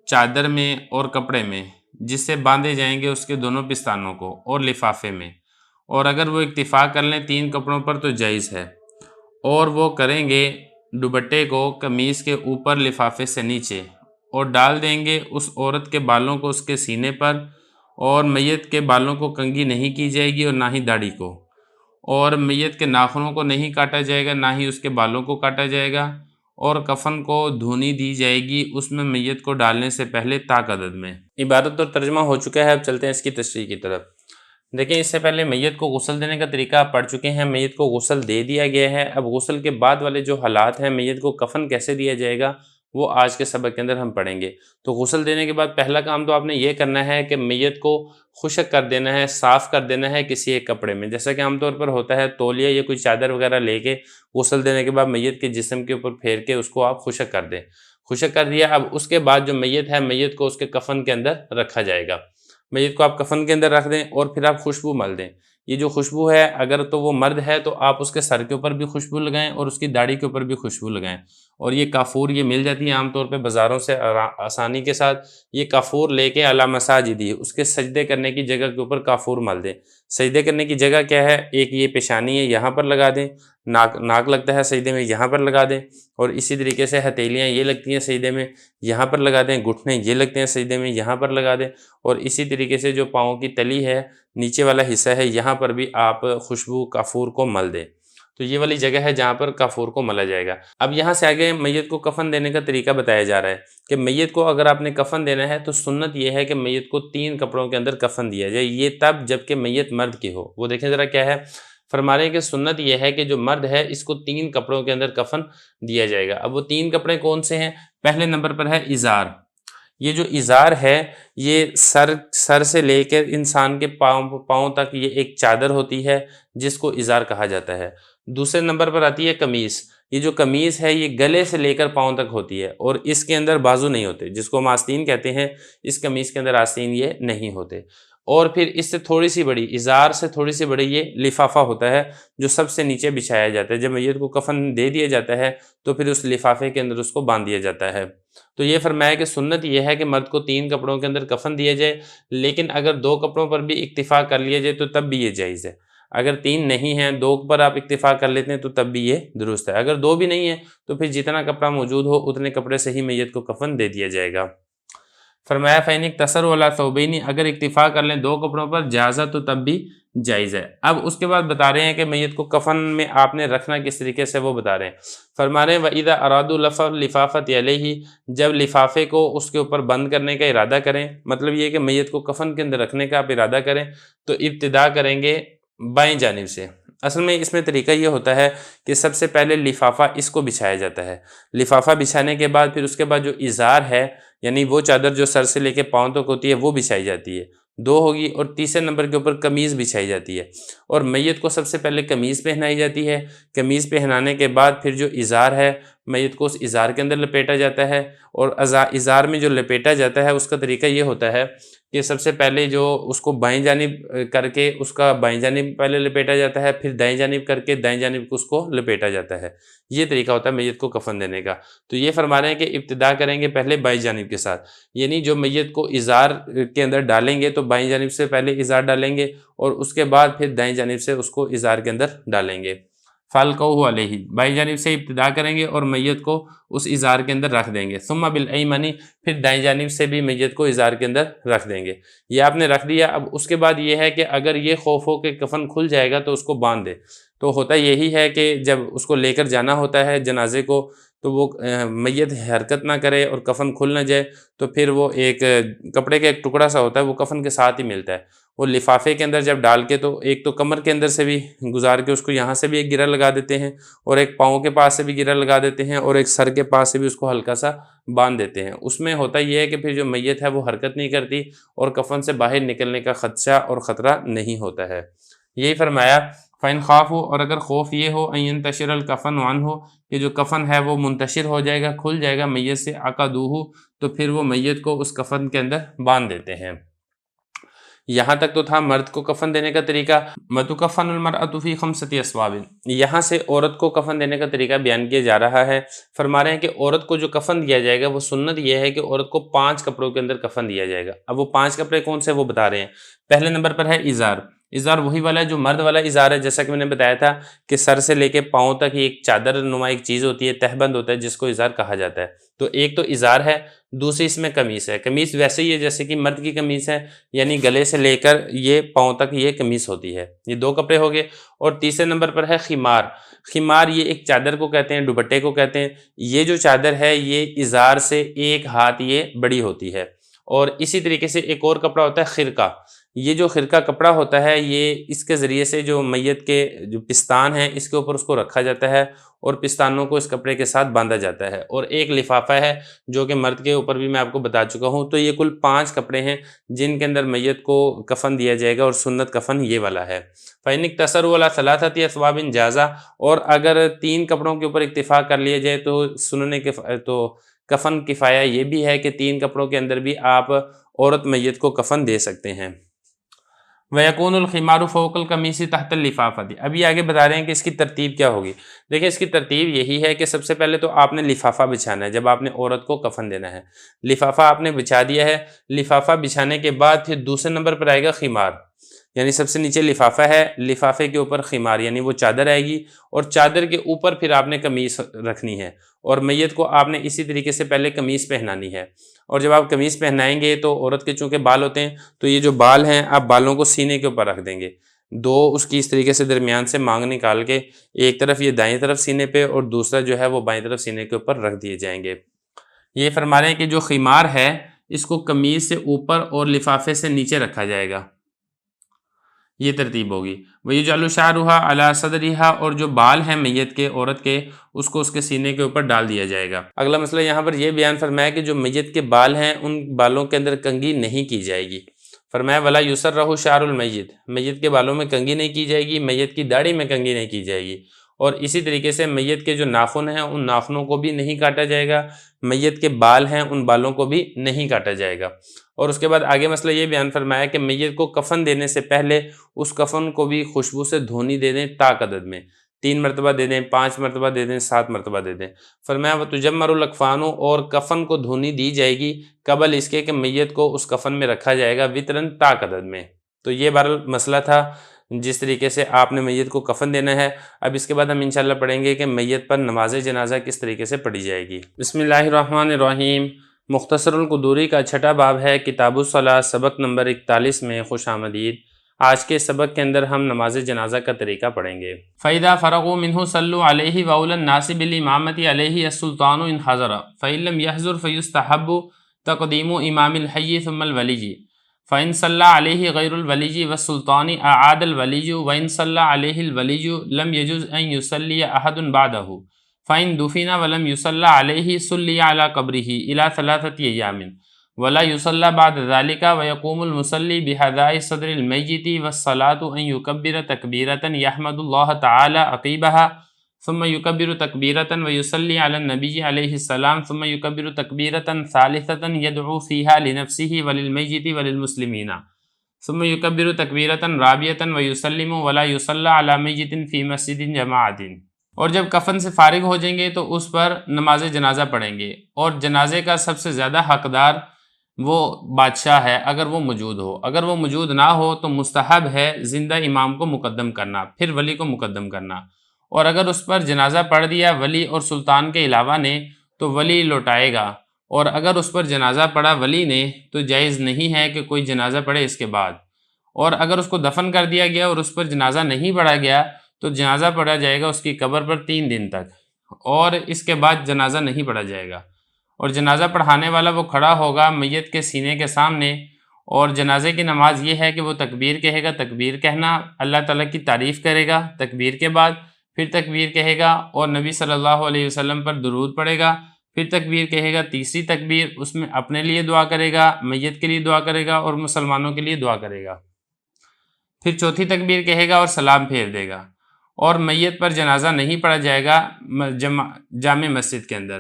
چادر میں اور کپڑے میں، جس سے باندھے جائیں گے اس کے دونوں پستانوں کو، اور لفافے میں، اور اگر وہ اکتفا کر لیں 3 کپڑوں پر تو جائز ہے، اور وہ کریں گے دوپٹے کو قمیض کے اوپر لفافے سے نیچے اور ڈال دیں گے اس عورت کے بالوں کو اس کے سینے پر، اور میت کے بالوں کو کنگھی نہیں کی جائے گی اور نہ ہی داڑھی کو، اور میت کے ناخنوں کو نہیں کاٹا جائے گا، نہ ہی اس کے بالوں کو کاٹا جائے گا، اور کفن کو دھونی دی جائے گی اس میں میت کو ڈالنے سے پہلے طاق عدد میں۔ عبارت اور ترجمہ ہو چکا ہے، اب چلتے ہیں اس کی تشریح کی طرف۔ دیکھیں اس سے پہلے میت کو غسل دینے کا طریقہ آپ پڑھ چکے ہیں، میت کو غسل دے دیا گیا ہے، اب غسل کے بعد والے جو حالات ہیں، میت کو کفن کیسے دیا جائے گا وہ آج کے سبق کے اندر ہم پڑھیں گے۔ تو غسل دینے کے بعد پہلا کام تو آپ نے یہ کرنا ہے کہ میت کو خشک کر دینا ہے، صاف کر دینا ہے کسی ایک کپڑے میں، جیسا کہ عام طور پر ہوتا ہے تولیہ یا کوئی چادر وغیرہ لے کے غسل دینے کے بعد میت کے جسم کے اوپر پھیر کے اس کو آپ خشک کر دیں۔ خشک کر دیا، اب اس کے بعد جو میت ہے، میت کو اس کے کفن کے اندر رکھا جائے گا۔ میت کو آپ کفن کے اندر رکھ دیں اور پھر آپ خوشبو مل دیں۔ یہ جو خوشبو ہے، اگر تو وہ مرد ہے تو آپ اس کے سر کے اوپر بھی خوشبو لگائیں اور اس کی داڑھی کے اوپر بھی خوشبو لگائیں۔ اور یہ کافور یہ مل جاتی ہے عام طور پہ بازاروں سے آسانی کے ساتھ۔ یہ کافور لے کے علی مساجدی، اس کے سجدے کرنے کی جگہ کے اوپر کافور مل دیں۔ سجدے کرنے کی جگہ کیا ہے؟ ایک یہ پیشانی ہے، یہاں پر لگا دیں، ناک لگتا ہے سجدے میں، یہاں پر لگا دیں، اور اسی طریقے سے ہتھیلیاں یہ لگتی ہیں سجدے میں، یہاں پر لگا دیں، گھٹنے یہ لگتے ہیں سجدے میں، یہاں پر لگا دیں، اور اسی طریقے سے جو پاؤں کی تلی ہے، نیچے والا حصہ ہے، یہاں پر بھی آپ خوشبو کافور کو مل دیں۔ تو یہ والی جگہ ہے جہاں پر کافور کو ملا جائے گا۔ اب یہاں سے آگے میت کو کفن دینے کا طریقہ بتایا جا رہا ہے کہ میت کو اگر آپ نے کفن دینا ہے تو سنت یہ ہے کہ میت کو 3 کپڑوں کے اندر کفن دیا جائے، یہ تب جب کہ میت مرد کی ہو۔ وہ دیکھیں ذرا کیا ہے، فرما رہے ہیں کہ سنت یہ ہے کہ جو مرد ہے اس کو 3 کپڑوں کے اندر کفن دیا جائے گا۔ اب وہ 3 کپڑے کون سے ہیں؟ پہلے نمبر پر ہے ازار۔ یہ جو ازار ہے یہ سر سے لے کر انسان کے پاؤں تک یہ ایک چادر ہوتی ہے جس کو ازار کہا جاتا ہے۔ دوسرے نمبر پر آتی ہے قمیص۔ یہ جو قمیص ہے یہ گلے سے لے کر پاؤں تک ہوتی ہے اور اس کے اندر بازو نہیں ہوتے، جس کو ہم آستین کہتے ہیں، اس قمیص کے اندر آستین یہ نہیں ہوتے۔ اور پھر اس سے تھوڑی سی بڑی، ازار سے تھوڑی سی بڑی، یہ لفافہ ہوتا ہے جو سب سے نیچے بچھایا جاتا ہے۔ جب میت کو کفن دے دیا جاتا ہے تو پھر اس لفافے کے اندر اس کو باندھ دیا جاتا ہے۔ تو یہ فرمایا کہ سنت یہ ہے کہ مرد کو 3 کپڑوں کے اندر کفن دیا جائے، لیکن اگر 2 کپڑوں پر بھی اکتفا کر لیا جائے تو تب بھی یہ جائز ہے۔ اگر 3 نہیں ہیں، 2 پر آپ اکتفا کر لیتے ہیں تو تب بھی یہ درست ہے۔ اگر 2 بھی نہیں ہیں تو پھر جتنا کپڑا موجود ہو اتنے کپڑے سے ہی میت کو کفن دے دیا جائے گا۔ فرمایا فَإِنِ اقْتَصَرُوا عَلَىٰ ثَوْبَيْنِ، اگر اکتفا کر لیں 2 کپڑوں پر جازہ تو تب بھی جائز ہے۔ اب اس کے بعد بتا رہے ہیں کہ میت کو کفن میں آپ نے رکھنا کس طریقے سے، وہ بتا رہے ہیں۔ فرما رہے ہیں وَإِذَا أَرَادُوا لَفَ الْلِفَافَةِ عَلَيْهِ، جب لفافے کو اس کے اوپر بند کرنے کا ارادہ کریں، مطلب یہ کہ میت کو کفن کے اندر رکھنے کا آپ ارادہ کریں تو ابتدا کریں گے بائیں جانب سے۔ اصل میں اس میں طریقہ یہ ہوتا ہے کہ سب سے پہلے لفافہ اس کو بچھایا جاتا ہے، لفافہ بچھانے کے بعد پھر اس کے بعد جو ازار ہے، یعنی وہ چادر جو سر سے لے کے پاؤں تک ہوتی ہے، وہ بچھائی جاتی ہے، 2 ہوگی، اور تیسرے نمبر کے اوپر قمیض بچھائی جاتی ہے، اور میت کو سب سے پہلے قمیض پہنائی جاتی ہے۔ قمیض پہنانے کے بعد پھر جو ازار ہے، میت کو اس ازار کے اندر لپیٹا جاتا ہے، اور ازار میں جو لپیٹا جاتا ہے اس کا طریقہ یہ ہوتا ہے کہ سب سے پہلے جو اس کو بائیں جانب کر کے اس کا بائیں جانب پہلے لپیٹا جاتا ہے، پھر دائیں جانب کر کے دائیں جانب کو اس کو لپیٹا جاتا ہے۔ یہ طریقہ ہوتا ہے میت کو کفن دینے کا۔ تو یہ فرما رہے ہیں کہ ابتدا کریں گے پہلے بائیں جانب کے ساتھ، یعنی جو میت کو ازار کے اندر ڈالیں گے تو بائیں جانب سے پہلے ازار ڈالیں گے اور اس کے بعد پھر دائیں جانب سے اس کو ازار کے اندر ڈالیں گے۔ فَالْقَوْهُ عَلَيْهِ، بائیں جانب سے ابتدا کریں گے اور میت کو اس ازار کے اندر رکھ دیں گے۔ ثُمَّ بِالْأَيْمَنِ، پھر دائیں جانب سے بھی میت کو ازار کے اندر رکھ دیں گے۔ یہ آپ نے رکھ دیا۔ اب اس کے بعد یہ ہے کہ اگر یہ خوف ہو کہ کفن کھل جائے گا تو اس کو باندھ دے، تو ہوتا یہی ہے کہ جب اس کو لے کر جانا ہوتا ہے جنازے کو تو وہ میت حرکت نہ کرے اور کفن کھل نہ جائے، تو پھر وہ ایک کپڑے کا ایک ٹکڑا سا ہوتا ہے، وہ کفن کے ساتھ ہی ملتا ہے، وہ لفافے کے اندر جب ڈال کے تو ایک تو کمر کے اندر سے بھی گزار کے اس کو یہاں سے بھی ایک گرہ لگا دیتے ہیں، اور ایک پاؤں کے پاس سے بھی گرہ لگا دیتے ہیں، اور ایک سر کے پاس سے بھی اس کو ہلکا سا باندھ دیتے ہیں۔ اس میں ہوتا یہ ہے کہ پھر جو میت ہے وہ حرکت نہیں کرتی اور کفن سے باہر نکلنے کا خدشہ اور خطرہ نہیں ہوتا ہے۔ یہی فرمایا فَإِنْ خَافُوا، اور اگر خوف یہ ہو أَن يَنْتَشِرَ الْكَفَنُ عَنْهُ، کہ جو کفن ہے وہ منتشر ہو جائے گا، کھل جائے گا میت سے، عَقَدُوهُ، تو پھر وہ میت کو اس کفن کے اندر باندھ دیتے ہیں۔ یہاں تک تو تھا مرد کو کفن دینے کا طریقہ۔ وَتُكَفَّنُ الْمَرْأَةُ فِي 5 أَثْوَابٍ، یہاں سے عورت کو کفن دینے کا طریقہ بیان کیا جا رہا ہے۔ فرما رہے ہیں کہ عورت کو جو کفن دیا جائے گا وہ سنت یہ ہے کہ عورت کو 5 کپڑوں کے اندر کفن دیا جائے گا۔ اب وہ 5 کپڑے کون سے وہ بتا رہے ہیں۔ پہلے نمبر پر ہے ازار۔ ازار وہی والا ہے جو مرد والا ازار ہے، جیسا کہ میں نے بتایا تھا کہ سر سے لے کے پاؤں تک ایک چادر نما ایک چیز ہوتی ہے، تہبند ہوتا ہے، جس کو ازار کہا جاتا ہے۔ تو ایک تو ازار ہے، دوسری اس میں قمیص ہے۔ قمیص ویسے ہی ہے جیسے کہ مرد کی قمیص ہے، یعنی گلے سے لے کر یہ پاؤں تک یہ قمیص ہوتی ہے۔ یہ 2 کپڑے ہو گئے۔ اور تیسرے نمبر پر ہے خمار۔ خمار یہ ایک چادر کو کہتے ہیں، دوپٹے کو کہتے ہیں۔ یہ جو چادر ہے یہ ازار سے 1 ہاتھ یہ بڑی ہوتی ہے۔ اور اسی طریقے سے ایک اور کپڑا ہوتا ہے خرقہ۔ یہ جو خرقہ کپڑا ہوتا ہے یہ اس کے ذریعے سے جو میت کے جو پستان ہیں اس کے اوپر اس کو رکھا جاتا ہے اور پستانوں کو اس کپڑے کے ساتھ باندھا جاتا ہے، اور ایک لفافہ ہے جو کہ مرد کے اوپر بھی میں آپ کو بتا چکا ہوں۔ تو یہ کل 5 کپڑے ہیں جن کے اندر میت کو کفن دیا جائے گا، اور سنت کفن یہ والا ہے۔ فَإِنِ اقْتَصَرُوا عَلَىٰ ثَلَاثَةِ أَثْوَابٍ جَازَ، اور اگر 3 کپڑوں کے اوپر اکتفا کر لیا جائے تو کفن کفایہ یہ بھی ہے کہ 3 کپڑوں کے اندر بھی آپ عورت میت کو کفن دے سکتے ہیں۔ وَيَكُونُ الْخِمَارُ فَوْقَ الْقَمِيصِ تَحْتَ اللِّفَافَةِ، ابھی آگے بتا رہے ہیں کہ اس کی ترتیب کیا ہوگی۔ دیکھیں اس کی ترتیب یہی ہے کہ سب سے پہلے تو آپ نے لفافہ بچھانا ہے، جب آپ نے عورت کو کفن دینا ہے لفافہ آپ نے بچھا دیا ہے۔ لفافہ بچھانے کے بعد پھر دوسرے نمبر پر آئے گا خمار، یعنی سب سے نیچے لفافہ ہے، لفافے کے اوپر خمار یعنی وہ چادر آئے گی، اور چادر کے اوپر پھر آپ نے قمیص رکھنی ہے، اور میت کو آپ نے اسی طریقے سے پہلے قمیص پہنانی ہے۔ اور جب آپ قمیص پہنائیں گے تو عورت کے چونکہ بال ہوتے ہیں تو یہ جو بال ہیں آپ بالوں کو سینے کے اوپر رکھ دیں گے، 2 اس کی اس طریقے سے درمیان سے مانگ نکال کے ایک طرف یہ دائیں طرف سینے پہ اور دوسرا جو ہے وہ بائیں طرف سینے کے اوپر رکھ دیے جائیں گے۔ یہ فرما رہے ہیں کہ جو خمار ہے اس کو قمیص سے اوپر اور لفافے سے نیچے رکھا جائے گا، یہ ترتیب ہوگی۔ وَيُجْعَلُ شَعْرُهَا عَلَىٰ صَدْرِهَا، اور جو بال ہیں میت کے عورت کے اس کو اس کے سینے کے اوپر ڈال دیا جائے گا۔ اگلا مسئلہ یہاں پر یہ بیان فرمایا کہ جو میت کے بال ہیں ان بالوں کے اندر کنگھی نہیں کی جائے گی۔ فرمایا وَلَا يُسَرَّحُ شَعْرُ الْمَيِّتِ، میت کے بالوں میں کنگھی نہیں کی جائے گی، میت کی داڑھی میں کنگھی نہیں کی جائے گی، اور اسی طریقے سے میت کے جو ناخن ہیں ان ناخنوں کو بھی نہیں کاٹا جائے گا، میت کے بال ہیں ان بالوں کو بھی نہیں کاٹا جائے گا۔ اور اس کے بعد آگے مسئلہ یہ بیان فرمایا کہ میت کو کفن دینے سے پہلے اس کفن کو بھی خوشبو سے دھونی دے دیں طاق عدد میں، 3 مرتبہ دے دیں، 5 مرتبہ دے دیں، 7 مرتبہ دے دیں۔ فرمایا وَتُجَمَّرُ الْأَكْفَانُ، اور کفن کو دھونی دی جائے گی قبل اس کے کہ میت کو اس کفن میں رکھا جائے گا وطرًا طاق عدد میں۔ تو یہ بہرحال مسئلہ تھا جس طریقے سے آپ نے میت کو کفن دینا ہے۔ اب اس کے بعد ہم انشاءاللہ پڑھیں گے کہ میت پر نماز جنازہ کس طریقے سے پڑھی جائے گی۔ بسم اللہ الرحمن الرحیم۔ مختصر القدوری کا 6واں باب ہے، کتاب الصلاۃ، سبق نمبر 41 میں خوش آمدید۔ آج کے سبق کے اندر ہم نماز جنازہ کا طریقہ پڑھیں گے۔ فَإِذَا فَرَغُوا مِنْهُ صَلُّوا عَلَيْهِ وَأُولَى النَّاسِ بِالْإِمَامَةِ عَلَيْهِ السُّلْطَانُ إِنْ حَضَرَ فَإِنْ لَمْ يَحْضُرْ فَيُسْتَحَبُّ تَقْدِيمُ إِمَامِ الْحَيِّ ثُمَّ الْوَلِيِّ فَإِنْ صَلَّى عَلَيْهِ غَيْرُ الْوَلِيِّ وَالسُّلْطَانِ أَعَادَ الْوَلِيُّ وَإِنْ صَلَّى عَلَيْهِ الْوَلِيُّ لَمْ يَجُزْ أَنْ يُصَلِّيَ أَحَدٌ بَعْدَهُ فَإِنْ دُفِنَ وَلَمْ يُصَلَّى عَلَيْهِ صُلِّيَ عَلَى قَبْرِهِ إِلَى 3 أيام وَلَا يُصَلَّى بَعْدَ ذَلِكَ وَيَقُومُ الْمُصَلِّي بِحَذَاءِ صَدْرِ الْمَيِّتِ وَالصَّلَاةُ أَنْ يُكَبِّرَ تَكْبِيرَةً يَحْمَدُ اللَّهَ تَعَالَى عَقِيبَهَا ثُمَّ يُكَبِّرُ تَكْبِيرَةً وَيُصَلِّي عَلَى النَّبِيِّ عَلَيْهِ السَّلَامُ ثُمَّ يُكَبِّرُ تَكْبِيرَةً ثَالِثَةً يَدْعُو فِيهَا لِنَفْسِهِ وَلِلْمَيِّتِ وَلِلْمُسْلِمِينَ ثُمَّ يُكَبِّرُ تَكْبِيرَةً رَابِعَةً وَيُسَلِّمُ وَلَا يُصَلَّى عَلَى مَيِّتٍ فِي مَسْجِدٍ جَمَاعَةٍ۔ اور جب کفن سے فارغ ہو جائیں گے تو اس پر نماز جنازہ پڑھیں گے، اور جنازے کا سب سے زیادہ حقدار وہ بادشاہ ہے اگر وہ موجود ہو۔ اگر وہ موجود نہ ہو تو مستحب ہے زندہ امام کو مقدم کرنا، پھر ولی کو مقدم کرنا، اور اگر اس پر جنازہ پڑھ دیا ولی اور سلطان کے علاوہ نے تو ولی لوٹائے گا، اور اگر اس پر جنازہ پڑھا ولی نے تو جائز نہیں ہے کہ کوئی جنازہ پڑھے اس کے بعد، اور اگر اس کو دفن کر دیا گیا اور اس پر جنازہ نہیں پڑھا گیا تو جنازہ پڑھا جائے گا اس کی قبر پر 3 دن تک، اور اس کے بعد جنازہ نہیں پڑھا جائے گا۔ اور جنازہ پڑھانے والا وہ کھڑا ہوگا میت کے سینے کے سامنے، اور جنازے کی نماز یہ ہے کہ وہ تکبیر کہے گا، تکبیر کہنا اللہ تعالیٰ کی تعریف کرے گا تکبیر کے بعد، پھر تکبیر کہے گا اور نبی صلی اللہ علیہ وسلم پر درود پڑھے گا، پھر تکبیر کہے گا، تیسری تکبیر اس میں اپنے لیے دعا کرے گا، میت کے لیے دعا کرے گا اور مسلمانوں کے لیے دعا کرے گا، پھر چوتھی تکبیر کہے گا اور سلام پھیر دے گا، اور میت پر جنازہ نہیں پڑھا جائے گا جامع مسجد کے اندر۔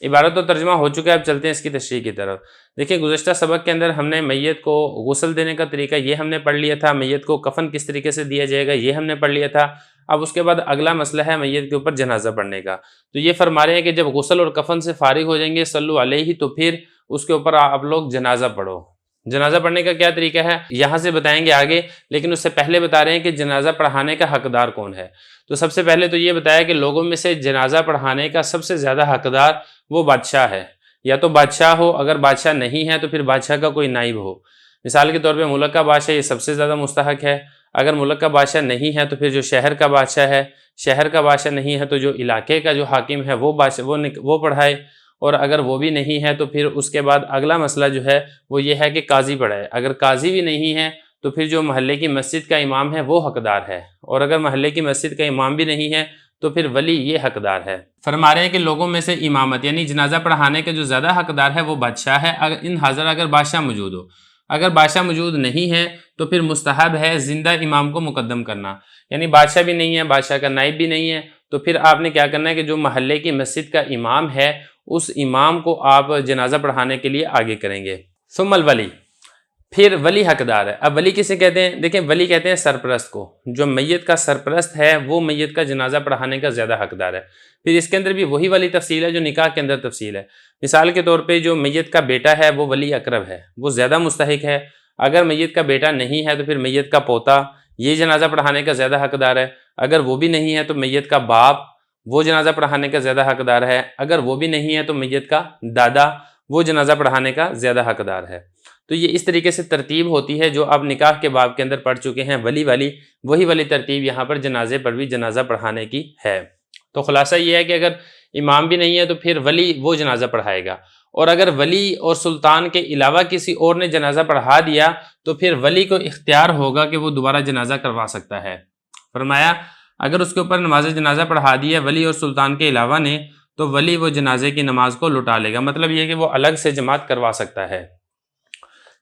عبارت و ترجمہ ہو چکا ہے، اب چلتے ہیں اس کی تشریح کی طرف۔ دیکھیں گزشتہ سبق کے اندر ہم نے میت کو غسل دینے کا طریقہ یہ ہم نے پڑھ لیا تھا، میت کو کفن کس طریقے سے دیا جائے گا یہ ہم نے پڑھ لیا تھا۔ اب اس کے بعد اگلا مسئلہ ہے میت کے اوپر جنازہ پڑھنے کا۔ تو یہ فرما رہے ہیں کہ جب غسل اور کفن سے فارغ ہو جائیں گے صلو علیہ، تو پھر اس کے اوپر آپ لوگ جنازہ پڑھو۔ جنازہ پڑھنے کا کیا طریقہ ہے یہاں سے بتائیں گے آگے، لیکن اس سے پہلے بتا رہے ہیں کہ جنازہ پڑھانے کا حقدار کون ہے۔ تو سب سے پہلے تو یہ بتایا کہ لوگوں میں سے جنازہ پڑھانے کا سب سے زیادہ حقدار وہ بادشاہ ہے، یا تو بادشاہ ہو، اگر بادشاہ نہیں ہے تو پھر بادشاہ کا کوئی نائب ہو۔ مثال کے طور پہ ملک کا بادشاہ یہ سب سے زیادہ مستحق ہے، اگر ملک کا بادشاہ نہیں ہے تو پھر جو شہر کا بادشاہ ہے، شہر کا بادشاہ نہیں ہے تو جو علاقے کا جو حاکم ہے وہ پڑھائے، اور اگر وہ بھی نہیں ہے تو پھر اس کے بعد اگلا مسئلہ جو ہے وہ یہ ہے کہ قاضی پڑھائے۔ اگر قاضی بھی نہیں ہے تو پھر جو محلے کی مسجد کا امام ہے وہ حقدار ہے، اور اگر محلے کی مسجد کا امام بھی نہیں ہے تو پھر ولی یہ حقدار ہے۔ فرما رہے ہیں کہ لوگوں میں سے امامت یعنی جنازہ پڑھانے کا جو زیادہ حقدار ہے وہ بادشاہ ہے، ان حاضر اگر بادشاہ موجود ہو۔ اگر بادشاہ موجود نہیں ہے تو پھر مستحب ہے زندہ امام کو مقدم کرنا، یعنی بادشاہ بھی نہیں ہے، بادشاہ کا نائب بھی نہیں ہے، تو پھر آپ نے کیا کرنا ہے کہ جو محلے کی مسجد کا امام ہے اس امام کو آپ جنازہ پڑھانے کے لیے آگے کریں گے۔ ثم الولی، پھر ولی حقدار ہے۔ اب ولی کسے کہتے ہیں؟ دیکھیں ولی کہتے ہیں سرپرست کو، جو میت کا سرپرست ہے وہ میت کا جنازہ پڑھانے کا زیادہ حقدار ہے۔ پھر اس کے اندر بھی وہی والی تفصیل ہے جو نکاح کے اندر تفصیل ہے۔ مثال کے طور پہ جو میت کا بیٹا ہے وہ ولی اقرب ہے، وہ زیادہ مستحق ہے۔ اگر میت کا بیٹا نہیں ہے تو پھر میت کا پوتا یہ جنازہ پڑھانے کا زیادہ حقدار ہے۔ اگر وہ بھی نہیں ہے تو میت کا باپ وہ جنازہ پڑھانے کا زیادہ حقدار ہے۔ اگر وہ بھی نہیں ہے تو میت کا دادا وہ جنازہ پڑھانے کا زیادہ حقدار ہے۔ تو یہ اس طریقے سے ترتیب ہوتی ہے جو آپ نکاح کے باب کے اندر پڑھ چکے ہیں، ولی والی، وہی والی ترتیب یہاں پر جنازے پر بھی جنازہ پڑھانے کی ہے۔ تو خلاصہ یہ ہے کہ اگر امام بھی نہیں ہے تو پھر ولی وہ جنازہ پڑھائے گا، اور اگر ولی اور سلطان کے علاوہ کسی اور نے جنازہ پڑھا دیا تو پھر ولی کو اختیار ہوگا کہ وہ دوبارہ جنازہ کروا سکتا ہے۔ فرمایا اگر اس کے اوپر نماز جنازہ پڑھا دیا ولی اور سلطان کے علاوہ نے تو ولی وہ جنازے کی نماز کو لوٹا لے گا، مطلب یہ کہ وہ الگ سے جماعت کروا سکتا ہے۔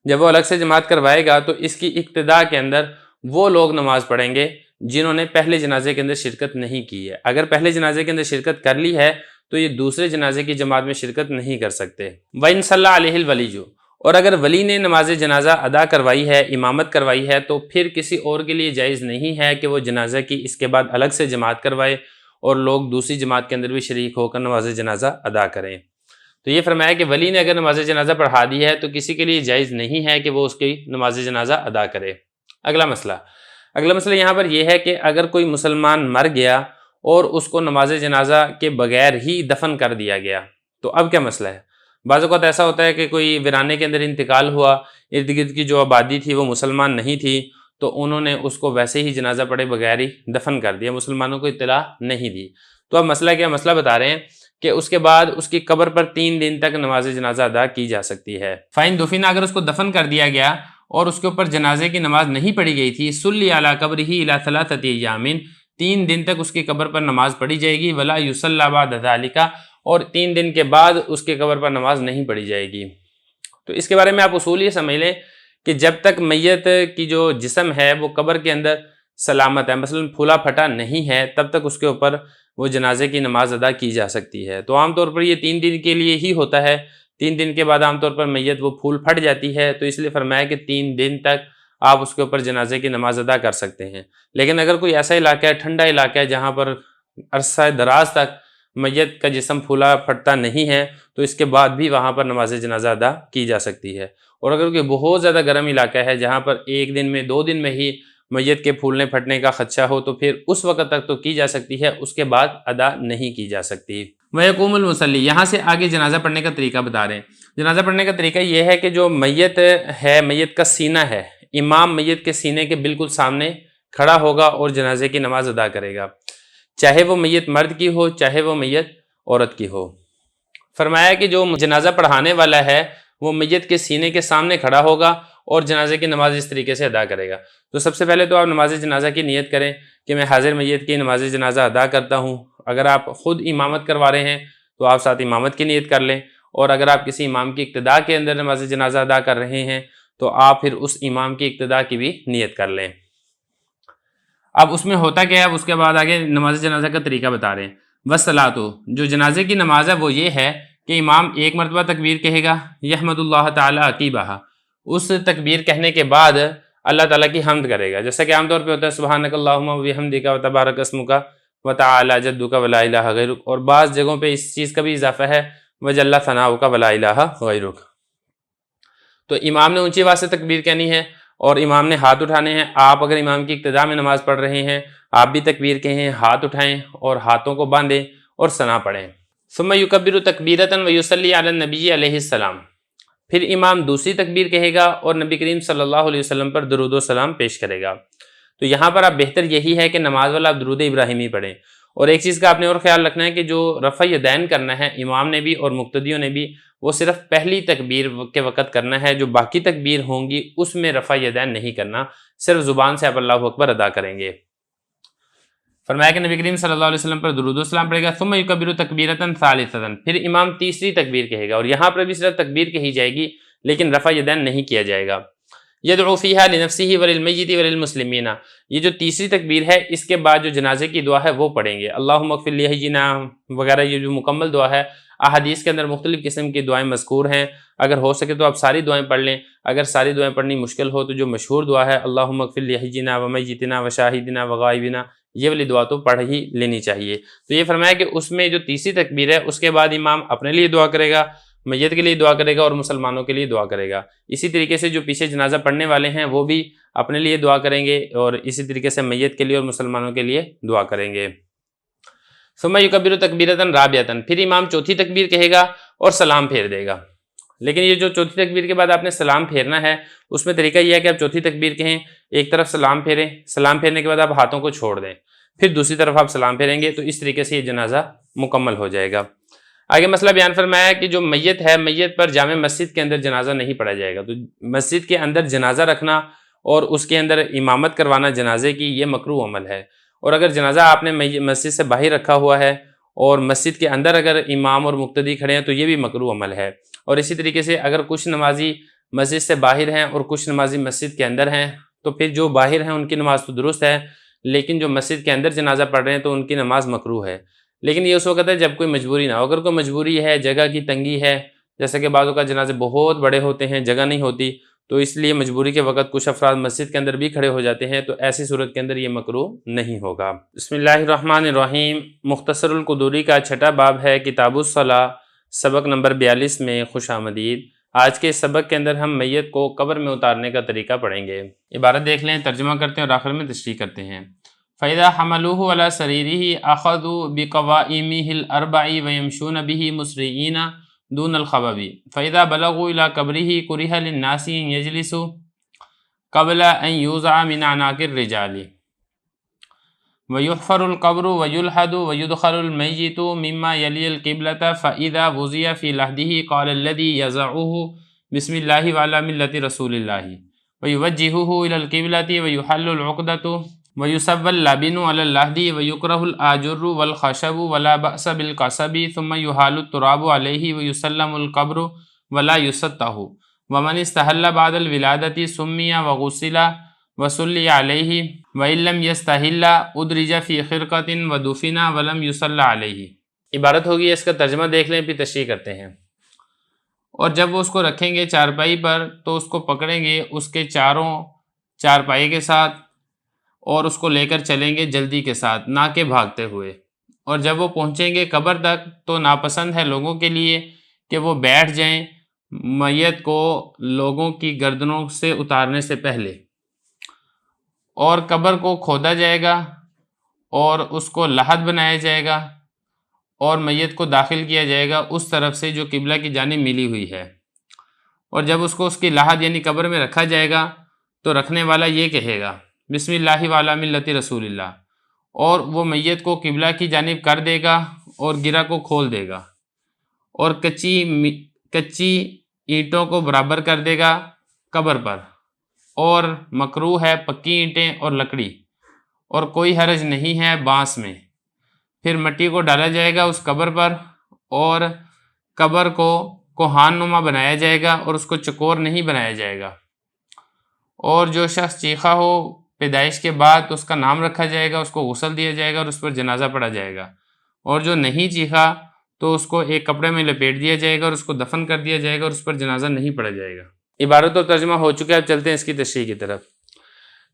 جب وہ الگ سے جماعت کروائے گا تو اس کی ابتدا کے اندر وہ لوگ نماز پڑھیں گے جنہوں نے پہلے جنازے کے اندر شرکت نہیں کی ہے۔ اگر پہلے جنازے کے اندر شرکت کر لی ہے تو یہ دوسرے جنازے کی جماعت میں شرکت نہیں کر سکتے۔ وَإِنْ صَلَّى عَلَيْهِ الْوَلِيُّ، اور اگر ولی نے نماز جنازہ ادا کروائی ہے، امامت کروائی ہے، تو پھر کسی اور کے لیے جائز نہیں ہے کہ وہ جنازہ کی اس کے بعد الگ سے جماعت کروائے اور لوگ دوسری جماعت کے اندر بھی شریک ہو کر نماز جنازہ ادا کریں۔ تو یہ فرمایا کہ ولی نے اگر نماز جنازہ پڑھا دی ہے تو کسی کے لیے جائز نہیں ہے کہ وہ اس کی نماز جنازہ ادا کرے۔ اگلا مسئلہ یہاں پر یہ ہے کہ اگر کوئی مسلمان مر گیا اور اس کو نماز جنازہ کے بغیر ہی دفن کر دیا گیا تو اب کیا مسئلہ ہے؟ بعض اوقات ایسا ہوتا ہے کہ کوئی ویرانے کے اندر انتقال ہوا، ارد گرد کی جو آبادی تھی وہ مسلمان نہیں تھی، تو انہوں نے اس کو ویسے ہی جنازہ پڑھے بغیر ہی دفن کر دیا، مسلمانوں کو اطلاع نہیں دی۔ تو اب مسئلہ کیا؟ مسئلہ بتا رہے ہیں کہ اس کے بعد اس کی قبر پر 3 دن تک نماز جنازہ ادا کی جا سکتی ہے۔ فَإِن دُفِنَ، اگر اس کو دفن کر دیا گیا اور اس کے اوپر جنازے کی نماز نہیں پڑھی گئی تھی، صُلِّ عَلَىٰ قَبْرِهِ إِلَىٰ 3 أَيَّامٍ، 3 دن تک اس کی قبر پر نماز پڑھی جائے گی، وَلَا يُصَلَّىٰ بَعْدَ ذَلِكَ، اور 3 دن کے بعد اس کے قبر پر نماز نہیں پڑھی جائے گی۔ تو اس کے بارے میں آپ اصول یہ سمجھ لیں کہ جب تک میت کی جو جسم ہے وہ قبر کے اندر سلامت ہے، مثلا پھولا پھٹا نہیں ہے، تب تک اس کے اوپر وہ جنازے کی نماز ادا کی جا سکتی ہے۔ تو عام طور پر یہ 3 دن کے لیے ہی ہوتا ہے، 3 دن کے بعد عام طور پر میت وہ پھول پھٹ جاتی ہے، تو اس لیے فرمایا کہ 3 دن تک آپ اس کے اوپر جنازے کی نماز ادا کر سکتے ہیں۔ لیکن اگر کوئی ایسا علاقہ ہے، ٹھنڈا علاقہ ہے، جہاں پر عرصہ دراز تک میت کا جسم پھولا پھٹتا نہیں ہے تو اس کے بعد بھی وہاں پر نماز جنازہ ادا کی جا سکتی ہے۔ اور اگر کوئی بہت زیادہ گرم علاقہ ہے جہاں پر 1 دن میں 2 دن میں ہی میت کے پھولنے پھٹنے کا خدشہ ہو تو پھر اس وقت تک تو کی جا سکتی ہے، اس کے بعد ادا نہیں کی جا سکتی۔ وَيَقُومُ الْمُصَلِّي، یہاں سے آگے جنازہ پڑھنے کا طریقہ بتا رہے ہیں۔ جنازہ پڑھنے کا طریقہ یہ ہے کہ جو میت ہے، میت کا سینہ ہے، امام میت کے سینے کے بالکل سامنے کھڑا ہوگا اور جنازے کی نماز ادا کرے گا، چاہے وہ میت مرد کی ہو چاہے وہ میت عورت کی ہو۔ فرمایا کہ جو جنازہ پڑھانے والا ہے وہ میت کے سینے کے سامنے کھڑا ہوگا اور جنازے کی نماز اس طریقے سے ادا کرے گا۔ تو سب سے پہلے تو آپ نماز جنازہ کی نیت کریں کہ میں حاضر میت کی نماز جنازہ ادا کرتا ہوں۔ اگر آپ خود امامت کروا رہے ہیں تو آپ ساتھ امامت کی نیت کر لیں، اور اگر آپ کسی امام کی اقتداء کے اندر نماز جنازہ ادا کر رہے ہیں تو آپ پھر اس امام کی اقتداء کی بھی نیت کر لیں۔ اب اس میں ہوتا کیا ہے، اب اس کے بعد آگے نماز جنازہ کا طریقہ بتا رہے ہیں۔ وَالصَّلَاةُ، جو جنازے کی نماز ہے وہ یہ ہے کہ امام ایک مرتبہ تکبیر کہے گا، یحمد اللہ تعالیٰ عقیبہا، اس تکبیر کہنے کے بعد اللہ تعالیٰ کی حمد کرے گا، جیسا کہ عام طور پہ ہوتا ہے سبحانک اللہم وبحمدک وتبارک اسمک وتعالی جدک ولا الہ غیرک، اور بعض جگہوں پہ اس چیز کا بھی اضافہ ہے وجل ثناؤک ولا الہ غیرک۔ تو امام نے اونچی آواز سے تکبیر کہنی ہے اور امام نے ہاتھ اٹھانے ہیں۔ آپ اگر امام کی ابتداء میں نماز پڑھ رہے ہیں آپ بھی تکبیر کہیں، ہاتھ اٹھائیں اور ہاتھوں کو باندھیں اور ثنا پڑھیں۔ ثم یکبر تکبیرۃ ویصلی علی النبی علیہ السلام، پھر امام دوسری تکبیر کہے گا اور نبی کریم صلی اللہ علیہ وسلم پر درود و سلام پیش کرے گا۔ تو یہاں پر اب بہتر یہی ہے کہ نماز والا آپ درود ابراہیمی پڑھیں، اور ایک چیز کا آپ نے اور خیال رکھنا ہے کہ جو رفع یدین کرنا ہے امام نے بھی اور مقتدیوں نے بھی وہ صرف پہلی تکبیر کے وقت کرنا ہے، جو باقی تکبیر ہوں گی اس میں رفع یدین نہیں کرنا، صرف زبان سے آپ اللہ اکبر ادا کریں گے۔ فرمایا کہ نبی کریم صلی اللہ علیہ وسلم پر درود و سلام پڑے گا، ثم یکبر تکبیرۃ ثالثۃ، پھر امام تیسری تکبیر کہے گا، اور یہاں پر بھی صرف تکبیر کہی جائے گی لیکن رفع یدین نہیں کیا جائے گا۔ یدعو فیہا لنفسہ وللمیت وللمسلمین، یہ جو تیسری تکبیر ہے اس کے بعد جو جنازے کی دعا ہے وہ پڑھیں گے، اللہم اغفر لحینا وغیرہ، یہ جو مکمل دعا ہے احادیث کے اندر مختلف قسم کی دعائیں مذکور ہیں، اگر ہو سکے تو آپ ساری دعائیں پڑھ لیں، اگر ساری دعائیں پڑھنی مشکل ہو تو جو مشہور دعا ہے اللہم اغفر لحینا ومیتنا وشاہدنا وغائبنا، یہ والی دعا تو پڑھ ہی لینی چاہیے۔ تو یہ فرمایا کہ اس میں جو تیسری تکبیر ہے اس کے بعد امام اپنے لیے دعا کرے گا، میت کے لیے دعا کرے گا اور مسلمانوں کے لیے دعا کرے گا۔ اسی طریقے سے جو پیچھے جنازہ پڑھنے والے ہیں وہ بھی اپنے لیے دعا کریں گے اور اسی طریقے سے میت کے لیے اور مسلمانوں کے لیے دعا کریں گے۔ ثم یکبر تکبیرۃ رابعۃ، پھر امام چوتھی تکبیر کہے گا اور سلام پھیر دے گا، لیکن یہ جو چوتھی تکبیر کے بعد آپ نے سلام پھیرنا ہے اس میں طریقہ یہ ہے کہ آپ چوتھی تکبیر کہیں، ایک طرف سلام پھیریں، سلام پھیرنے کے بعد آپ ہاتھوں کو چھوڑ دیں، پھر دوسری طرف آپ سلام پھیریں گے، تو اس طریقے سے یہ جنازہ مکمل ہو جائے گا۔ آگے مسئلہ بیان فرمایا کہ جو میت ہے، میت پر جامع مسجد کے اندر جنازہ نہیں پڑھا جائے گا، تو مسجد کے اندر جنازہ رکھنا اور اس کے اندر امامت کروانا جنازے کی یہ مکروہ عمل ہے، اور اگر جنازہ آپ نے مسجد سے باہر رکھا ہوا ہے اور مسجد کے اندر اگر امام اور مقتدی کھڑے ہیں تو یہ بھی مکروہ عمل ہے۔ اور اسی طریقے سے اگر کچھ نمازی مسجد سے باہر ہیں اور کچھ نمازی مسجد کے اندر ہیں تو پھر جو باہر ہیں ان کی نماز تو درست ہے، لیکن جو مسجد کے اندر جنازہ پڑھ رہے ہیں تو ان کی نماز مکروہ ہے۔ لیکن یہ اس وقت ہے جب کوئی مجبوری نہ ہو، اگر کوئی مجبوری ہے، جگہ کی تنگی ہے، جیسے کہ بعضوں کا جنازے بہت بڑے ہوتے ہیں، جگہ نہیں ہوتی، تو اس لیے مجبوری کے وقت کچھ افراد مسجد کے اندر بھی کھڑے ہو جاتے ہیں، تو ایسی صورت کے اندر یہ مکروہ نہیں ہوگا۔ بسم اللہ الرحمن الرحیم۔ مختصر القدوری کا چھٹا باب ہے کتاب الصلاۃ، سبق نمبر 42 میں خوش آمدید۔ آج کے سبق کے اندر ہم میت کو قبر میں اتارنے کا طریقہ پڑھیں گے۔ عبارت دیکھ لیں، ترجمہ کرتے ہیں اور آخر میں تشریح کرتے ہیں۔ فَإِذَا حَمَلُوهُ عَلَى سَرِيرِهِ أَخَذُوا بِقَوَائِمِهِ الْأَرْبَعِ وَيَمْشُونَ بِهِ مُسْرِعِينَ دُونَ الْخَبَبِ فَإِذَا بَلَغُوا إِلَى قَبْرِهِ كُرِهَ لِلنَّاسِ أَن يَجْلِسُوا قَبْلَ أَن يُوضَعَ مِنْ أَعْنَاقِ الرِّجَالِ وَيُحْفَرُ الْقَبْرُ وَيُلْحَدُ وَيُدْخَلُ الْمَيِّتُ مِمَّا يَلِي الْقِبْلَةَ فَإِذَا وُضِعَ فِي لَحْدِهِ قَالَ الَّذِي يَزْرَعُهُ بِسْمِ اللَّهِ وَعَلَى مِلَّةِ رَسُولِ اللَّهِ وَيُوَجِّهُهُ إِلَى الْقِبْلَةِ وَيُحَلُّ الْعُقْدَةُ وَيُسَوَّى اللَّبِنُ عَلَى اللَّحْدِ وَيُكْرَهُ الْآجُرُّ وَالْخَشَبُ وَلَا بَأْسَ بِالْقَصَبِ ثُمَّ يُحَالُ التُّرَابُ عَلَيْهِ وَيُسَلَّمُ الْقَبْرُ وَلَا يُسَطَّحُ وَمَنِ اسْتَحَلَّ بَعْدَ الْوِلَادَةِ سُمِّيَ وَغُسِلَ وَصُلِّيَ عَلَيْهِ وَإِن لَّمْ يَسْتَحِلَّ أُدْرِجَ فِي خِرْقَةٍ وَدُفِنَ وَلَمْ يُصَلَّ عَلَيْهِ۔ عبارت ہوگی، اس کا ترجمہ دیکھ لیں پھر تشریح کرتے ہیں۔ اور جب وہ اس کو رکھیں گے چارپائی پر تو اس کو پکڑیں گے اس کے چاروں چارپائی کے ساتھ اور اس کو لے کر چلیں گے جلدی کے ساتھ، نہ کہ بھاگتے ہوئے، اور جب وہ پہنچیں گے قبر تک تو ناپسند ہے لوگوں کے لیے کہ وہ بیٹھ جائیں میت کو لوگوں کی گردنوں سے اتارنے سے پہلے، اور قبر کو کھودا جائے گا اور اس کو لحد بنایا جائے گا اور میت کو داخل کیا جائے گا اس طرف سے جو قبلہ کی جانب ملی ہوئی ہے، اور جب اس کو اس کی لحد یعنی قبر میں رکھا جائے گا تو رکھنے والا یہ کہے گا بسم اللہ وعلی ملت رسول اللہ، اور وہ میت کو قبلہ کی جانب کر دے گا اور گرہ کو کھول دے گا اور کچی اینٹوں کو برابر کر دے گا قبر پر، اور مکروہ ہے پکی اینٹیں اور لکڑی، اور کوئی حرج نہیں ہے بانس میں۔ پھر مٹی کو ڈالا جائے گا اس قبر پر اور قبر کو کوہان نما بنایا جائے گا اور اس کو چکور نہیں بنایا جائے گا، اور جو شخص چیخا ہو پیدائش کے بعد تو اس کا نام رکھا جائے گا، اس کو غسل دیا جائے گا اور اس پر جنازہ پڑھا جائے گا، اور جو نہیں چیخا تو اس کو ایک کپڑے میں لپیٹ دیا جائے گا اور اس کو دفن کر دیا جائے گا اور اس پر جنازہ نہیں پڑھا جائے گا۔ عبارت اور ترجمہ ہو چکا ہے، اب چلتے ہیں اس کی تشریح کی طرف۔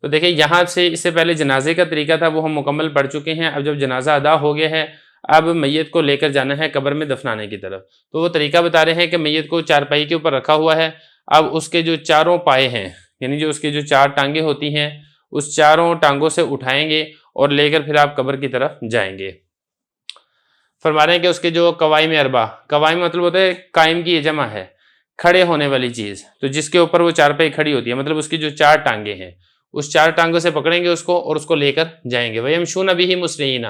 تو دیکھیں یہاں سے اس سے پہلے جنازے کا طریقہ تھا وہ ہم مکمل پڑھ چکے ہیں، اب جب جنازہ ادا ہو گیا ہے اب میت کو لے کر جانا ہے قبر میں دفنانے کی طرف، تو وہ طریقہ بتا رہے ہیں کہ میت کو چارپائی کے اوپر رکھا ہوا ہے، اب اس کے جو چاروں پائے ہیں یعنی جو اس کی جو چار ٹانگیں ہوتی ہیں اس چاروں ٹانگوں سے اٹھائیں گے اور لے کر پھر آپ قبر کی طرف جائیں گے۔ فرما رہے ہیں کہ اس کے جو قوائم اربع، قوائم مطلب ہوتا ہے قائم کی یہ جمع ہے کھڑے ہونے والی چیز، تو جس کے اوپر وہ چارپائی کھڑی ہوتی ہے، مطلب اس کی جو چار ٹانگیں ہیں اس چار ٹانگوں سے پکڑیں گے اس کو اور اس کو لے کر جائیں گے۔ وَيَمْشُونَ بِهِ مُسْرِعِينَ،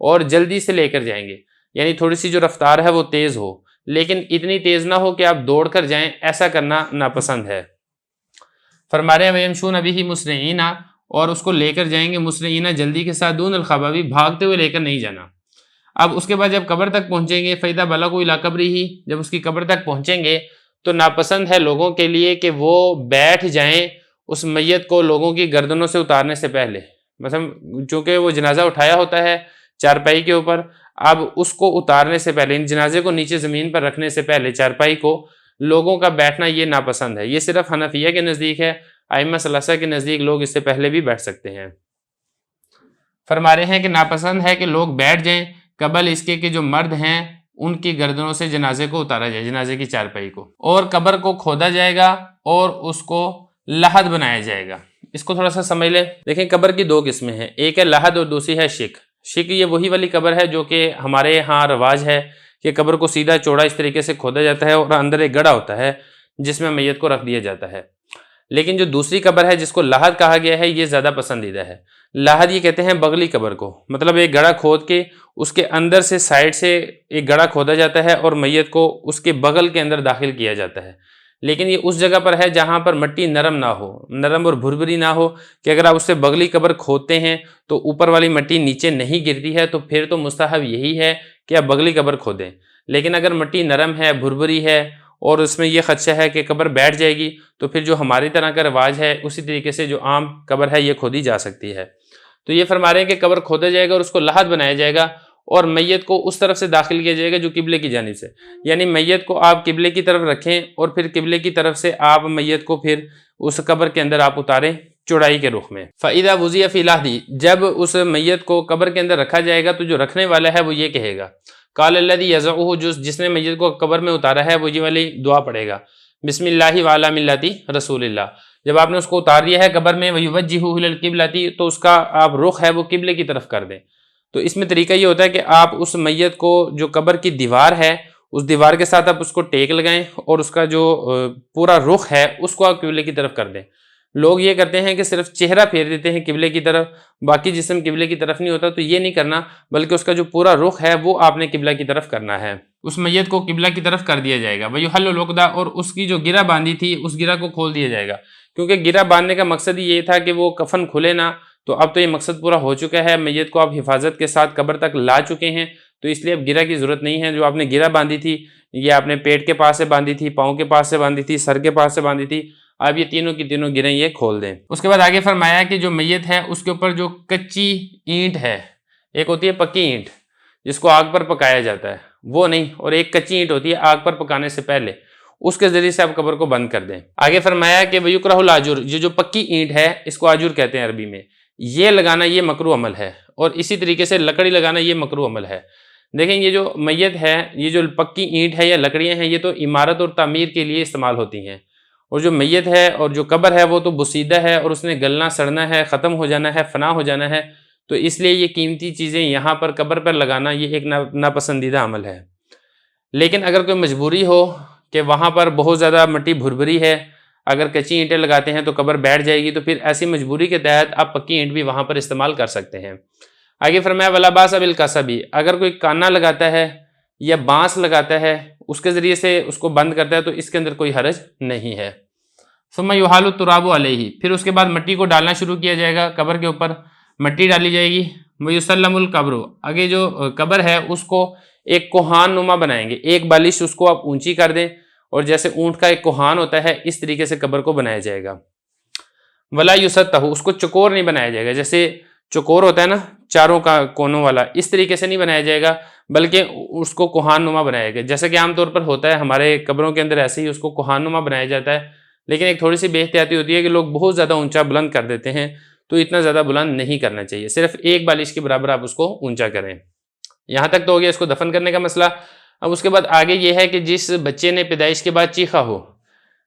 اور جلدی سے لے کر جائیں گے، یعنی تھوڑی سی جو رفتار ہے وہ تیز ہو، لیکن اتنی تیز نہ ہو کہ آپ دوڑ کر جائیں، ایسا کرنا ناپسند ہے۔ فرما رہے ہیں وَيَمْشُونَ بِهِ مُسْرِعِينَ، اور اس کو لے کر جائیں گے مسرعین جلدی کے ساتھ، دون الخبابی بھاگتے ہوئے لے کر نہیں جانا۔ اب اس کے بعد جب قبر تک پہنچیں گے فَإِذَا بَلَغُوا إِلَىٰ قَبْرِهِ، جب اس کی قبر تک پہنچیں گے تو ناپسند ہے لوگوں کے لیے کہ وہ بیٹھ جائیں اس میت کو لوگوں کی گردنوں سے اتارنے سے پہلے، مثلا چونکہ وہ جنازہ اٹھایا ہوتا ہے چارپائی کے اوپر، اب اس کو اتارنے سے پہلے، ان جنازے کو نیچے زمین پر رکھنے سے پہلے چارپائی کو لوگوں کا بیٹھنا یہ ناپسند ہے۔ یہ صرف حنفیہ کے نزدیک ہے، ائمہ ثلاثہ کے نزدیک لوگ اس سے پہلے بھی بیٹھ سکتے ہیں۔ فرما رہے ہیں کہ ناپسند ہے کہ لوگ بیٹھ جائیں قبل اس کے کہ جو مرد ہیں ان کی گردنوں سے جنازے کو اتارا جائے، جنازے کی چارپائی کو، اور قبر کو کھودا جائے گا اور اس کو لحد بنایا جائے گا۔ اس کو تھوڑا سا سمجھ لیں۔ دیکھیں قبر کی دو قسمیں ہیں، ایک ہے لحد اور دوسری ہے شک۔ شک یہ وہی والی قبر ہے جو کہ ہمارے ہاں رواج ہے کہ قبر کو سیدھا چوڑا اس طریقے سے کھودا جاتا ہے اور اندر ایک گڑھا ہوتا ہے جس میں میت کو رکھ دیا جاتا ہے۔ لیکن جو دوسری قبر ہے جس کو لحد کہا گیا ہے یہ زیادہ پسندیدہ ہے۔ لحد یہ کہتے ہیں بغلی قبر کو، مطلب ایک گڑھا کھود کے اس کے اندر سے سائڈ سے ایک گڑھا کھودا جاتا ہے اور میت کو اس کے بغل کے اندر داخل کیا جاتا ہے، لیکن یہ اس جگہ پر ہے جہاں پر مٹی نرم نہ ہو، نرم اور بھربھری نہ ہو، کہ اگر آپ اس سے بغلی قبر کھودتے ہیں تو اوپر والی مٹی نیچے نہیں گرتی ہے، تو پھر تو مستحب یہی ہے کہ آپ بغلی قبر کھودیں۔ لیکن اگر مٹی نرم ہے، بھربھری ہے اور اس میں یہ خدشہ ہے کہ قبر بیٹھ جائے گی، تو پھر جو ہماری طرح کا رواج ہے اسی طریقے سے جو عام قبر ہے یہ کھودی جا سکتی ہے۔ تو یہ فرما رہے ہیں کہ قبر کھودا جائے گا اور اس کو لحد بنایا جائے گا اور میت کو اس طرف سے داخل کیا جائے گا جو قبلے کی جانب سے، یعنی میت کو آپ قبلے کی طرف رکھیں اور پھر قبلے کی طرف سے آپ میت کو پھر اس قبر کے اندر آپ اتاریں چوڑائی کے رخ میں۔ فَإِذَا وُضِعَ فِي لَحْدِ، جب اس میت کو قبر کے اندر رکھا جائے گا تو جو رکھنے والا ہے وہ یہ کہے گا، قال الذی یضعہ، جس نے میت کو قبر میں اتارا ہے وہ یہ والی دعا پڑھے گا، بسم اللہ وعلی ملت رسول اللہ۔ جب آپ نے اس کو اتار دیا ہے قبر میں، ویوجہہ الی القبلۃ، تو اس کا آپ رخ ہے وہ قبلے کی طرف کر دیں۔ تو اس میں طریقہ یہ ہوتا ہے کہ آپ اس میت کو جو قبر کی دیوار ہے اس دیوار کے ساتھ آپ اس کو ٹیک لگائیں اور اس کا جو پورا رخ ہے اس کو آپ قبلے کی طرف کر دیں۔ لوگ یہ کرتے ہیں کہ صرف چہرہ پھیر دیتے ہیں قبلے کی طرف، باقی جسم قبلے کی طرف نہیں ہوتا، تو یہ نہیں کرنا، بلکہ اس کا جو پورا رخ ہے وہ آپ نے قبلہ کی طرف کرنا ہے۔ اس میت کو قبلہ کی طرف کر دیا جائے گا۔ وَيُحَلُّ الْعُقْدَةَ، اور اس کی جو گرہ باندھی تھی اس گرہ کو کھول دیا جائے گا، کیونکہ گرہ باندھنے کا مقصد ہی یہ تھا کہ وہ کفن کھلے نہ، تو اب تو یہ مقصد پورا ہو چکا ہے، میت کو آپ حفاظت کے ساتھ قبر تک لا چکے ہیں، تو اس لیے اب گرہ کی ضرورت نہیں ہے۔ جو آپ نے گرہ باندھی تھی یہ آپ نے پیٹ کے پاس سے باندھی تھی، پاؤں کے پاس سے باندھی تھی، سر کے پاس سے باندھی تھی، آپ یہ تینوں کی تینوں گرہیں یہ کھول دیں۔ اس کے بعد آگے فرمایا کہ جو میت ہے اس کے اوپر جو کچی اینٹ ہے، ایک ہوتی ہے پکی اینٹ جس کو آگ پر پکایا جاتا ہے وہ نہیں، اور ایک کچی اینٹ ہوتی ہے آگ پر پکانے سے پہلے، اس کے ذریعے سے آپ قبر کو بند کر دیں۔ آگے فرمایا کہ وَيُكْرَهُ الْعَجُرُ، یہ جو پکی اینٹ ہے اس کو عجور کہتے ہیں عربی میں، یہ لگانا یہ مکروہ عمل ہے، اور اسی طریقے سے لکڑی لگانا یہ مکروہ عمل ہے۔ دیکھیں یہ جو میت ہے، یہ جو پکی اینٹ ہے یا لکڑیاں ہیں، یہ تو عمارت اور تعمیر کے لیے استعمال ہوتی ہیں، اور جو میت ہے اور جو قبر ہے وہ تو بسیدہ ہے اور اس نے گلنا سڑنا ہے، ختم ہو جانا ہے، فنا ہو جانا ہے، تو اس لیے یہ قیمتی چیزیں یہاں پر قبر پر لگانا یہ ایک ناپسندیدہ عمل ہے۔ لیکن اگر کوئی مجبوری ہو کہ وہاں پر بہت زیادہ مٹی بھربھری ہے، اگر کچی اینٹیں لگاتے ہیں تو قبر بیٹھ جائے گی، تو پھر ایسی مجبوری کے تحت آپ پکی اینٹ بھی وہاں پر استعمال کر سکتے ہیں۔ آگے فرمایا وَلَا بَأْسَ بِالْقَصَبِ، اگر کوئی کانا لگاتا ہے یا بانس لگاتا ہے اس کے ذریعے سے اس کو بند کرتا ہے تو اس کے اندر کوئی حرج نہیں ہے۔ ثُمَّ يُحَالُ التُّرَابُ عَلَيْهِ، پھر اس کے بعد مٹی کو ڈالنا شروع کیا جائے گا، قبر کے اوپر مٹی ڈالی جائے گی۔ وَيُسَلَّمُ الْقَبْرُ، آگے جو قبر ہے اس کو ایک کوہان نما بنائیں گے، ایک بالش اس کو آپ اونچی کر دیں اور جیسے اونٹ کا ایک کوہان ہوتا ہے اس طریقے سے قبر کو بنایا جائے گا۔ وَلَا يُسَتَّهُ، اس کو چکور نہیں بنایا جائے گا، جیسے چکور ہوتا ہے نا چاروں کا کونوں والا، اس طریقے سے نہیں بنایا جائے گا، بلکہ اس کو کوہان نما بنایا گا، جیسا کہ عام طور پر ہوتا ہے ہمارے قبروں کے اندر، ایسے ہی اس کو کوہان نما بنایا جاتا ہے۔ لیکن ایک تھوڑی سی بے احتیاطی ہوتی ہے کہ لوگ بہت زیادہ اونچا بلند کر دیتے ہیں، تو اتنا زیادہ بلند نہیں کرنا چاہیے، صرف ایک بالش کے برابر آپ اس کو اونچا کریں۔ یہاں تک تو ہو گیا اس کو دفن کرنے کا مسئلہ۔ اب اس کے بعد آگے یہ ہے کہ جس بچے نے پیدائش کے بعد چیخا ہو،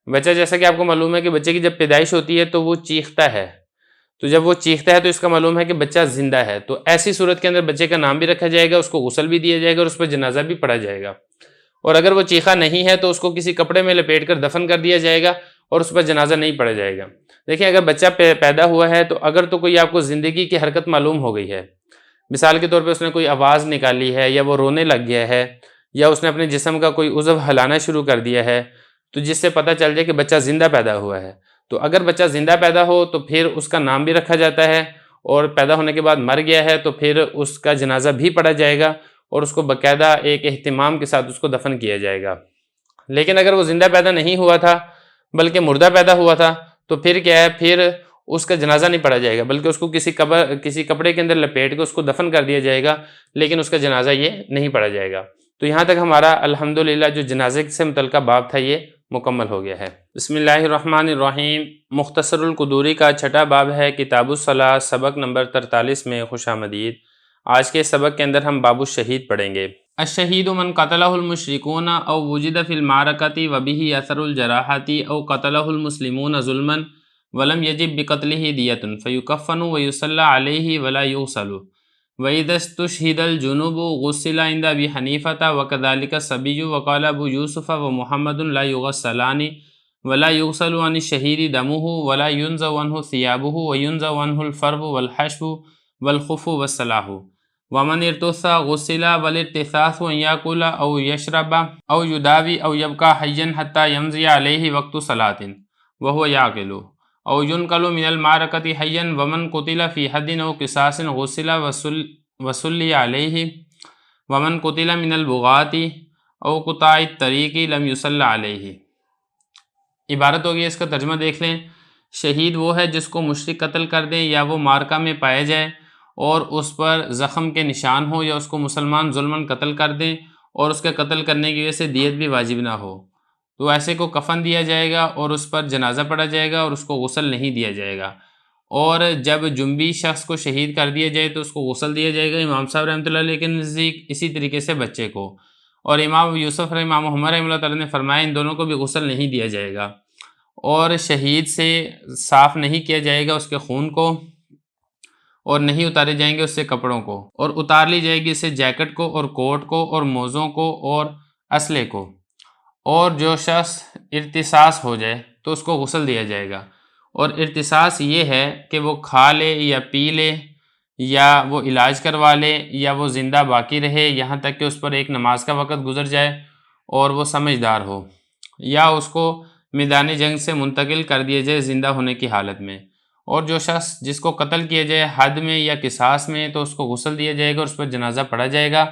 بچہ جیسا کہ آپ کو معلوم ہے کہ بچے کی جب پیدائش ہوتی ہے تو وہ چیختا ہے، تو جب وہ چیختا ہے تو اس کا معلوم ہے کہ بچہ زندہ ہے، تو ایسی صورت کے اندر بچے کا نام بھی رکھا جائے گا، اس کو غسل بھی دیا جائے گا اور اس پر جنازہ بھی پڑھا جائے گا۔ اور اگر وہ چیخا نہیں ہے تو اس کو کسی کپڑے میں لپیٹ کر دفن کر دیا جائے گا اور اس پر جنازہ نہیں پڑھا جائے گا۔ دیکھیں اگر بچہ پیدا ہوا ہے تو اگر تو کوئی آپ کو زندگی کی حرکت معلوم ہو گئی ہے، مثال کے طور پہ اس نے کوئی آواز نکالی ہے یا وہ رونے لگ گیا ہے یا اس نے اپنے جسم کا کوئی عضو ہلانا شروع کر دیا ہے، تو جس سے پتہ چل جائے کہ بچہ زندہ پیدا ہوا ہے، تو اگر بچہ زندہ پیدا ہو تو پھر اس کا نام بھی رکھا جاتا ہے، اور پیدا ہونے کے بعد مر گیا ہے تو پھر اس کا جنازہ بھی پڑھا جائے گا اور اس کو باقاعدہ ایک اہتمام کے ساتھ اس کو دفن کیا جائے گا۔ لیکن اگر وہ زندہ پیدا نہیں ہوا تھا بلکہ مردہ پیدا ہوا تھا تو پھر کیا ہے، پھر اس کا جنازہ نہیں پڑھا جائے گا بلکہ اس کو کسی کپڑے کے اندر لپیٹ کے اس کو دفن کر دیا جائے گا، لیکن اس کا جنازہ یہ نہیں پڑھا جائے گا۔ تو یہاں تک ہمارا الحمدللہ جو جنازے سے متعلقہ باب تھا یہ مکمل ہو گیا ہے۔ بسم اللہ الرحمن الرحیم۔ مختصر القدوری کا چھٹا باب ہے کتاب الصلاۃ، سبق نمبر 43 میں خوش آمدید۔ آج کے سبق کے اندر ہم باب الشہید پڑھیں گے۔ الشہید من قتلہ المشرکون او وجد فی المعرکۃ وبہ اثر الجراحۃ او قتلہ المسلمون ظلما ولم یجب بقتلہ دیۃ فیکفن ویصلی علیہ ولا یغسل وَإِذَا اسْتُشْهِدَ الْجُنُوبُ غُسِّلَ عِنْدَ أَبِي حَنِیفَةَ وَكَذَلِكَ الصَّبِیُّ وَقَالَ أَبُو یوسف وَمُحَمَّدٌ لَا يُغَسَّلَانِ وَلَا يُغْسَلُ عَنِ الشَّهِیدِ دَمُهُ وَلَا يُنْزَعُ عَنْهُ ثِيَابُهُ وَيُنْزَعُ عَنْهُ الْفَرْوُ وَالْحَشْوُ وَالْخُفُّ وَالصَّلَاحُ وَمَنِ ارْتُثَّ غُسِّلَ وَالِارْتِثَاثُ أَنْ يَأْكُلَ أَوْ يَشْرَبَ أَوْ يُدَاوِي أَوْ يَبْقَى حَيًّا حَتَّى يَمْضِيَ عَلَيْهِ وَقْتُ صَلَاةٍ وَهُوَ يَعْقِلُ أَوْ يُنْقَلُ مِنَ الْمَعْرَكَةِ حَيًّا وَمَنْ قُتِلَ فِي حَدٍّ أَوْ قِصَاصٍ غُسِّلَ وصلی علیہ ومن قتل من البغاة او قطاع الطریق لم یصلی علیہ۔ عبارت ہوگی، اس کا ترجمہ دیکھ لیں۔ شہید وہ ہے جس کو مشرک قتل کر دیں یا وہ مارکہ میں پایا جائے اور اس پر زخم کے نشان ہو، یا اس کو مسلمان ظلماً قتل کر دیں اور اس کے قتل کرنے کی وجہ سے دیت بھی واجب نہ ہو، تو ایسے کو کفن دیا جائے گا اور اس پر جنازہ پڑھا جائے گا اور اس کو غسل نہیں دیا جائے گا۔ اور جب جنبی شخص کو شہید کر دیا جائے تو اس کو غسل دیا جائے گا امام صاحب رحمۃ اللہ علیہ کے نزدیک، اسی طریقے سے بچے کو، اور امام یوسف اور امام محمد رحمۃ اللہ تعالیٰ نے فرمایا ان دونوں کو بھی غسل نہیں دیا جائے گا، اور شہید سے صاف نہیں کیا جائے گا اس کے خون کو، اور نہیں اتارے جائیں گے اس سے کپڑوں کو، اور اتار لی جائے گی اس سے جیکٹ کو اور کوٹ کو اور موزوں کو اور اسلحے کو، اور جو شخص ارتصاص ہو جائے تو اس کو غسل دیا جائے گا۔ اور ارتصاص یہ ہے کہ وہ کھا لے یا پی لے یا وہ علاج کروا لے یا وہ زندہ باقی رہے یہاں تک کہ اس پر ایک نماز کا وقت گزر جائے اور وہ سمجھدار ہو، یا اس کو میدان جنگ سے منتقل کر دیا جائے زندہ ہونے کی حالت میں۔ اور جو شخص جس کو قتل کیا جائے حد میں یا قصاص میں تو اس کو غسل دیا جائے گا، اس پر جنازہ پڑھا جائے گا۔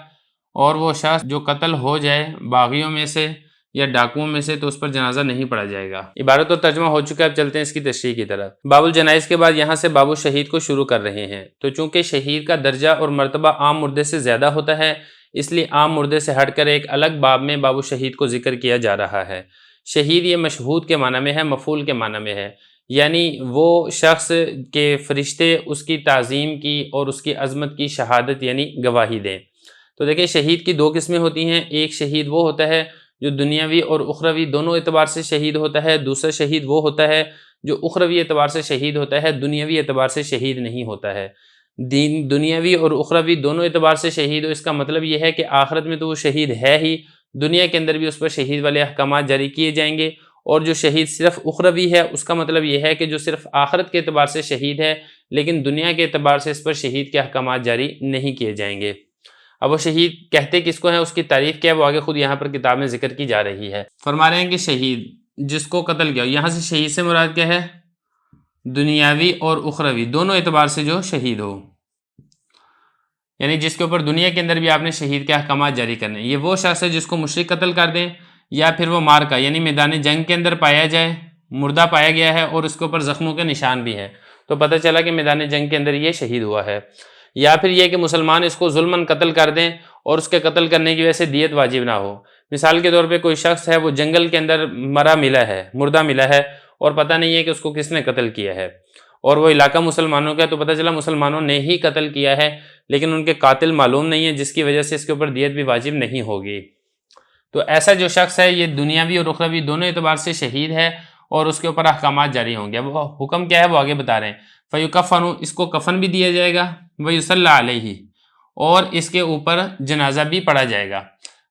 اور وہ شخص جو قتل ہو جائے باغیوں میں سے یا ڈاکوؤں میں سے تو اس پر جنازہ نہیں پڑھا جائے گا۔ عبارت و ترجمہ ہو چکا ہے، اب چلتے ہیں اس کی تشریح کی طرف۔ باب الجنائز کے بعد یہاں سے باب الشہید کو شروع کر رہے ہیں، تو چونکہ شہید کا درجہ اور مرتبہ عام مردے سے زیادہ ہوتا ہے اس لیے عام مردے سے ہٹ کر ایک الگ باب میں باب الشہید کو ذکر کیا جا رہا ہے۔ شہید یہ مشہود کے معنی میں ہے، مفعول کے معنی میں ہے، یعنی وہ شخص کے فرشتے اس کی تعظیم کی اور اس کی عظمت کی شہادت یعنی گواہی دیں۔ تو دیکھیں شہید کی دو قسمیں ہوتی ہیں، ایک شہید وہ ہوتا ہے جو دنیاوی اور اخروی دونوں اعتبار سے شہید ہوتا ہے، دوسرا شہید وہ ہوتا ہے جو اخروی اعتبار سے شہید ہوتا ہے، دنیاوی اعتبار سے شہید نہیں ہوتا ہے۔ دنیاوی اور اخروی دونوں اعتبار سے شہید ہو، اس کا مطلب یہ ہے کہ آخرت میں تو وہ شہید ہے ہی، دنیا کے اندر بھی اس پر شہید والے احکامات جاری کیے جائیں گے، اور جو شہید صرف اخروی ہے اس کا مطلب یہ ہے کہ جو صرف آخرت کے اعتبار سے شہید ہے لیکن دنیا کے اعتبار سے اس پر شہید کے احکامات جاری نہیں کیے جائیں گے۔ اب وہ شہید کہتے کس کو ہیں، اس کی تعریف کیا ہے وہ آگے خود یہاں پر کتاب میں ذکر کی جا رہی ہے۔ فرما رہے ہیں کہ شہید جس کو قتل کیا، یہاں سے شہید سے مراد کیا ہے، دنیاوی اور اخروی دونوں اعتبار سے جو شہید ہو، یعنی جس کے اوپر دنیا کے اندر بھی آپ نے شہید کے احکامات جاری کرنے۔ یہ وہ شخص ہے جس کو مشرک قتل کر دیں یا پھر وہ مارکا یعنی میدان جنگ کے اندر پایا جائے، مردہ پایا گیا ہے اور اس کے اوپر زخموں کے نشان بھی ہیں، تو پتہ چلا کہ میدان جنگ کے اندر یہ شہید ہوا ہے۔ یا پھر یہ کہ مسلمان اس کو ظلماً قتل کر دیں اور اس کے قتل کرنے کی وجہ سے دیت واجب نہ ہو۔ مثال کے طور پہ کوئی شخص ہے وہ جنگل کے اندر مردہ ملا ہے اور پتہ نہیں ہے کہ اس کو کس نے قتل کیا ہے، اور وہ علاقہ مسلمانوں کا ہے، تو پتہ چلا مسلمانوں نے ہی قتل کیا ہے لیکن ان کے قاتل معلوم نہیں ہے، جس کی وجہ سے اس کے اوپر دیت بھی واجب نہیں ہوگی۔ تو ایسا جو شخص ہے یہ دنیاوی اور اخروی دونوں اعتبار سے شہید ہے اور اس کے اوپر احکامات جاری ہوں گے۔ وہ حکم کیا ہے وہ آگے بتا رہے ہیں۔ فیکفن، اس کو کفن بھی دیا جائے گا، ویصلی علیہ، اور اس کے اوپر جنازہ بھی پڑھا جائے گا،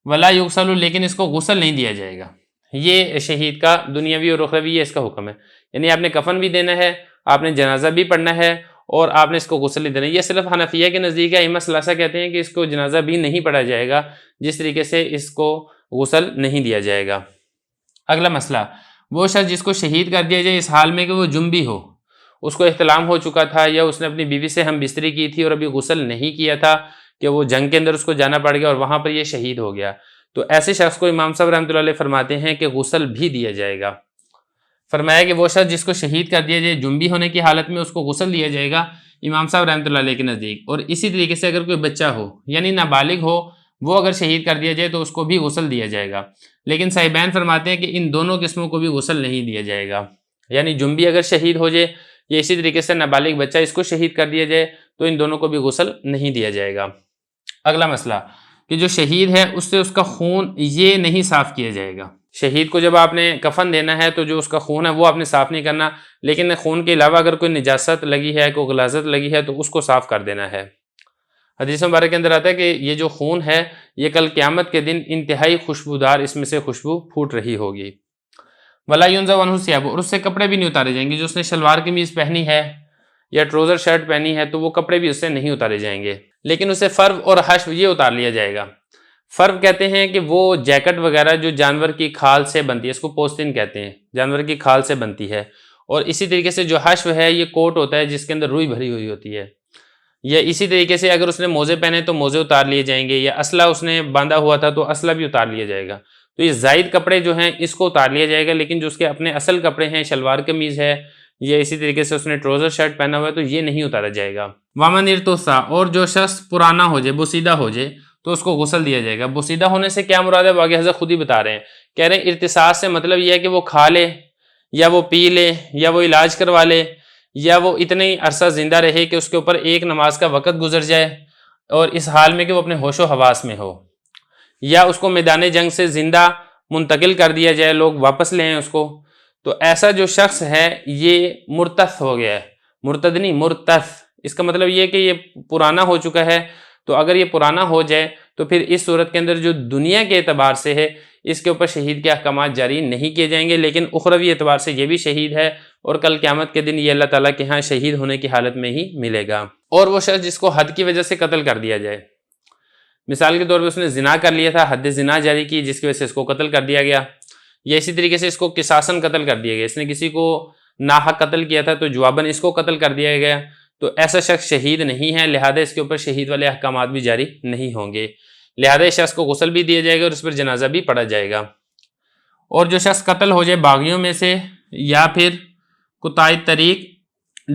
ولا یغسل، لیکن اس کو غسل نہیں دیا جائے گا۔ یہ شہید کا دنیاوی اور اخروی یہ اس کا حکم ہے، یعنی آپ نے کفن بھی دینا ہے، آپ نے جنازہ بھی پڑھنا ہے اور آپ نے اس کو غسل نہیں دینا۔ یہ صرف حنفیہ کے نزدیک ہے، ائمہ ثلاثہ کہتے ہیں کہ اس کو جنازہ بھی نہیں پڑھا جائے گا، جس طریقے سے اس کو غسل نہیں دیا جائے گا۔ اگلا مسئلہ، وہ شخص جس کو شہید کر دیا جائے اس حال میں کہ وہ جنبی ہو، اس کو احتلام ہو چکا تھا یا اس نے اپنی بیوی سے ہم بستری کی تھی اور ابھی غسل نہیں کیا تھا کہ وہ جنگ کے اندر اس کو جانا پڑ گیا اور وہاں پر یہ شہید ہو گیا، تو ایسے شخص کو امام صاحب رحمۃ اللہ علیہ فرماتے ہیں کہ غسل بھی دیا جائے گا۔ فرمایا کہ وہ شخص جس کو شہید کر دیا جائے جنبی ہونے کی حالت میں اس کو غسل دیا جائے گا امام صاحب رحمۃ اللہ علیہ کے نزدیک۔ اور اسی طریقے سے اگر کوئی بچہ ہو یعنی نابالغ ہو، وہ اگر شہید کر دیا جائے تو اس کو بھی غسل دیا جائے گا، لیکن صاحبین فرماتے ہیں کہ ان دونوں قسموں کو بھی غسل نہیں دیا جائے گا، یعنی جنبی اگر شہید ہو جائے یا اسی طریقے سے نابالغ بچہ اس کو شہید کر دیا جائے تو ان دونوں کو بھی غسل نہیں دیا جائے گا۔ اگلا مسئلہ کہ جو شہید ہے اس سے اس کا خون یہ نہیں صاف کیا جائے گا۔ شہید کو جب آپ نے کفن دینا ہے تو جو اس کا خون ہے وہ آپ نے صاف نہیں کرنا، لیکن خون کے علاوہ اگر کوئی نجاست لگی ہے، کوئی غلاظت لگی ہے تو اس کو صاف کر دینا ہے۔ حدیث مبارک کے اندر آتا ہے کہ یہ جو خون ہے یہ کل قیامت کے دن انتہائی خوشبودار اس میں سے خوشبو پھوٹ رہی ہوگی۔ وَلَا يُنزَعُ عَنْهُ ثِيَابُهُ، اور اس سے کپڑے بھی نہیں اتارے جائیں گے۔ جو اس نے شلوار قمیض پہنی ہے یا ٹروزر شرٹ پہنی ہے تو وہ کپڑے بھی اس سے نہیں اتارے جائیں گے، لیکن اسے فرو اور حشو یہ اتار لیا جائے گا۔ فرو کہتے ہیں کہ وہ جیکٹ وغیرہ جو جانور کی کھال سے بنتی ہے، اس کو پوستین کہتے ہیں، جانور کی کھال سے بنتی ہے۔ اور اسی طریقے سے جو حشو ہے یہ کوٹ ہوتا ہے جس کے اندر روئی بھری ہوئی ہوتی ہے۔ یا اسی طریقے سے اگر اس نے موزے پہنے تو موزے اتار لیے جائیں گے، یا اسلحہ اس نے باندھا ہوا تھا تو اسلحہ بھی اتار لیا جائے گا۔ تو یہ زائد کپڑے جو ہیں اس کو اتار لیا جائے گا، لیکن جو اس کے اپنے اصل کپڑے ہیں، شلوار قمیض ہے یا اسی طریقے سے اس نے ٹروزر شرٹ پہنا ہوا ہے تو یہ نہیں اتارا جائے گا۔ وَمَنْ ارْتُصَّ، اور جو شخص پرانا ہو جائے، بوسیدہ ہو جائے تو اس کو غسل دیا جائے گا۔ بوسیدہ ہونے سے کیا مراد ہے وہ آگے حضرت خود ہی بتا رہے ہیں، کہہ رہے ہیں ارتصاص سے مطلب یہ ہے کہ وہ کھا لے یا وہ پی لے یا وہ علاج کروا لے یا وہ اتنے ہی عرصہ زندہ رہے کہ اس کے اوپر ایک نماز کا وقت گزر جائے اور اس حال میں کہ وہ اپنے ہوش و حواس میں ہو، یا اس کو میدان جنگ سے زندہ منتقل کر دیا جائے، لوگ واپس لے آئیں اس کو، تو ایسا جو شخص ہے یہ مرتد ہو گیا ہے۔ مرتد نہیں، مرتد، اس کا مطلب یہ کہ یہ پرانا ہو چکا ہے۔ تو اگر یہ پرانا ہو جائے تو پھر اس صورت کے اندر جو دنیا کے اعتبار سے ہے اس کے اوپر شہید کے احکامات جاری نہیں کیے جائیں گے، لیکن اخروی اعتبار سے یہ بھی شہید ہے اور کل قیامت کے دن یہ اللہ تعالیٰ کے ہاں شہید ہونے کی حالت میں ہی ملے گا۔ اور وہ شخص جس کو حد کی وجہ سے قتل کر دیا جائے، مثال کے طور پہ اس نے زنا کر لیا تھا، حد زنا جاری کی جس کی وجہ سے اس کو قتل کر دیا گیا، یا اسی طریقے سے اس کو قصاصاً قتل کر دیا گیا، اس نے کسی کو ناحق قتل کیا تھا تو جواباً اس کو قتل کر دیا گیا، تو ایسا شخص شہید نہیں ہے، لہذا اس کے اوپر شہید والے احکامات بھی جاری نہیں ہوں گے، لہذا اس شخص کو غسل بھی دیا جائے گا اور اس پر جنازہ بھی پڑھا جائے گا۔ اور جو شخص قتل ہو جائے باغیوں میں سے یا پھر قطاع طریق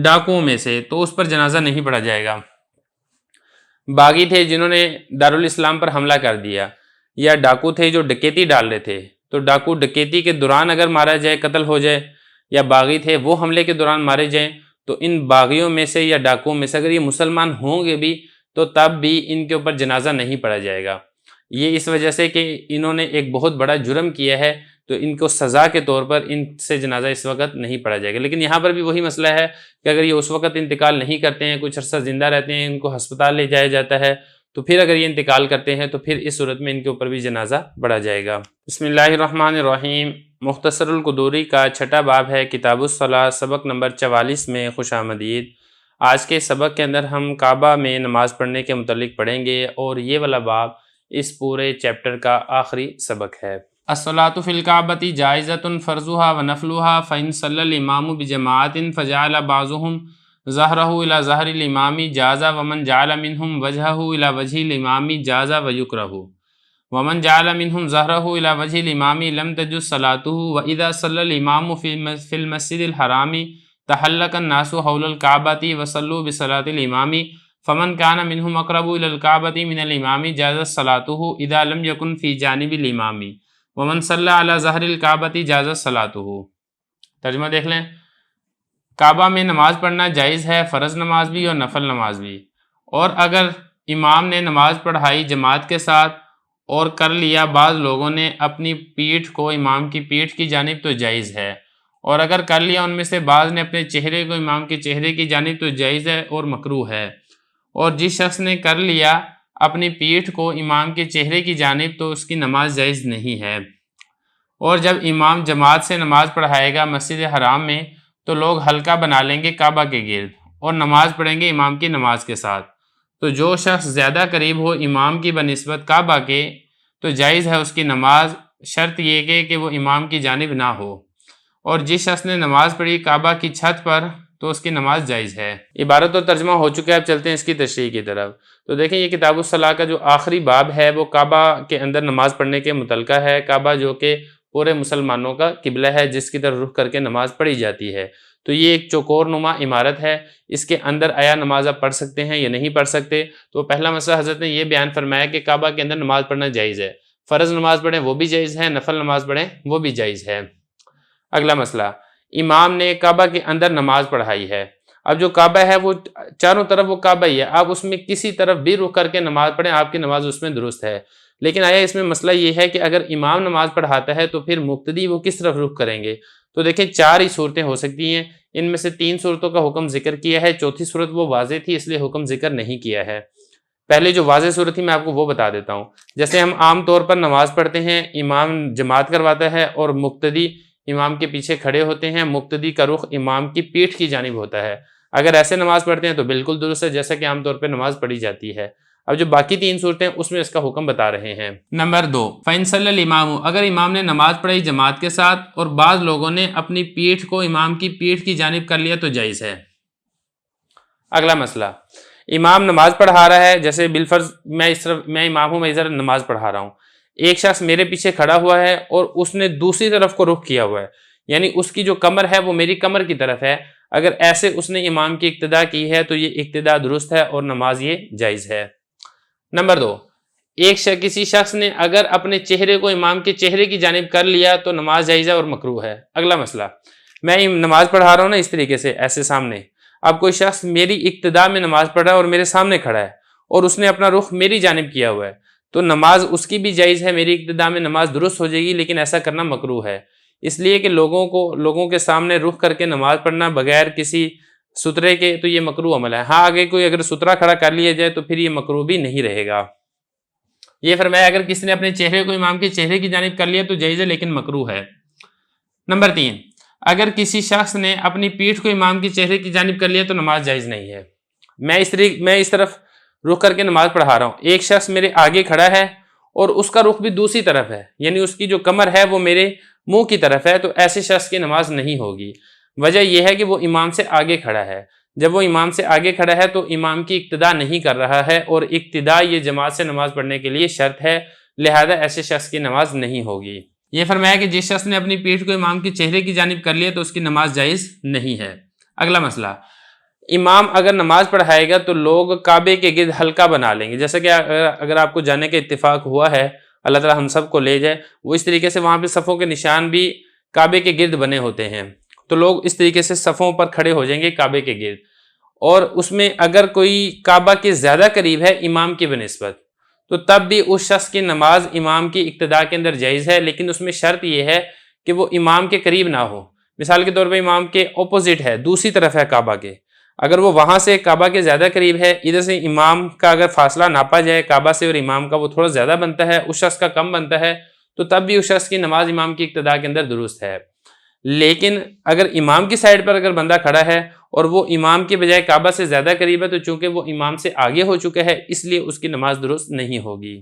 ڈاکوؤں میں سے تو اس پر جنازہ نہیں پڑھا جائے گا۔ باغی تھے جنہوں نے دارالاسلام پر حملہ کر دیا، یا ڈاکو تھے جو ڈکیتی ڈال رہے تھے، تو ڈاکو ڈکیتی کے دوران اگر مارا جائے، قتل ہو جائے، یا باغی تھے وہ حملے کے دوران مارے جائیں، تو ان باغیوں میں سے یا ڈاکوؤں میں سے اگر یہ مسلمان ہوں گے بھی تو تب بھی ان کے اوپر جنازہ نہیں پڑھا جائے گا۔ یہ اس وجہ سے کہ انہوں نے ایک بہت بڑا جرم کیا ہے تو ان کو سزا کے طور پر ان سے جنازہ اس وقت نہیں پڑھا جائے گا۔ لیکن یہاں پر بھی وہی مسئلہ ہے کہ اگر یہ اس وقت انتقال نہیں کرتے ہیں، کچھ عرصہ زندہ رہتے ہیں، ان کو ہسپتال لے جایا جاتا ہے، تو پھر اگر یہ انتقال کرتے ہیں تو پھر اس صورت میں ان کے اوپر بھی جنازہ پڑھا جائے گا۔ بسم اللہ الرحمن الرحیم۔ مختصر القدوری کا چھٹا باب ہے، کتاب الصلاۃ، سبق نمبر 44 میں خوش آمدید۔ آج کے سبق کے اندر ہم کعبہ میں نماز پڑھنے کے متعلق پڑھیں گے اور یہ والا باب اس پورے چیپٹر کا آخری سبق ہے۔ الصلاۃ فی الکعبۃ جائزۃ فرضھا ونفلھا فإن صلی الامام بجماعۃ فجعل بعضهم ظہرہ الی ظہر الامام جاز ومن جعل منهم وجہہ الی وجہ الامام جاز ویکرہ ومن جعل منهم ظہرہ الی وجہ الامام لم تجز صلاته واذا صلی الامام فی المسجد الحرام تحلق الناس حول الکعبۃ وصلوا بصلاۃ الامام فمن كان منهم اقرب الى الكعبۃ من الامام جاز صلاته اذا لم يكن في جانب الامام ومن صلی علی ظہر الکعبۃ جاز صلاته۔ ترجمہ دیکھ لیں، کعبہ میں نماز پڑھنا جائز ہے، فرض نماز بھی اور نفل نماز بھی، اور اگر امام نے نماز پڑھائی جماعت کے ساتھ اور کر لیا بعض لوگوں نے اپنی پیٹھ کو امام کی پیٹھ کی جانب تو جائز ہے، اور اگر کر لیا ان میں سے بعض نے اپنے چہرے کو امام کے چہرے کی جانب تو جائز ہے اور مکروہ ہے، اور جس شخص نے کر لیا اپنی پیٹھ کو امام کے چہرے کی جانب تو اس کی نماز جائز نہیں ہے۔ اور جب امام جماعت سے نماز پڑھائے گا مسجد حرام میں تو لوگ حلقہ بنا لیں گے کعبہ کے گرد، اور نماز پڑھیں گے امام کی نماز کے ساتھ، تو جو شخص زیادہ قریب ہو امام کی بنسبت کعبہ کے تو جائز ہے اس کی نماز، شرط یہ کہ وہ امام کی جانب نہ ہو، اور جس شخص نے نماز پڑھی کعبہ کی چھت پر تو اس کی نماز جائز ہے۔ عبارت اور ترجمہ ہو چکا ہے، اب چلتے ہیں اس کی تشریح کی طرف۔ تو دیکھیں یہ کتاب الصلاۃ کا جو آخری باب ہے وہ کعبہ کے اندر نماز پڑھنے کے متعلقہ ہے، کعبہ جو کہ پورے مسلمانوں کا قبلہ ہے جس کی طرف رخ کر کے نماز پڑھی جاتی ہے۔ تو یہ ایک چوکور نما عمارت ہے، اس کے اندر آیا نماز آپ پڑھ سکتے ہیں یا نہیں پڑھ سکتے؟ تو پہلا مسئلہ حضرت نے یہ بیان فرمایا کہ کعبہ کے اندر نماز پڑھنا جائز ہے، فرض نماز پڑھیں وہ بھی جائز ہے، نفل نماز پڑھیں وہ بھی جائز ہے۔ اگلا مسئلہ، امام نے کعبہ کے اندر نماز پڑھائی ہے، اب جو کعبہ ہے وہ چاروں طرف وہ کعبہ ہی ہے، آپ اس میں کسی طرف بھی رخ کر کے نماز پڑھیں آپ کی نماز اس میں درست ہے، لیکن آیا اس میں مسئلہ یہ ہے کہ اگر امام نماز پڑھاتا ہے تو پھر مقتدی وہ کس طرف رخ کریں گے؟ تو دیکھیں 4 ہی صورتیں ہو سکتی ہیں، ان میں سے 3 صورتوں کا حکم ذکر کیا ہے، چوتھی صورت وہ واضح تھی اس لیے حکم ذکر نہیں کیا ہے۔ پہلے جو واضح صورت تھی میں آپ کو وہ بتا دیتا ہوں۔ جیسے ہم عام طور پر نماز پڑھتے ہیں، امام جماعت کرواتا ہے اور مقتدی امام کے پیچھے کھڑے ہوتے ہیں، مقتدی کا رخ امام کی پیٹھ کی جانب ہوتا ہے، اگر ایسے نماز پڑھتے ہیں تو بالکل درست ہے جیسا کہ عام طور پہ نماز پڑھی جاتی ہے۔ اب جو باقی 3 صورتیں اس میں اس کا حکم بتا رہے ہیں۔ نمبر 2، فَإِن صَلَّى الْإِمَامُ، اگر امام نے نماز پڑھائی جماعت کے ساتھ اور بعض لوگوں نے اپنی پیٹھ کو امام کی پیٹھ کی جانب کر لیا تو جائز ہے۔ اگلا مسئلہ، امام نماز پڑھا رہا ہے، جیسے بالفرض میں امام ہوں، میں ادھر نماز پڑھا رہا ہوں، ایک شخص میرے پیچھے کھڑا ہوا ہے اور اس نے دوسری طرف کو رخ کیا ہوا ہے، یعنی اس کی جو کمر ہے وہ میری کمر کی طرف ہے، اگر ایسے اس نے امام کی اقتداء کی ہے تو یہ اقتداء درست ہے اور نماز یہ جائز ہے۔ نمبر 2، کسی شخص نے اگر اپنے چہرے کو امام کے چہرے کی جانب کر لیا تو نماز جائز ہے اور مکروہ ہے۔ اگلا مسئلہ، میں نماز پڑھا رہا ہوں نا اس طریقے سے ایسے سامنے، اب کوئی شخص میری اقتداء میں نماز پڑھ رہا ہے اور میرے سامنے کھڑا ہے اور اس نے اپنا رخ میری جانب کیا ہوا ہے تو نماز اس کی بھی جائز ہے، میری اقتداء میں نماز درست ہو جائے گی، لیکن ایسا کرنا مکروہ ہے، اس لیے کہ لوگوں کے سامنے رخ کر کے نماز پڑھنا بغیر کسی سترے کے تو یہ مکروہ عمل ہے۔ ہاں آگے کوئی اگر سترہ کھڑا کر لیا جائے تو پھر یہ مکروہ بھی نہیں رہے گا۔ یہ فرمایا اگر کسی نے اپنے چہرے کو امام کے چہرے کی جانب کر لیا تو جائز ہے لیکن مکروہ ہے۔ نمبر 3، اگر کسی شخص نے اپنی پیٹھ کو امام کے چہرے کی جانب کر لیا تو نماز جائز نہیں ہے۔ میں اس طرف رخ کر کے نماز پڑھا رہا ہوں، ایک شخص میرے آگے کھڑا ہے اور اس کا رخ بھی دوسری طرف ہے، یعنی اس کی جو کمر ہے وہ میرے منہ کی طرف ہے، تو ایسے شخص کی نماز نہیں ہوگی۔ وجہ یہ ہے کہ وہ امام سے آگے کھڑا ہے، جب وہ امام سے آگے کھڑا ہے تو امام کی اقتداء نہیں کر رہا ہے، اور اقتداء یہ جماعت سے نماز پڑھنے کے لیے شرط ہے، لہذا ایسے شخص کی نماز نہیں ہوگی۔ یہ فرمایا کہ جس شخص نے اپنی پیٹھ کو امام کے چہرے کی جانب کر لیا تو اس کی نماز جائز نہیں ہے۔ اگلا مسئلہ، امام اگر نماز پڑھائے گا تو لوگ کعبے کے گرد حلقہ بنا لیں گے، جیسا کہ اگر آپ کو جانے کا اتفاق ہوا ہے، اللہ تعالی ہم سب کو لے جائے، وہ اس طریقے سے وہاں پہ صفوں کے نشان بھی کعبے کے گرد بنے ہوتے ہیں، تو لوگ اس طریقے سے صفوں پر کھڑے ہو جائیں گے کعبے کے گرد، اور اس میں اگر کوئی کعبہ کے زیادہ قریب ہے امام کی بنسبت تو تب بھی اس شخص کی نماز امام کی اقتداء کے اندر جائز ہے، لیکن اس میں شرط یہ ہے کہ وہ امام کے قریب نہ ہو۔ مثال کے طور پہ امام کے اپوزٹ ہے، دوسری طرف ہے کعبہ کے، اگر وہ وہاں سے کعبہ کے زیادہ قریب ہے، ادھر سے امام کا اگر فاصلہ ناپا جائے کعبہ سے اور امام کا وہ تھوڑا زیادہ بنتا ہے، اس شخص کا کم بنتا ہے، تو تب بھی اس شخص کی نماز امام کی اقتداء کے اندر درست ہے۔ لیکن اگر امام کی سائڈ پر اگر بندہ کھڑا ہے اور وہ امام کے بجائے کعبہ سے زیادہ قریب ہے تو چونکہ وہ امام سے آگے ہو چکا ہے اس لیے اس کی نماز درست نہیں ہوگی۔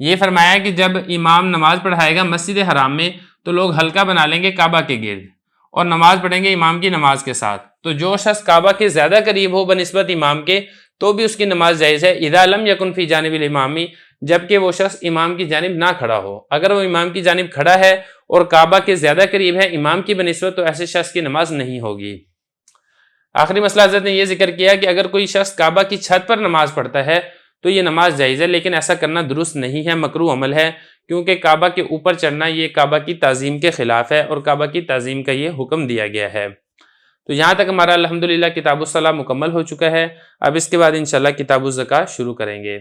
یہ فرمایا کہ جب امام نماز پڑھائے گا مسجد حرام میں تو لوگ حلقہ بنا لیں گے کعبہ کے گرد اور نماز پڑھیں گے امام کی نماز کے ساتھ، تو جو شخص کعبہ کے زیادہ قریب ہو بنسبت امام کے تو بھی اس کی نماز جائز ہے، اذا لم یکن فی جانب الامام، جبکہ وہ شخص امام کی جانب نہ کھڑا ہو۔ اگر وہ امام کی جانب کھڑا ہے اور کعبہ کے زیادہ قریب ہے امام کی بنسبت تو ایسے شخص کی نماز نہیں ہوگی۔ آخری مسئلہ حضرت نے یہ ذکر کیا کہ اگر کوئی شخص کعبہ کی چھت پر نماز پڑھتا ہے تو یہ نماز جائز ہے، لیکن ایسا کرنا درست نہیں ہے، مکروہ عمل ہے، کیونکہ کعبہ کے اوپر چڑھنا یہ کعبہ کی تعظیم کے خلاف ہے اور کعبہ کی تعظیم کا یہ حکم دیا گیا ہے۔ تو یہاں تک ہمارا الحمدللہ کتاب الصلاۃ مکمل ہو چکا ہے، اب اس کے بعد انشاءاللہ کتاب الزکوٰۃ شروع کریں گے۔